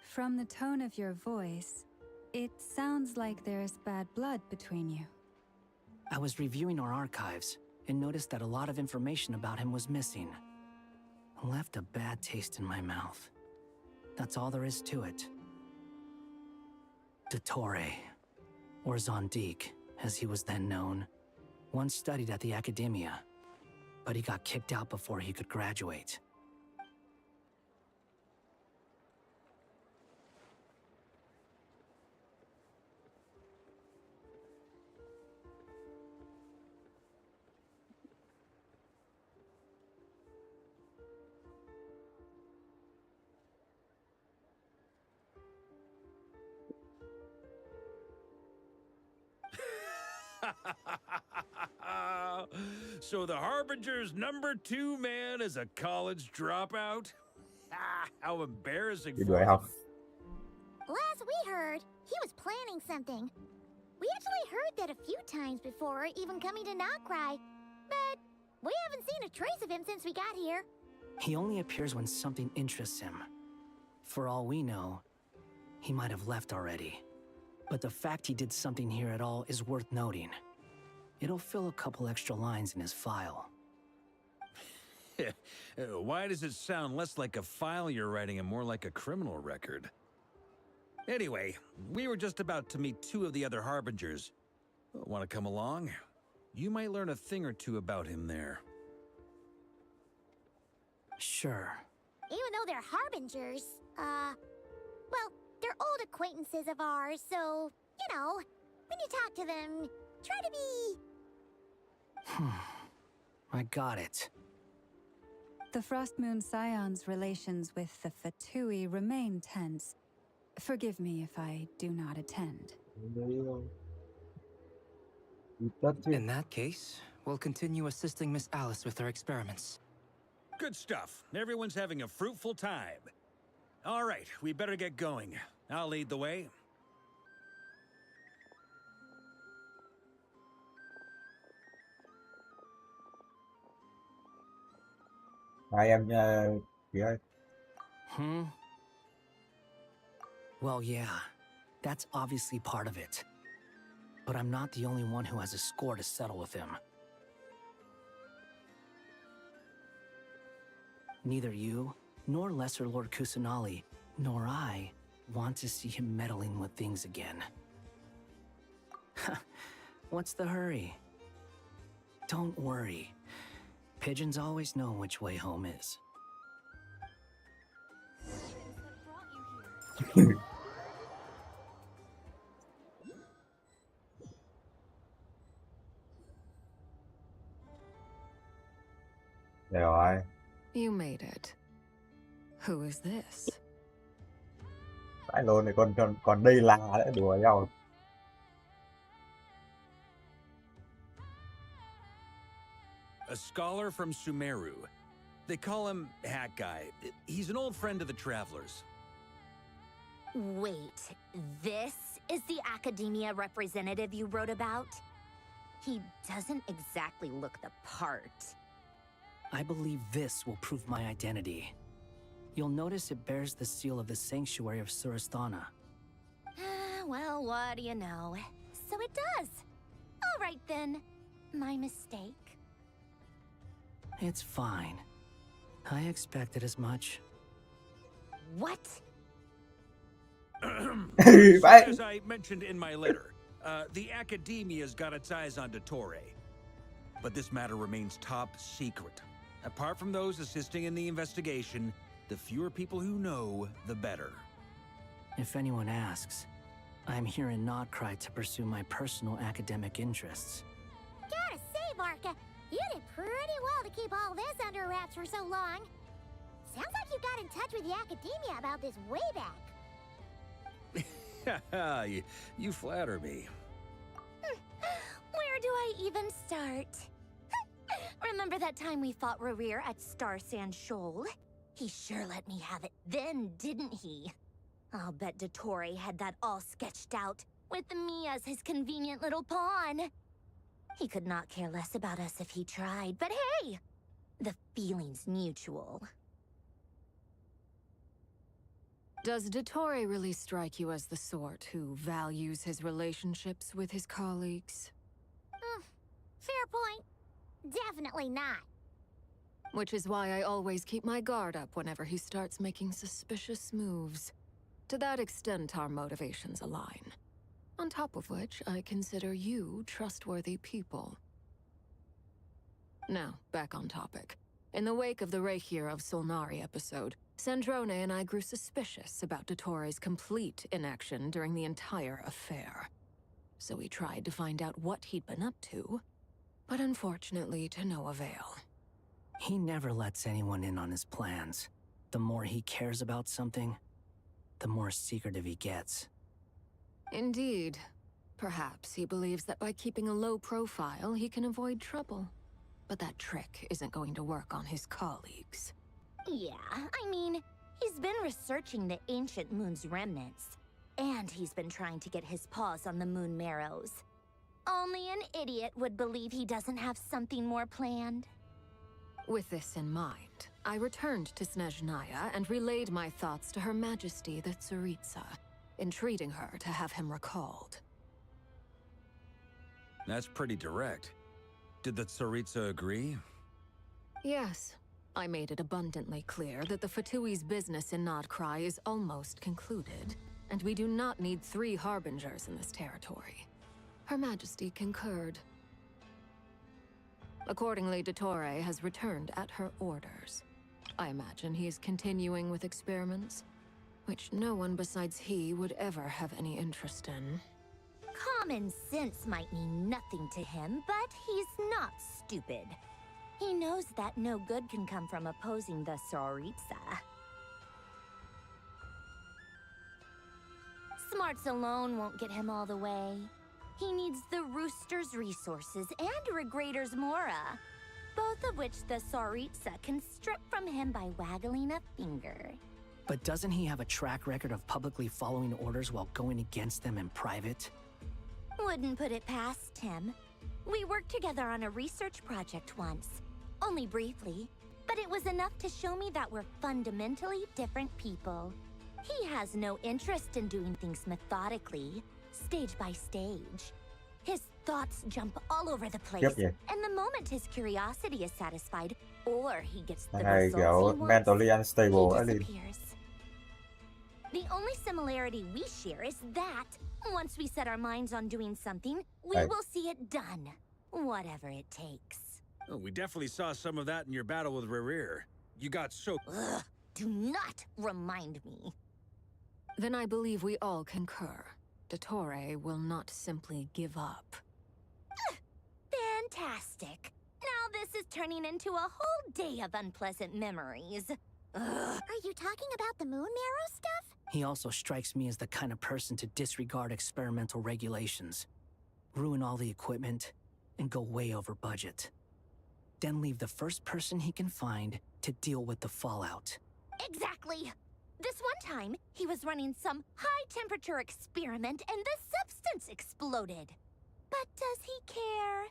From the tone of your voice, it sounds like there's bad blood between you. I was reviewing our archives and noticed that a lot of information about him was missing. Left a bad taste in my mouth. That's all there is to it. Dottore, or Zondique, as he was then known, once studied at the Academia, but he got kicked out before he could graduate. So the Harbinger's #2 man is a college dropout? How embarrassing Cái for đuổi him. học. Last we heard, he was planning something. We actually heard that a few times before, even coming to Nod-Krai. But we haven't seen a trace of him since we got here. He only appears when something interests him. For all we know, he might have left already. But the fact he did something here at all is worth noting. It'll fill a couple extra lines in his file. Why does it sound less like a file you're writing and more like a criminal record? Anyway, we were just about to meet 2 of the other Harbingers. Want to come along? You might learn a thing or two about him there. Sure. Even though they're harbingers, well, they're old acquaintances of ours, so, you know, when you talk to them, try to be... I got it. The Frost Moon Scions' relations with the Fatui remain tense. Forgive me if I do not attend. In that case, we'll continue assisting Miss Alice with her experiments. Good stuff. Everyone's having a fruitful time. All right, we better get going. I'll lead the way. Hai em chị ơi. Well, yeah, that's obviously part of it. But I'm not the only one who has a score to settle with him. Neither you, nor Lesser Lord Kusanali, nor I want to see him meddling with things again. What's the hurry? Don't worry. Pigeons always know which way home is. Đây rồi. You made it. Who is this? Phải luôn này, còn đây là đấy, đùa nhau. A scholar from Sumeru. They call him Hat Guy. He's an old friend of the Travelers. Wait, this is the academia representative you wrote about? He doesn't exactly look the part. I believe this will prove my identity. You'll notice it bears the seal of the Sanctuary of Surasthana. Well, what do you know? So it does. All right then. My mistake. It's fine. I expected as much. What? As I mentioned in my letter, the Academia's got its eyes on Dottore. But this matter remains top secret. Apart from those assisting in the investigation, the fewer people who know, the better. If anyone asks, I'm here in Nod-Krai to pursue my personal academic interests. Gotta say, Barca, you did pretty well to keep all this under wraps for so long. Sounds like you got in touch with the academia about this way back. You flatter me. Where do I even start? Remember that time we fought Rerir at Star Sand Shoal? He sure let me have it then, didn't he? I'll bet Dottore had that all sketched out, with me as his convenient little pawn. He could not care less about us if he tried, but hey! The feeling's mutual. Does Dottore really strike you as the sort who values his relationships with his colleagues? Fair point. Definitely not. Which is why I always keep my guard up whenever he starts making suspicious moves. To that extent, our motivations align. On top of which, I consider you trustworthy people. Now, back on topic. In the wake of the Reikir of Solnari episode, Sandrone and I grew suspicious about Dottore's complete inaction during the entire affair. So we tried to find out what he'd been up to, but unfortunately to no avail. He never lets anyone in on his plans. The more he cares about something, the more secretive he gets. Indeed. Perhaps he believes that by keeping a low profile, he can avoid trouble. But that trick isn't going to work on his colleagues. Yeah, I mean, he's been researching the ancient moon's remnants. And he's been trying to get his paws on the moon marrows. Only an idiot would believe he doesn't have something more planned. With this in mind, I returned to Snezhnaya and relayed my thoughts to Her Majesty the Tsaritsa, entreating her to have him recalled. That's pretty direct. Did the Tsaritsa agree? Yes. I made it abundantly clear that the Fatui's business in Nod-Krai is almost concluded, and we do not need 3 harbingers in this territory. Her Majesty concurred. Accordingly, Dottore has returned at her orders. I imagine he is continuing with experiments, which no one besides he would ever have any interest in. Common sense might mean nothing to him, but he's not stupid. He knows that no good can come from opposing the Tsaritsa. Smarts alone won't get him all the way. He needs the Rooster's resources and Regrator's Mora, both of which the Tsaritsa can strip from him by waggling a finger. But doesn't he have a track record of publicly following orders while going against them in private? Wouldn't put it past him. We worked together on a research project once. Only briefly, but it was enough to show me that we're fundamentally different people. He has no interest in doing things methodically, stage by stage. His thoughts jump all over the place, and the moment his curiosity is satisfied, or he gets the results he wants, mentally unstable he ấy liền. disappears. The only similarity we share is that once we set our minds on doing something, we Right. will see it done, whatever it takes. Oh, we definitely saw some of that in your battle with Rerir. You got so... Ugh, do not remind me. Then I believe we all concur. Dottore will not simply give up. Fantastic. Now this is turning into a whole day of unpleasant memories. Ugh. Are you talking about the moon marrow stuff? He also strikes me as the kind of person to disregard experimental regulations, ruin all the equipment, and go way over budget. Then leave the first person he can find to deal with the fallout. Exactly. This one time, he was running some high-temperature experiment and the substance exploded. But does he care?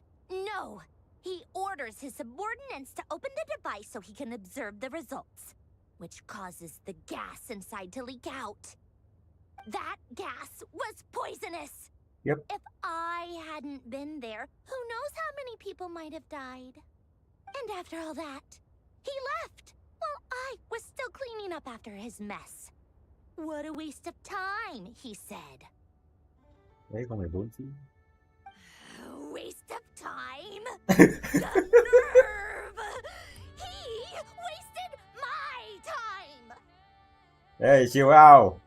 No. He orders his subordinates to open the device so he can observe the results, which causes the gas inside to leak out. That gas was poisonous. Yep. If I hadn't been there, who knows how many people might have died. And after all that, he left while I was still cleaning up after his mess. What a waste of time, he said. Đấy không phải 4 chữ. Waste of time? The nerve! He wasted my time! Ê, chill out.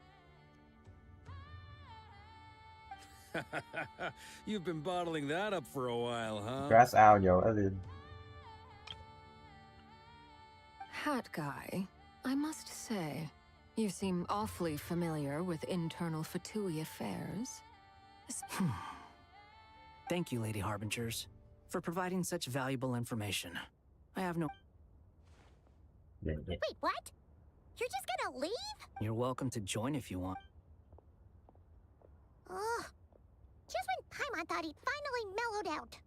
You've been bottling that up for a while, huh? Crash out nhiều đã liền. Hat guy, I must say, you seem awfully familiar with internal Fatui affairs. Thank you, Lady Harbingers, for providing such valuable information. I have no... Wait, what? You're just gonna leave? You're welcome to join if you want. Ugh. Just when Paimon thought he'd finally mellowed out.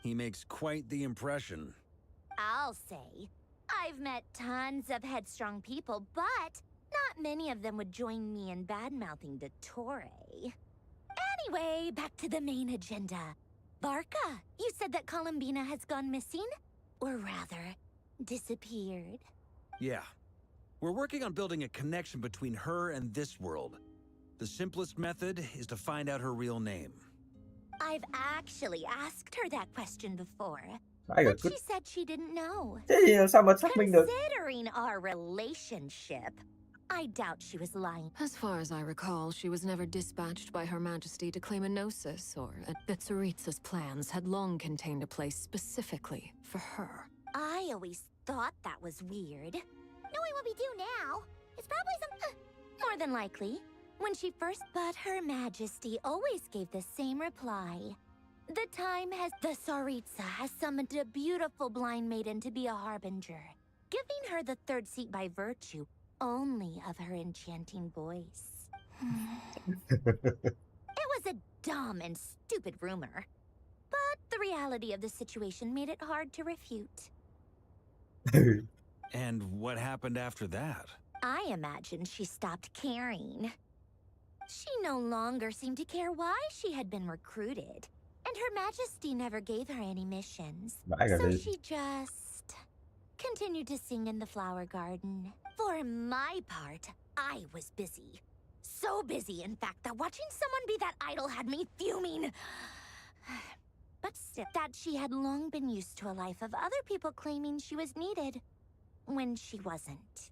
He makes quite the impression. I'll say. I've met tons of headstrong people, but not many of them would join me in bad-mouthing Dottore. Anyway, back to the main agenda. Barca, you said that Columbina has gone missing? Or rather, disappeared. Yeah. We're working on building a connection between her and this world. The simplest method is to find out her real name. I've actually asked her that question before. Ai But cứ she said she didn't know. thế thì làm sao mà xác minh được? Considering our relationship, I doubt she was lying. As far as I recall, she was never dispatched by Her Majesty to claim a gnosis, or that Tsaritsa's plans had long contained a place specifically for her. I always thought that was weird. Knowing what we do now, it's probably some... more than likely. When she first... But Her Majesty always gave the same reply. The time has... The Tsaritsa has summoned a beautiful blind maiden to be a harbinger, giving her the third seat by virtue only of her enchanting voice. It was a dumb and stupid rumor, but the reality of the situation made it hard to refute. And what happened after that? I imagine she stopped caring. She no longer seemed to care why she had been recruited, and Her Majesty never gave her any missions. So she just continued to sing in the flower garden. For my part, I was busy. So busy, in fact, that watching someone be that idol had me fuming. But still, that she had long been used to a life of other people claiming she was needed when she wasn't.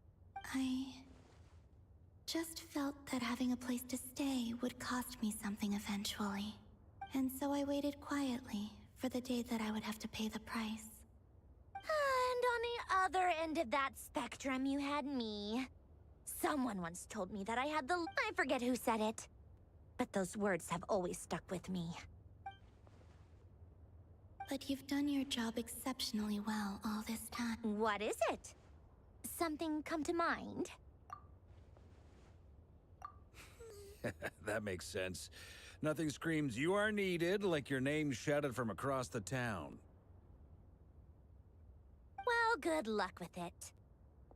I just felt that having a place to stay would cost me something eventually. And so I waited quietly for the day that I would have to pay the price. And on the other end of that spectrum, you had me. Someone once told me that I had the... I forget who said it. But those words have always stuck with me. But you've done your job exceptionally well all this time. What is it? Something come to mind? That makes sense. Nothing screams you are needed like your name shouted from across the town. Well, good luck with it.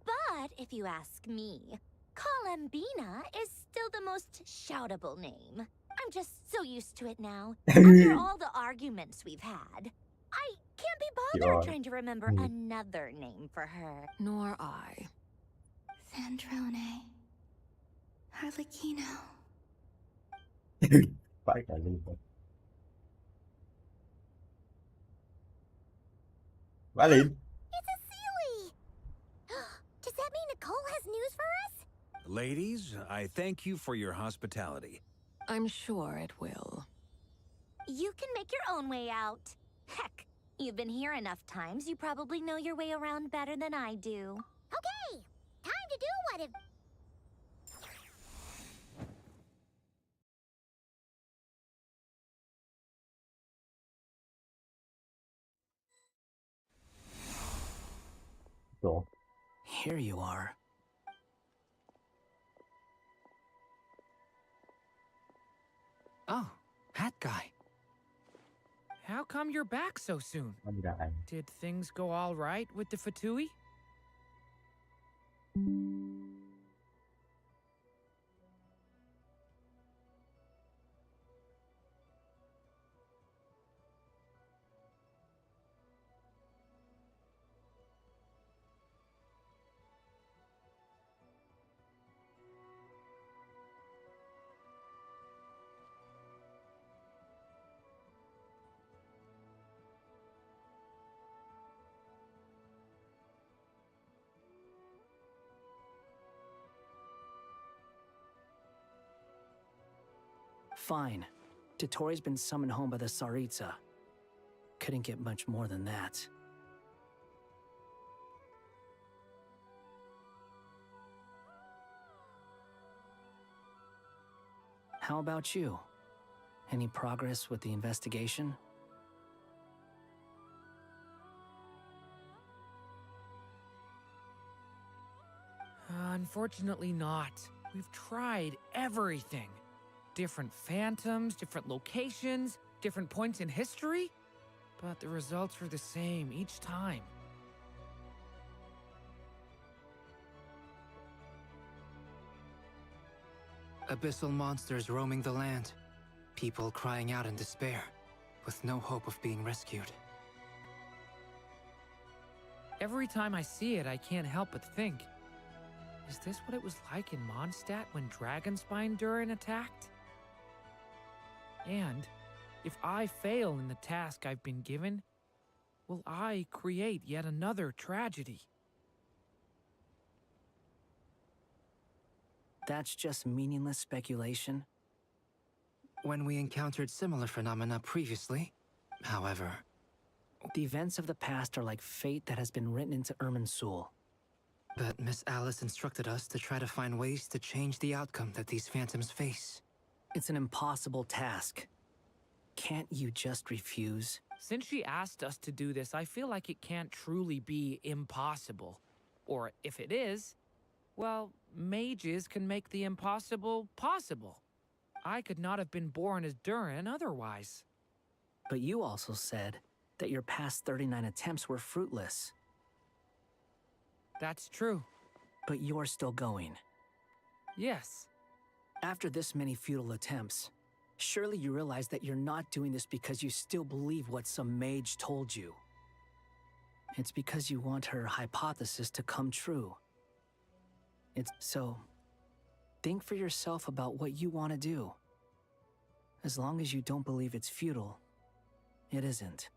But if you ask me, Columbina is still the most shoutable name. I'm just so used to it now. After all the arguments we've had, I can't be bothered trying to remember another name for her. Nor I. Sandrone. Harlequino. Vãi cả linh thật. Vãi lìn. It's a Sealy! Does that mean Nicole has news for us? Ladies, I thank you for your hospitality. I'm sure it will. You can make your own way out. Heck, you've been here enough times, you probably know your way around better than I do. Okay, time to do what if... Chỗ. Here you are. Oh, that guy. How come you're back so soon? Anh đại. Did things go all right with the Fatui? Fine. Totori's been summoned home by the Tsaritsa. Couldn't get much more than that. How about you? Any progress with the investigation? Unfortunately not. We've tried everything. Different phantoms, different locations, different points in history, but the results are the same each time. Abyssal monsters roaming the land. People crying out in despair, with no hope of being rescued. Every time I see it, I can't help but think, is this what it was like in Mondstadt when Dragonspine Durin attacked? And if I fail in the task I've been given, will I create yet another tragedy? That's just meaningless speculation. When we encountered similar phenomena previously, however... The events of the past are like fate that has been written into Irminsul. But Miss Alice instructed us to try to find ways to change the outcome that these phantoms face. It's an impossible task. Can't you just refuse? Since she asked us to do this, I feel like it can't truly be impossible. Or if it is, well, mages can make the impossible possible. I could not have been born as Durin otherwise. But you also said that your past 39 attempts were fruitless. That's true. But you're still going. Yes. After this many futile attempts, surely you realize that you're not doing this because you still believe what some mage told you. It's because you want her hypothesis to come true. So, think for yourself about what you want to do. As long as you don't believe it's futile, it isn't.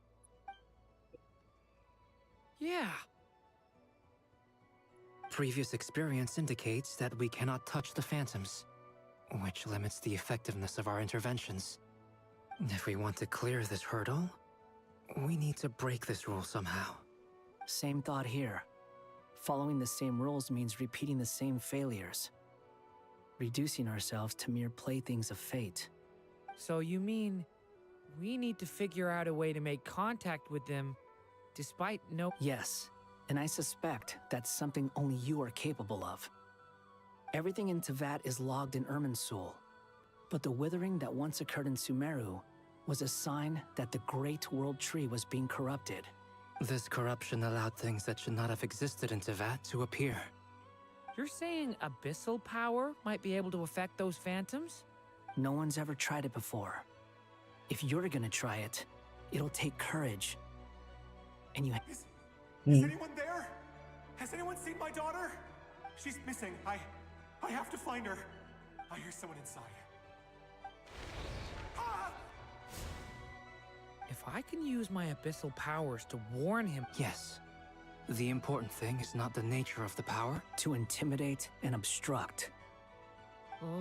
Yeah. Previous experience indicates that we cannot touch the phantoms, which limits the effectiveness of our interventions. If we want to clear this hurdle, we need to break this rule somehow. Same thought here. Following the same rules means repeating the same failures. Reducing ourselves to mere playthings of fate. So you mean we need to figure out a way to make contact with them despite no... Yes, and I suspect that's something only you are capable of. Everything in Teyvat is logged in Irminsul, but the withering that once occurred in Sumeru was a sign that the Great World Tree was being corrupted. This corruption allowed things that should not have existed in Teyvat to appear. You're saying abyssal power might be able to affect those phantoms? No one's ever tried it before. If you're gonna try it, it'll take courage. And you... Is anyone there? Has anyone seen my daughter? She's missing. I have to find her. I hear someone inside. If I can use my abyssal powers to warn him... Yes. The important thing is not the nature of the power. To intimidate and obstruct.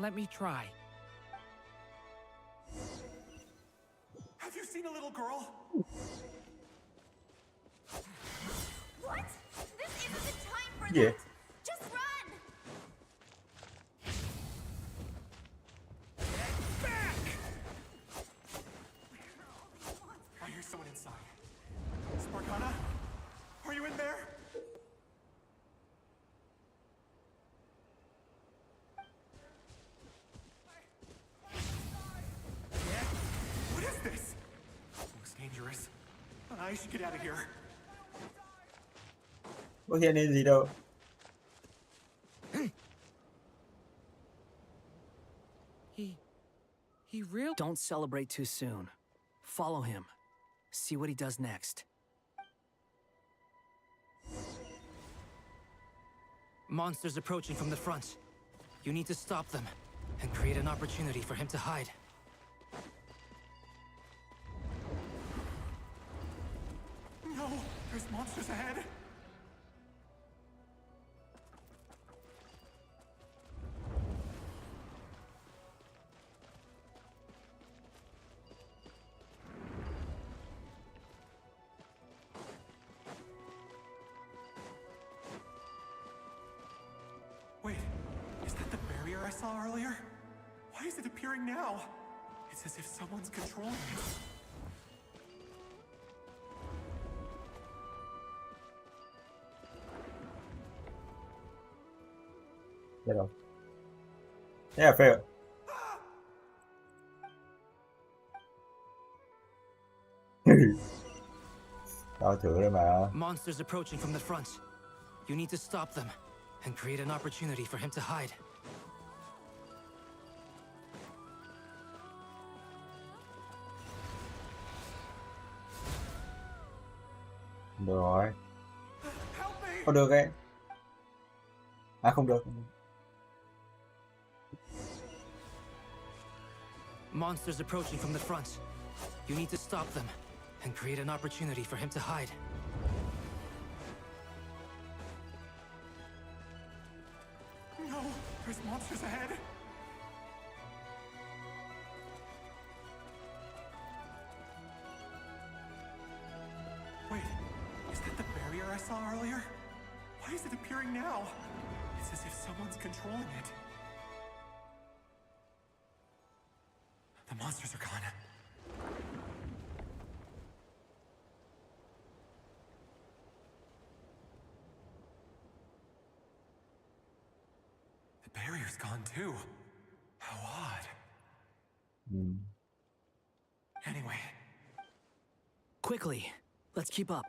Let me try. Have you seen a little girl? What? This isn't the time for Yeah. that! Just run! I hear someone inside. Sparkana? Are you in there? What is this? Looks dangerous. I should get out of here. Có hiện lên gì đâu. He really... Don't celebrate too soon. Follow him. See what he does next. Monsters approaching from the front. You need to stop them and create an opportunity for him to hide. No, there's monsters ahead. Wait, is that the barrier I saw earlier? Why is it appearing now? It's as if someone's controlling it. Thế đâu. Thế là fail. Tao thử đây mà. Monsters approaching from the front. You need to stop them and create an opportunity for him to hide. Được rồi. Không được ấy. À không được. Monsters approaching from the front. You need to stop them and create an opportunity for him to hide. No, there's monsters ahead. Wait, is that the barrier I saw earlier? Why is it appearing now? It's as if someone's controlling it. The monsters are gone. The barrier's gone too. How odd. Anyway. Quickly, let's keep up.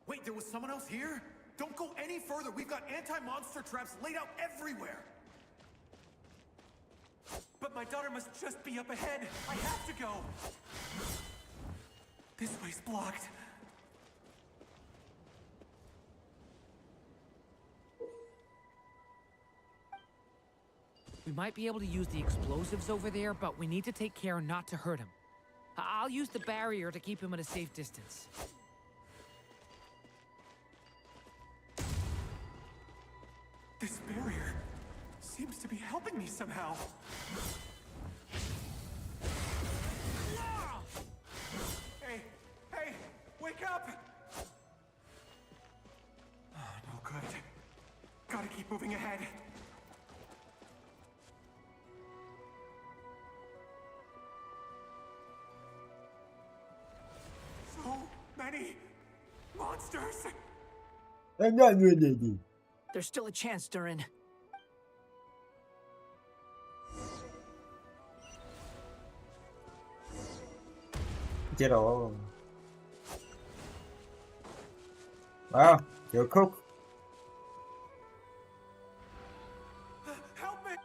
Wait, there was someone else here? Don't go any further. We've got anti-monster traps laid out everywhere. But my daughter must just be up ahead. I have to go. This way's blocked. We might be able to use the explosives over there, but we need to take care not to hurt him. I'll use the barrier to keep him at a safe distance. This barrier seems to be helping me somehow. Hey, hey, wake up! Oh, no good. Gotta keep moving ahead. So many monsters! Em nhận người gì? There's still a chance, Durin. Chết rồi. Wow, you're cook. Help me!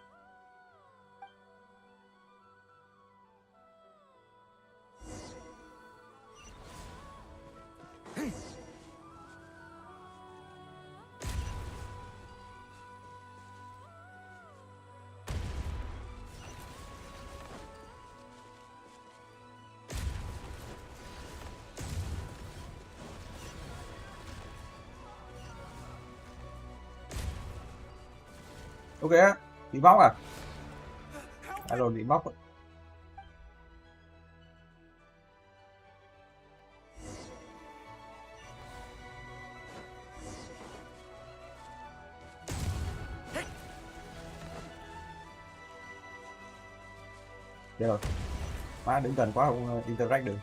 Ok á, bị móc à? Alo, bị móc. Được rồi. Má đứng gần quá không interact được.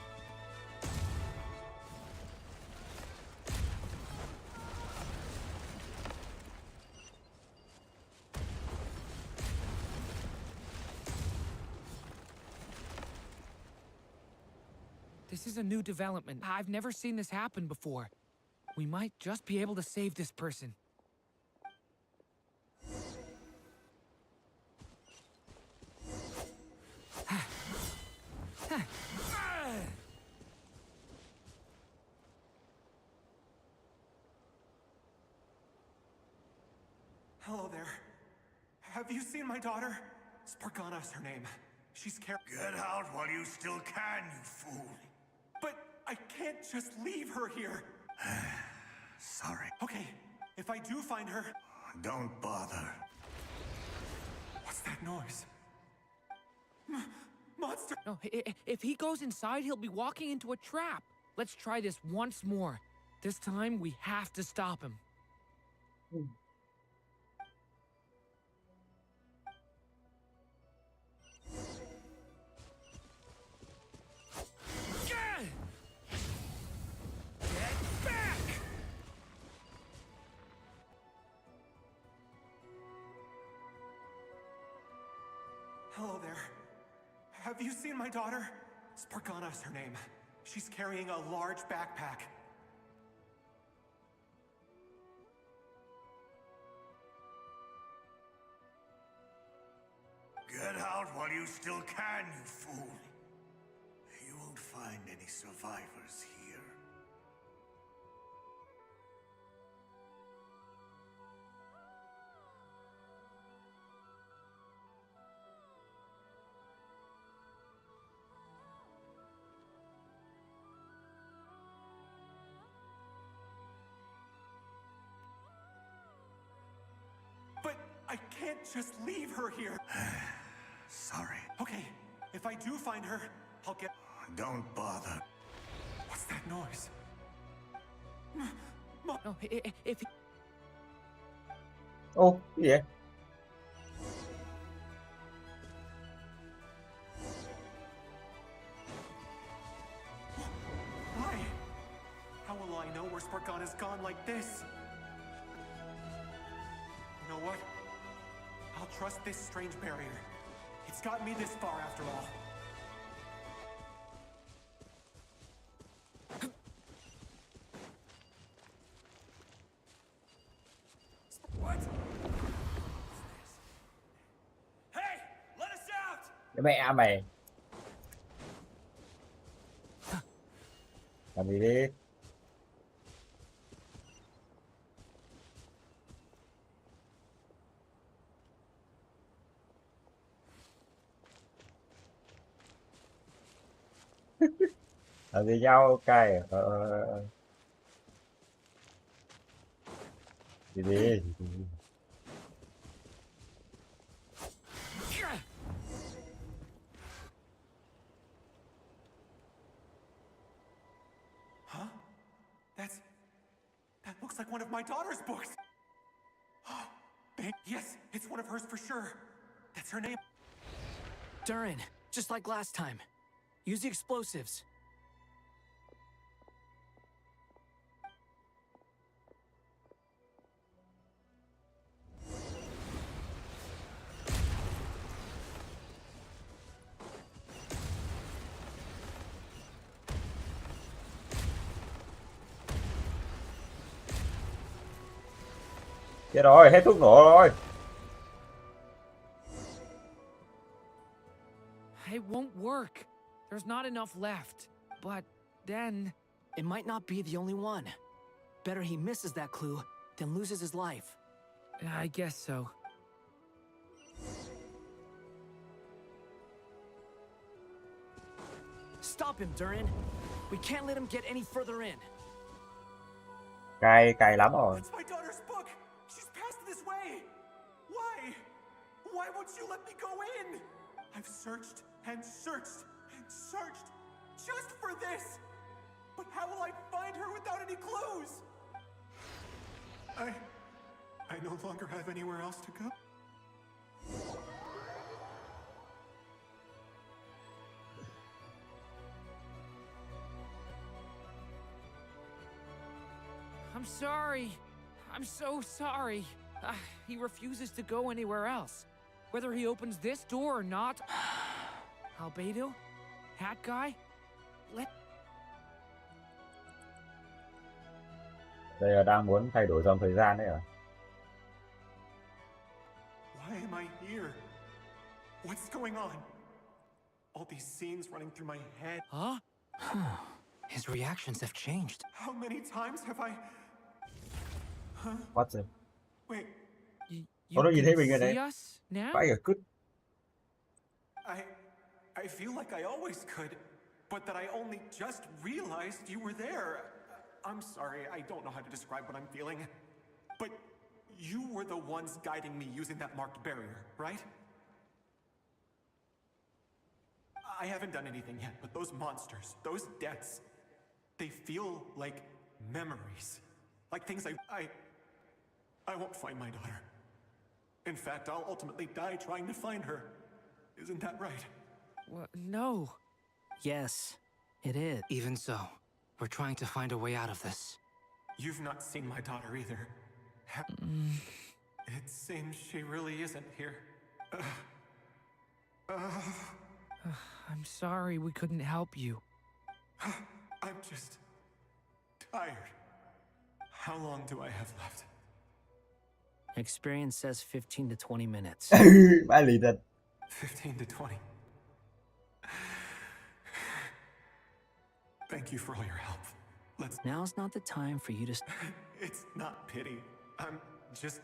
This is a new development. I've never seen this happen before. We might just be able to save this person. Hello there. Have you seen my daughter? Spargana's her name. She's Get out while you still can, you fool. But I can't just leave her here. Sorry. Okay, if I do find her... Don't bother. What's that noise? Monster! No, if he goes inside, he'll be walking into a trap. Let's try this once more. This time, we have to stop him. Hello there. Have you seen my daughter? Spargana's her name. She's carrying a large backpack. Get out while you still can, you fool. You won't find any survivors here. But I can't just leave her here. Sorry. Okay, if I do find her, I'll get... Don't bother. What's that noise? No, if he... Ô, cái gì vậy? Why? How will I know where Spargana's gone like this? You know what? I'll trust this strange barrier. It's gotten me this far after all. What? Hey, let us out! Cái mẹ mày. Làm gì đi? Làm gì nhau cay à? Đi đi. Huh? That looks like one of my daughter's books. Yes, it's one of hers for sure. That's her name. Durin, just like last time. Use the explosives. Chết rồi, hết thuốc nổ rồi. It won't work. There's not enough left. But then... It might not be the only one. Better he misses that clue than loses his life. I guess so. Stop him, Durin. We can't let him get any further in. Cay lắm rồi. It's my daughter's book. She's passed this way. Why? won't you let me go in? I've searched and searched and searched just for this. But how will I find her without any clues? I no longer have anywhere else to go. I'm sorry. I'm so sorry. He refuses to go anywhere else. Whether he opens this door or not. Albedo? Hat guy? Đây là đang muốn thay đổi dòng thời gian đấy à? Why am I here? What's going on? All these scenes running through my head. Huh? His reactions have changed. How many times have I... Huh? What's it? Wait. Có nó nhìn thấy mình rồi đấy. Vãi cả cứt. I feel like I always could, but that I only just realized you were there. I'm sorry, I don't know how to describe what I'm feeling. But you were the ones guiding me using that marked barrier, right? I haven't done anything yet, but those monsters, those deaths, they feel like memories. Like things I won't find my daughter. In fact, I'll ultimately die trying to find her. Isn't that right? Well, no. Yes, it is. Even so, we're trying to find a way out of this. You've not seen my daughter either. It seems she really isn't here. I'm sorry we couldn't help you. I'm just tired. How long do I have left? Experience says 15 to 20 minutes. Bãi lì thật. 15 to 20. Thank you for all your help. Now's not the time for you to... It's not pity. I'm just...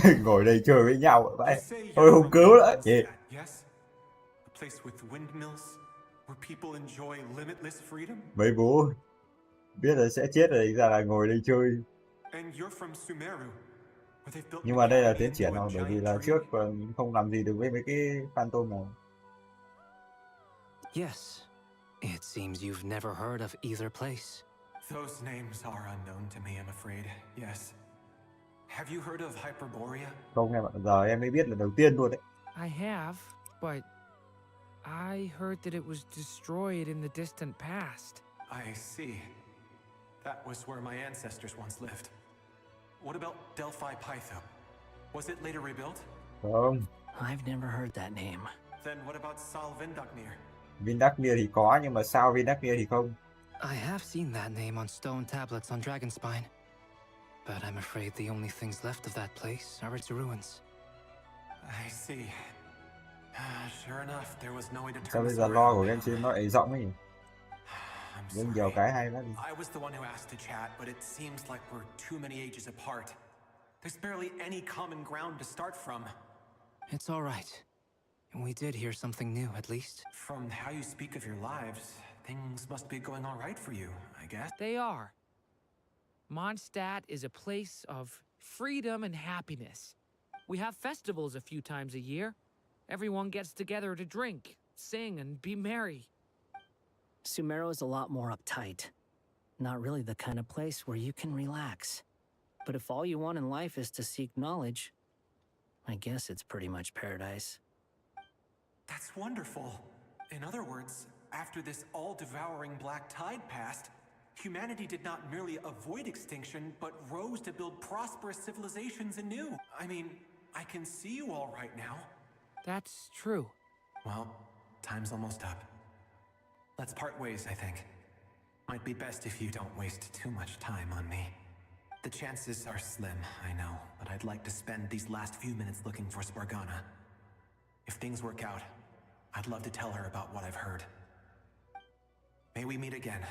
Ngồi đây chơi với nhau vậy. Thôi không cứu nữa. Yes? A place with windmills where people enjoy limitless freedom. Mấy bố biết là sẽ chết rồi, ra là ngồi đây chơi. And you're from Sumeru. Nhưng mà đây là tiến triển rồi, bởi vì là trước còn không làm gì được với mấy cái phantom này. Yes. It seems you've never heard of either place. Those names are unknown to me, I'm afraid. Yes. Have you heard of Hyperborea? Không em ạ, giờ em mới biết là đầu tiên luôn đấy. I have, but I heard that it was destroyed in the distant past. I see. That was where my ancestors once lived. What about Delphi Pytho? Was it later rebuilt? Không. I've never heard that name. Then what about Sal Vindagnir? Vindagnir thì có, nhưng mà sao Vindagnir thì không? I have seen that name on stone tablets on Dragonspine. But I'm afraid the only things left of that place are its ruins. I see. Sure enough, there was no way to turn. Sao bây giờ lo của Genshin nó ấy rộng ấy nhỉ? Rất nhiều cái hay lắm. I was the one who asked to chat, but it seems like we're too many ages apart. There's barely any common ground to start from. It's all right. We did hear something new, at least. From how you speak of your lives, things must be going all right for you, I guess. They are. Mondstadt is a place of freedom and happiness. We have festivals a few times a year. Everyone gets together to drink, sing, and be merry. Sumeru is a lot more uptight. Not really the kind of place where you can relax. But if all you want in life is to seek knowledge, I guess it's pretty much paradise. That's wonderful. In other words, after this all-devouring black tide passed, humanity did not merely avoid extinction, but rose to build prosperous civilizations anew. I mean, I can see you all right now. That's true. Well, time's almost up. Let's part ways, I think. Might be best if you don't waste too much time on me. The chances are slim, I know, but I'd like to spend these last few minutes looking for Spargana. If things work out, I'd love to tell her about what I've heard. May we meet again.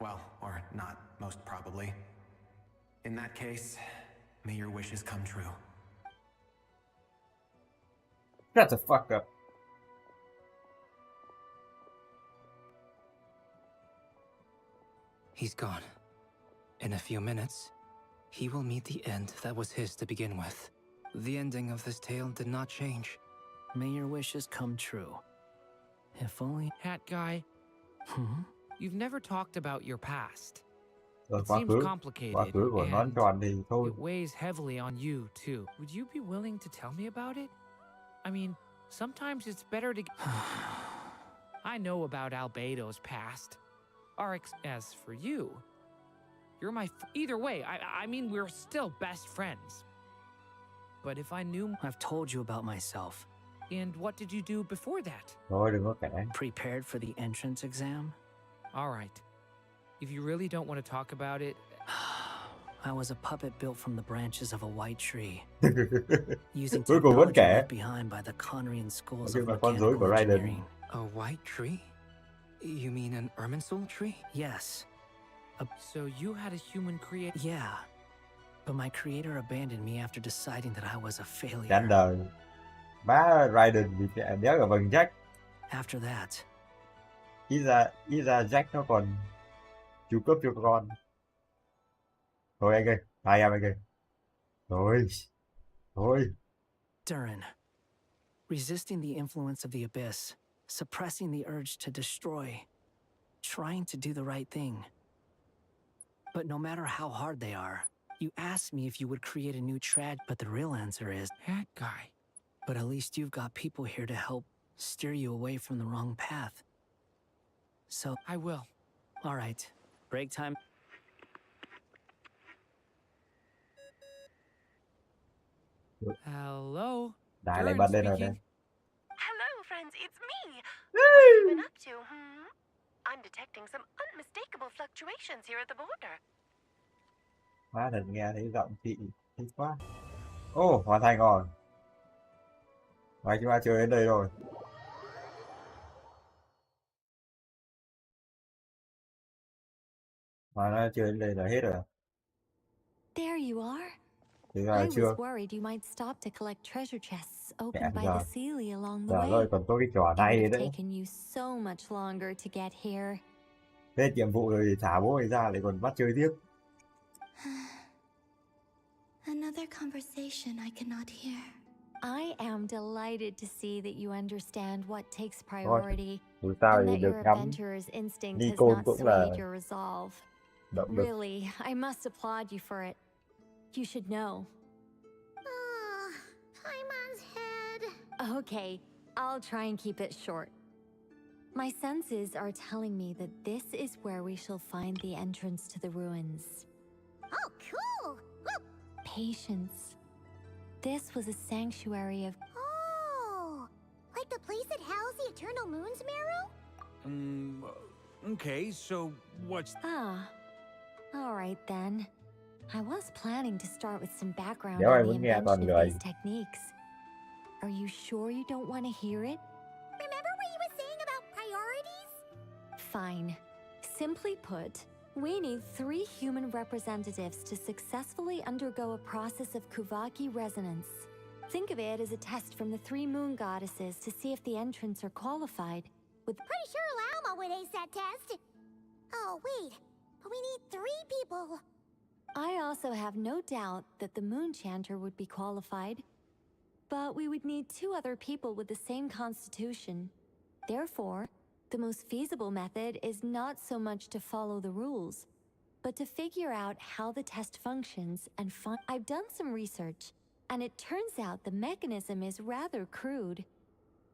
Well, or not, most probably. In that case, may your wishes come true. Shut the fuck up. He's gone. In a few minutes, He will meet the end that was his to begin with. The ending of this tale did not change. May your wishes come true. If only... Hat guy, you've never talked about your past. Rồi It quá seems khứ complicated, của nón and tròn thì thôi. it weighs heavily on you, too. Would you be willing to tell me about it? I mean, sometimes it's better to... I know about Albedo's past. As for you, you're my... Either way, I mean, we're still best friends. But if I knew... I've told you about myself. And what did you do before that? Thôi đừng có kể. Prepared for the entrance exam? All right. If you really don't want to talk about it... I was a puppet built from the branches of a white tree. Using Cuối cùng vẫn technology kể. left behind by the Conrian schools Nhưng of mà con rối của mechanical Raiden. engineering. A white tree? You mean an Irminsul tree? Yes. So you had a human create... Yeah. But my creator abandoned me after deciding that I was a failure. Chán đời. Má Raiden bị đéo ở bằng Jack. After that, Ít ra Jack nó còn chu cấp cho con. Thôi anh ơi, hai em anh ơi. Thôi. Durin. Resisting the influence of the abyss, suppressing the urge to destroy, trying to do the right thing. But no matter how hard they are, you asked me if you would create a new trad, but the real answer is... Hat guy. But at least you've got people here to help steer you away from the wrong path. So... I will. All right. Break time. Hello? Đài lại Durin bật lên rồi speaking. đây. Hello, friends, it's me. What have you been up to, I'm detecting some unmistakable fluctuations here at the border. Má thật nghe thấy giọng chị thích quá. Ô, hoàn thành rồi. Và chúng ta chơi đến đây rồi. Mà nó chơi đến đây là hết rồi. There you are. Thì I là was chưa. worried you might stop to collect treasure chests Mẹ opened by giờ. the Sealy along the Giờ way. rồi còn có cái trò It này would have đấy. taken you so much longer to get here. Hết nhiệm vụ rồi thì thả bố ấy ra lại còn bắt chơi tiếp. Another conversation I cannot hear. I am delighted to see that you understand what takes priority Dù sao and thì that được your ngắm adventurer's instinct has Nikon not cũng là swayed your resolve. động lực. Really, I must applaud you for it. You should know. Paimon's head. Okay, I'll try and keep it short. My senses are telling me that this is where we shall find the entrance to the ruins. Oh, cool. Woo. Patience. This was a sanctuary of... Oh, like the place that housed the Eternal Moon's marrow? Okay, so what's... Ah, all right then. I was planning to start with some background Nếu on ai the muốn nghe invention toàn of người. these techniques. Are you sure you don't want to hear it? Remember what you were saying about priorities? Fine. Simply put, we need 3 human representatives to successfully undergo a process of Kuvaki resonance. Think of it as a test from the 3 moon goddesses to see if the entrants are qualified. With Pretty sure Lauma would ace that test. Oh, wait. But we need 3 people. I also have no doubt that the moon chanter would be qualified. But we would need 2 other people with the same constitution. Therefore, the most feasible method is not so much to follow the rules, but to figure out how the test functions and find... I've done some research, and it turns out the mechanism is rather crude.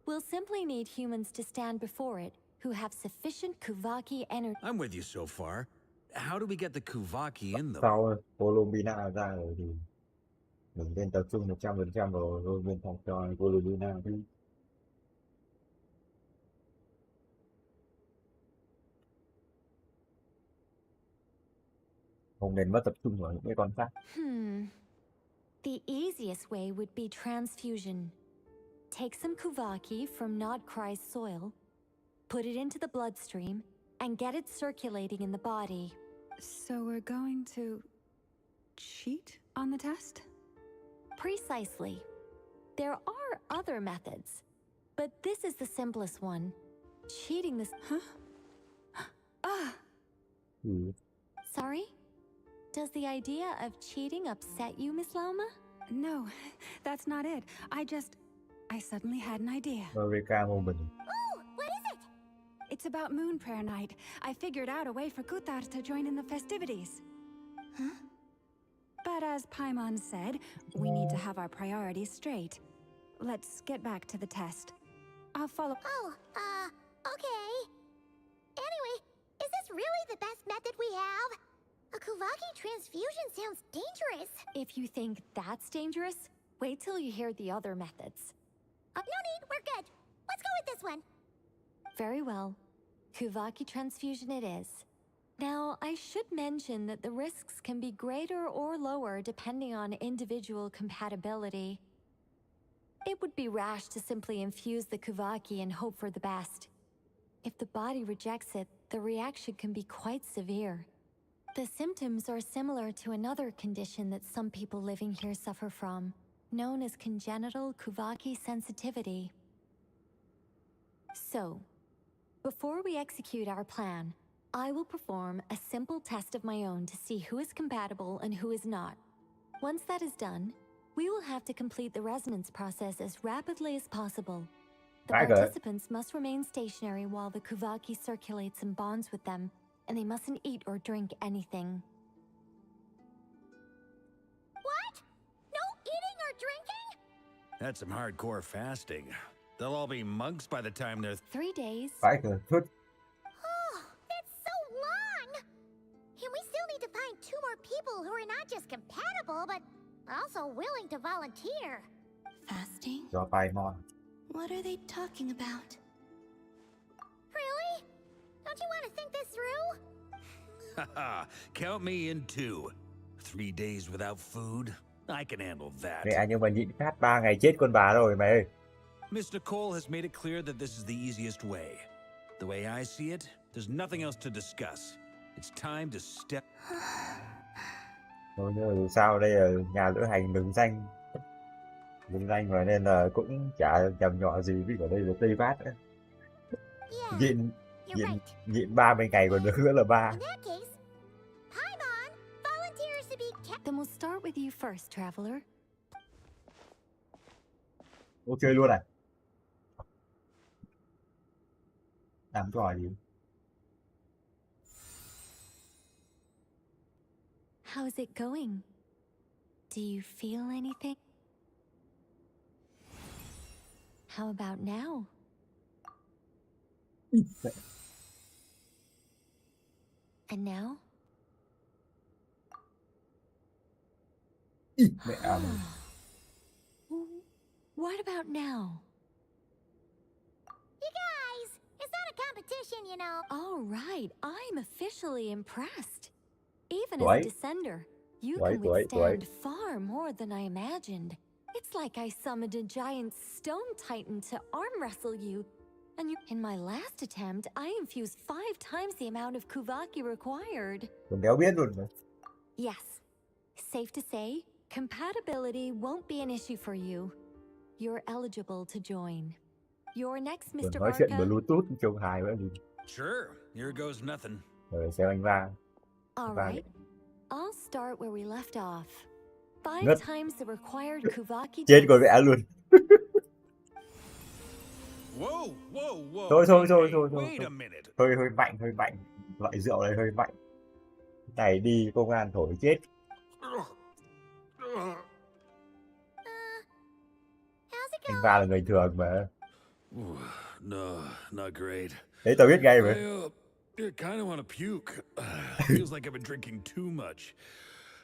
We'll simply need humans to stand before it who have sufficient Kuvaki energy. I'm with you so far. How do we get the Kuvaki in them? Sau Colombina ra rồi thì mình nên tập trung 100% vào bên phòng cho Colombina chứ. Không nên mất tập trung vào những cái con khác. The easiest way would be transfusion. Take some Kuvaki from Nod-Krai's soil, put it into the bloodstream, and get it circulating in the body. So we're going to cheat on the test? Precisely. There are other methods, but this is the simplest one. Cheating this... Huh? Ah! Sorry? Does the idea of cheating upset you, Miss Lauma? No, that's not it. I suddenly had an idea. Eureka moment. Oh, what is it? It's about Moon Prayer Night. I figured out a way for Kuthar to join in the festivities. Huh? But as Paimon said, we need to have our priorities straight. Let's get back to the test. I'll follow. Oh, okay. Anyway, is this really the best method we have? A Kuvaki transfusion sounds dangerous. If you think that's dangerous, wait till you hear the other methods. No need, we're good. Let's go with this one. Very well. Kuvaki transfusion it is. Now, I should mention that the risks can be greater or lower depending on individual compatibility. It would be rash to simply infuse the Kuvaki and hope for the best. If the body rejects it, the reaction can be quite severe. The symptoms are similar to another condition that some people living here suffer from, known as congenital Kuvaki sensitivity. So, before we execute our plan, I will perform a simple test of my own to see who is compatible and who is not. Once that is done, we will have to complete the resonance process as rapidly as possible. The participants must remain stationary while the Kuvaki circulates and bonds with them, and they mustn't eat or drink anything. What? No eating or drinking? That's some hardcore fasting. They'll all be monks by the time they're 3 days. Phải cơ, chút. Oh, that's so long! And we still need to find 2 more people who are not just compatible, but also willing to volunteer. Fasting? Cho Paimon. What are they talking about? Really? Don't you want to think this through? Haha, count me in too. 3 days without food? I can handle that. Mẹ nhưng mà nhịn khát 3 ngày chết con bà rồi mày ơi. Miss Nicole has made it clear that this is the easiest way. The way I see it, there's nothing else to discuss. It's time to step. Thôi nhưng mà sao đây là nhà lữ hành lừng danh. Lừng danh rồi nên là cũng chả nhầm nhỏ gì vì ở đây là Tây Bát nữa. Nhịn 30 ngày còn nữa là 3. In that case, Paimon, volunteers to be kept. Then we'll start with you first, traveler. Ô chơi luôn à? Làm trò gì? How's it going? Do you feel anything? How about now? And now? Mẹ à. What about now? You guys, it's not a competition, you know. All right, I'm officially impressed. Even as a descender, you can withstand far more than I imagined. It's like I summoned a giant stone titan to arm wrestle you. And in my last attempt, I infused 5 times the amount of Kuvaki required. Còn đéo biết luôn mà. Yes, safe to say, compatibility won't be an issue for you. You're eligible to join. You're next, Mr. Nói chuyện Barca. Bluetooth trông hài quá gì. Sure, here goes nothing. Rồi xem anh va. All right, I'll start where we left off. 5 Ngất. times the required Kuvaki. Chết con mẹ luôn. Whoa, whoa, whoa. Thôi. Wait a minute. Hơi mạnh. Loại rượu này hơi mạnh. Này đi công an thổi chết. Anh va là người thường mà. No, not great. Đấy tao biết ngay mà. I kind of want to puke. Feels like I've been drinking too much.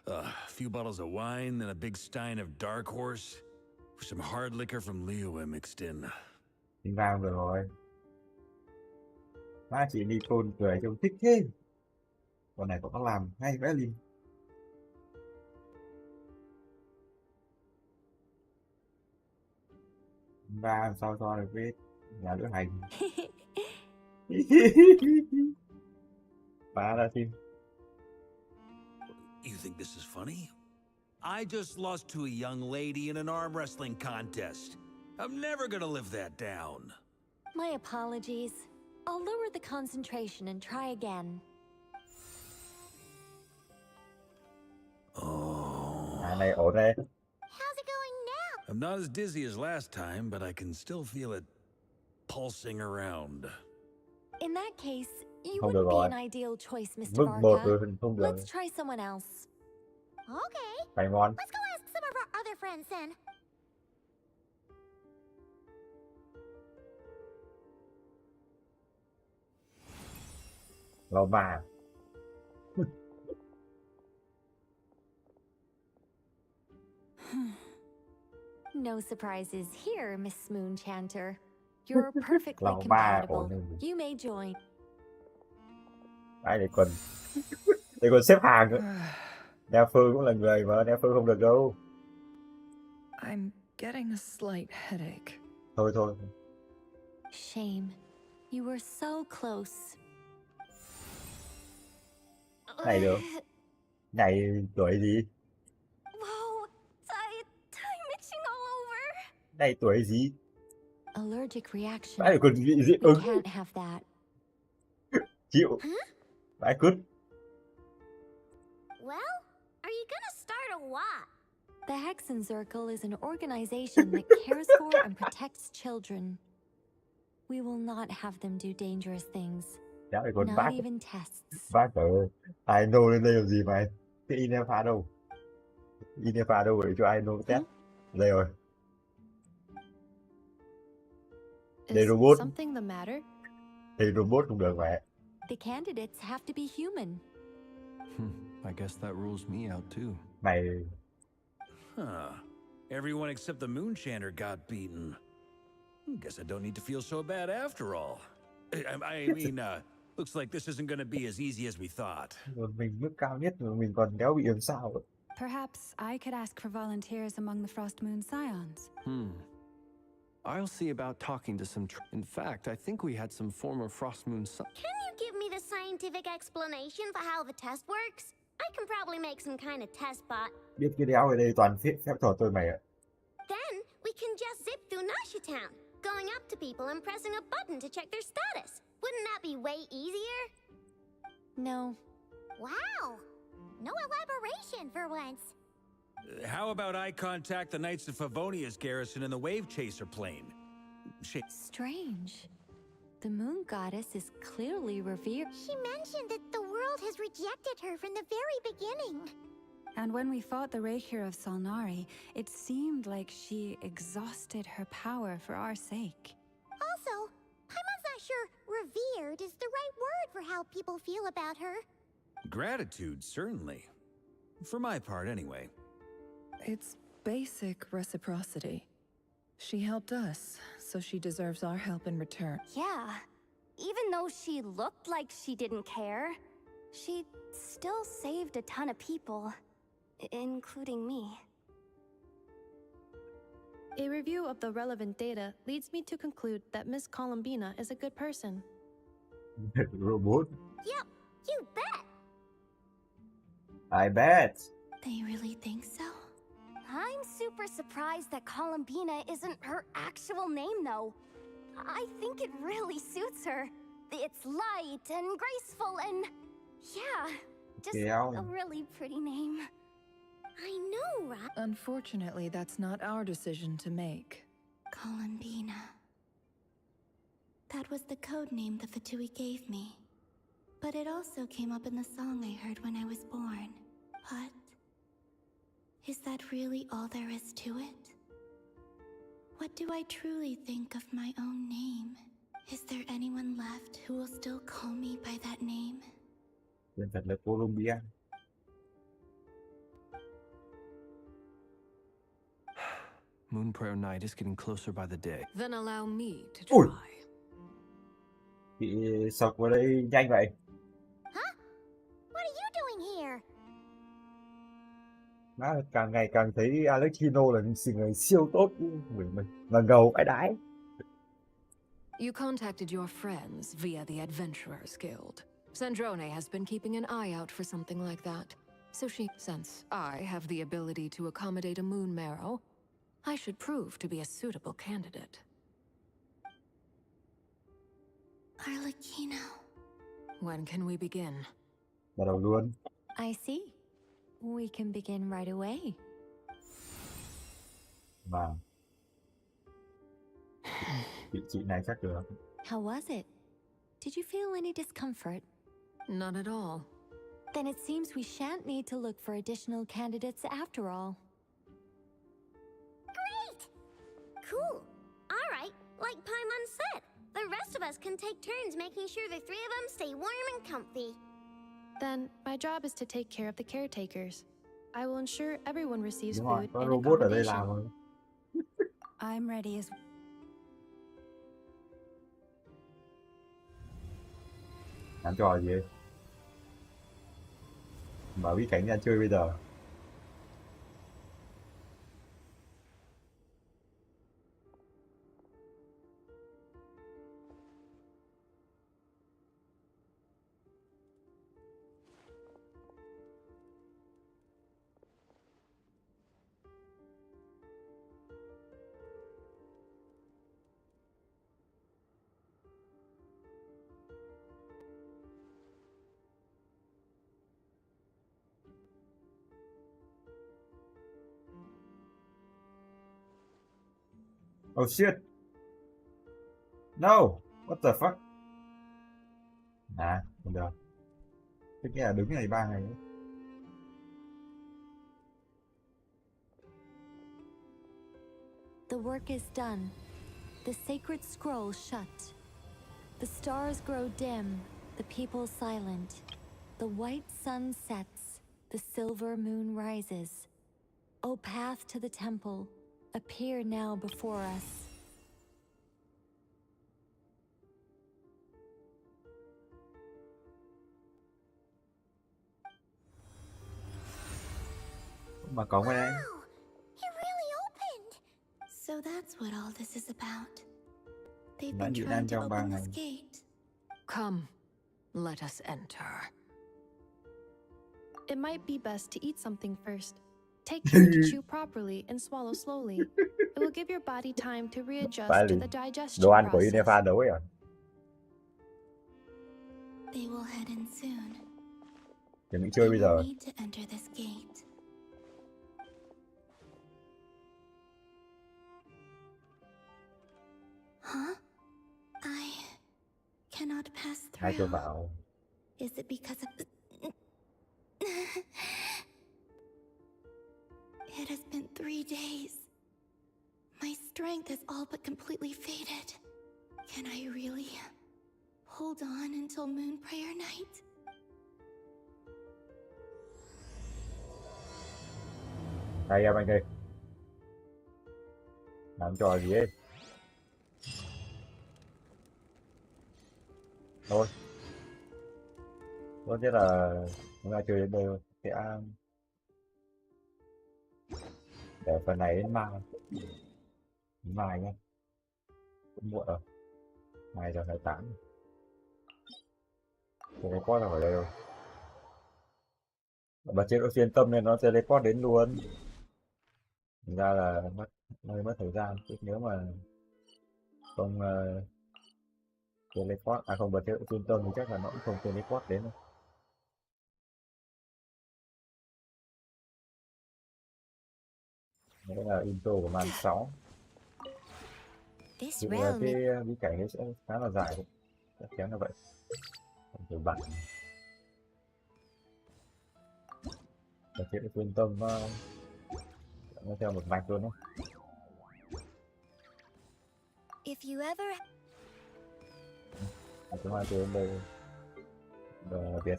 A few bottles of wine, then a big stein of Dark Horse, with some hard liquor from Lauma mixed in. Anh va rồi. Má chị Nicole cười trông thích thế. Con này có làm hay vẽ liền. Anh va làm sao so được với nhà lữ hành. Phá ra tim. You think this is funny? I just lost to a young lady in an arm wrestling contest. I'm never gonna live that down. My apologies. I'll lower the concentration and try again. này ổn đây. How's it going now? I'm not as dizzy as last time, but I can still feel it pulsing around. In that case, you Không được wouldn't be rồi. an ideal choice, Mr. Mức 1 Varka. rồi không được. Let's try someone else. Okay, Phải ngon. let's go ask some of our other friends then. Lauma. No surprises here, Miss Moonchanter. You're perfectly Lauma compatible. ổn hơn. You may join. Ai để còn xếp hàng nữa. Đa Phương cũng là người mà Đa Phương không được đâu. I'm getting a slight headache. Thôi. Shame. You were so close. Này được. Này tuổi gì? Whoa, I'm itching all over. Này tuổi gì? Allergic reaction. Phải còn dị We ứng. can't have that. Chịu. Phải cút. Well, are you gonna start or what? The Hexen Circle is an organization that cares for and protects children. We will not have them do dangerous things. Đã phải còn Not vác. even tests. Vác ở Ino lên đây làm gì mà? Cái Inefa đâu? Inefa đâu rồi cho Ino test? Đây rồi. Đây robot. Something the matter? Thì robot cũng được vậy. The candidates have to be human. I guess that rules me out too. Mày. Huh. Everyone except the Moonchanter got beaten. Guess I don't need to feel so bad after all. I mean, looks like this isn't going to be as easy as we thought. Mình mức cao nhất mà mình còn đéo bị làm sao. Perhaps I could ask for volunteers among the Frost Moon Scions. I'll see about talking to some. In fact, I think we had some former Frost Moon. Can you give me the scientific explanation for how the test works? I can probably make some kind of test bot. Biết cái đéo ở đây toàn phép thuật tôi mày ạ. Then we can just zip through Nasha Town, going up to people and pressing a button to check their status. Wouldn't that be way easier? No. Wow, no elaboration for once. How about I contact the Knights of Favonia's garrison in the Wave Chaser plane? Strange. The moon goddess is clearly revered. She mentioned that the world has rejected her from the very beginning. And when we fought the Reikir of Solnari, it seemed like she exhausted her power for our sake. Also, I'm not sure revered is the right word for how people feel about her. Gratitude, certainly. For my part, anyway. It's basic reciprocity. She helped us, so she deserves our help in return. Yeah. Even though she looked like she didn't care, she still saved a ton of people, including me. A review of the relevant data leads me to conclude that Miss Columbina is a good person. Robot. Yep, you bet. I bet. They really think so? I'm super surprised that Columbina isn't her actual name, though. I think it really suits her. It's light and graceful and... yeah, just a really pretty name. I know, right? Unfortunately, that's not our decision to make. Columbina. That was the code name the Fatui gave me. But it also came up in the song I heard when I was born. But... is that really all there is to it? What do I truly think of my own name? Is there anyone left who will still call me by that name? Tên thật là Colombia. Moon Prayer Night is getting closer by the day. Then allow me to Ui. try. Chị sọc vào đây nhanh vậy. Huh? What are you doing here? Má càng ngày càng thấy Alexino là người siêu tốt mình và ngầu phải đái. You contacted your friends via the Adventurers Guild. Sandrone has been keeping an eye out for something like that. So since I have the ability to accommodate a moon marrow, I should prove to be a suitable candidate. Arlecchino. When can we begin? Bắt đầu luôn. I see. We can begin right away. Và chị này chắc được. How was it? Did you feel any discomfort? Not at all. Then it seems we shan't need to look for additional candidates after all. Great! Cool. All right, like Paimon said, the rest of us can take turns making sure the three of them stay warm and comfy. Then, my job is to take care of the caretakers. I will ensure everyone receives Đúng rồi, food có and robot ở đây làm accommodation. rồi. I'm ready as Làm trò gì ấy? Mở bí cảnh ra chơi bây giờ. Oh shit. No. What the fuck? À, không được. Thế nghĩa là đứng này 3 ngày nữa. The work is done. The sacred scroll shut. The stars grow dim, the people silent. The white sun sets, the silver moon rises. O path to the temple, appear now before us. Mà cổng ở đây. It really opened. So that's what all this is about. They've Đã been bị trying đang to trong 3 open ngày. this gate. Come, let us enter. It might be best to eat something first. Take care to chew properly and swallow slowly. It will give your body time to readjust Phải to là the digestion đồ ăn của process. Inefa đâu ấy à? They will head in soon. Chuẩn bị They chơi bây will giờ. need to enter this gate. Huh? I cannot pass Ai cho through. vào. Is it because of the... It has been 3 days. My strength has all but completely faded. Can I really hold on until Moon Prayer Night? Đây em anh đây. Làm trò gì ấy? Thôi. Tốt nhất là chúng ta chơi đến đây thôi. Sẽ để phần này đến mai. Đến mai nhé. Cũng muộn rồi. Mai giờ phải 8. Teleport ra khỏi đây rồi. Bật chế độ xuyên tâm nên nó teleport đến luôn. Thành ra là hơi mất thời gian. Chứ nếu mà không teleport, không bật chế độ xuyên tâm thì chắc là nó cũng không teleport đến đâu. Đấy là intro của màn 6. This Thì realm cái bí cảnh ấy sẽ khá là dài đấy. Chắc chắn là vậy. Phải bật. Bật chế độ xuyên tâm nó theo một mạch luôn đấy. If you ever Chúng ta từ đây Việt.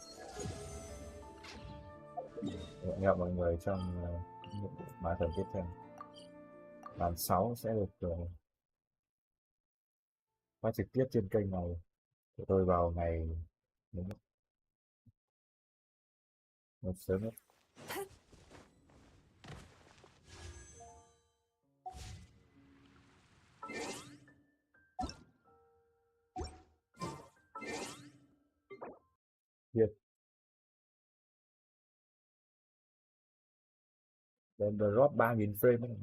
Hẹn gặp mọi người trong nhiệm vụ Ma Thần tiếp theo. Bản 6 sẽ được phát trực tiếp trên kênh này của tôi vào ngày một sớm nhất. Việt. Then drop 3.000 frame ấy.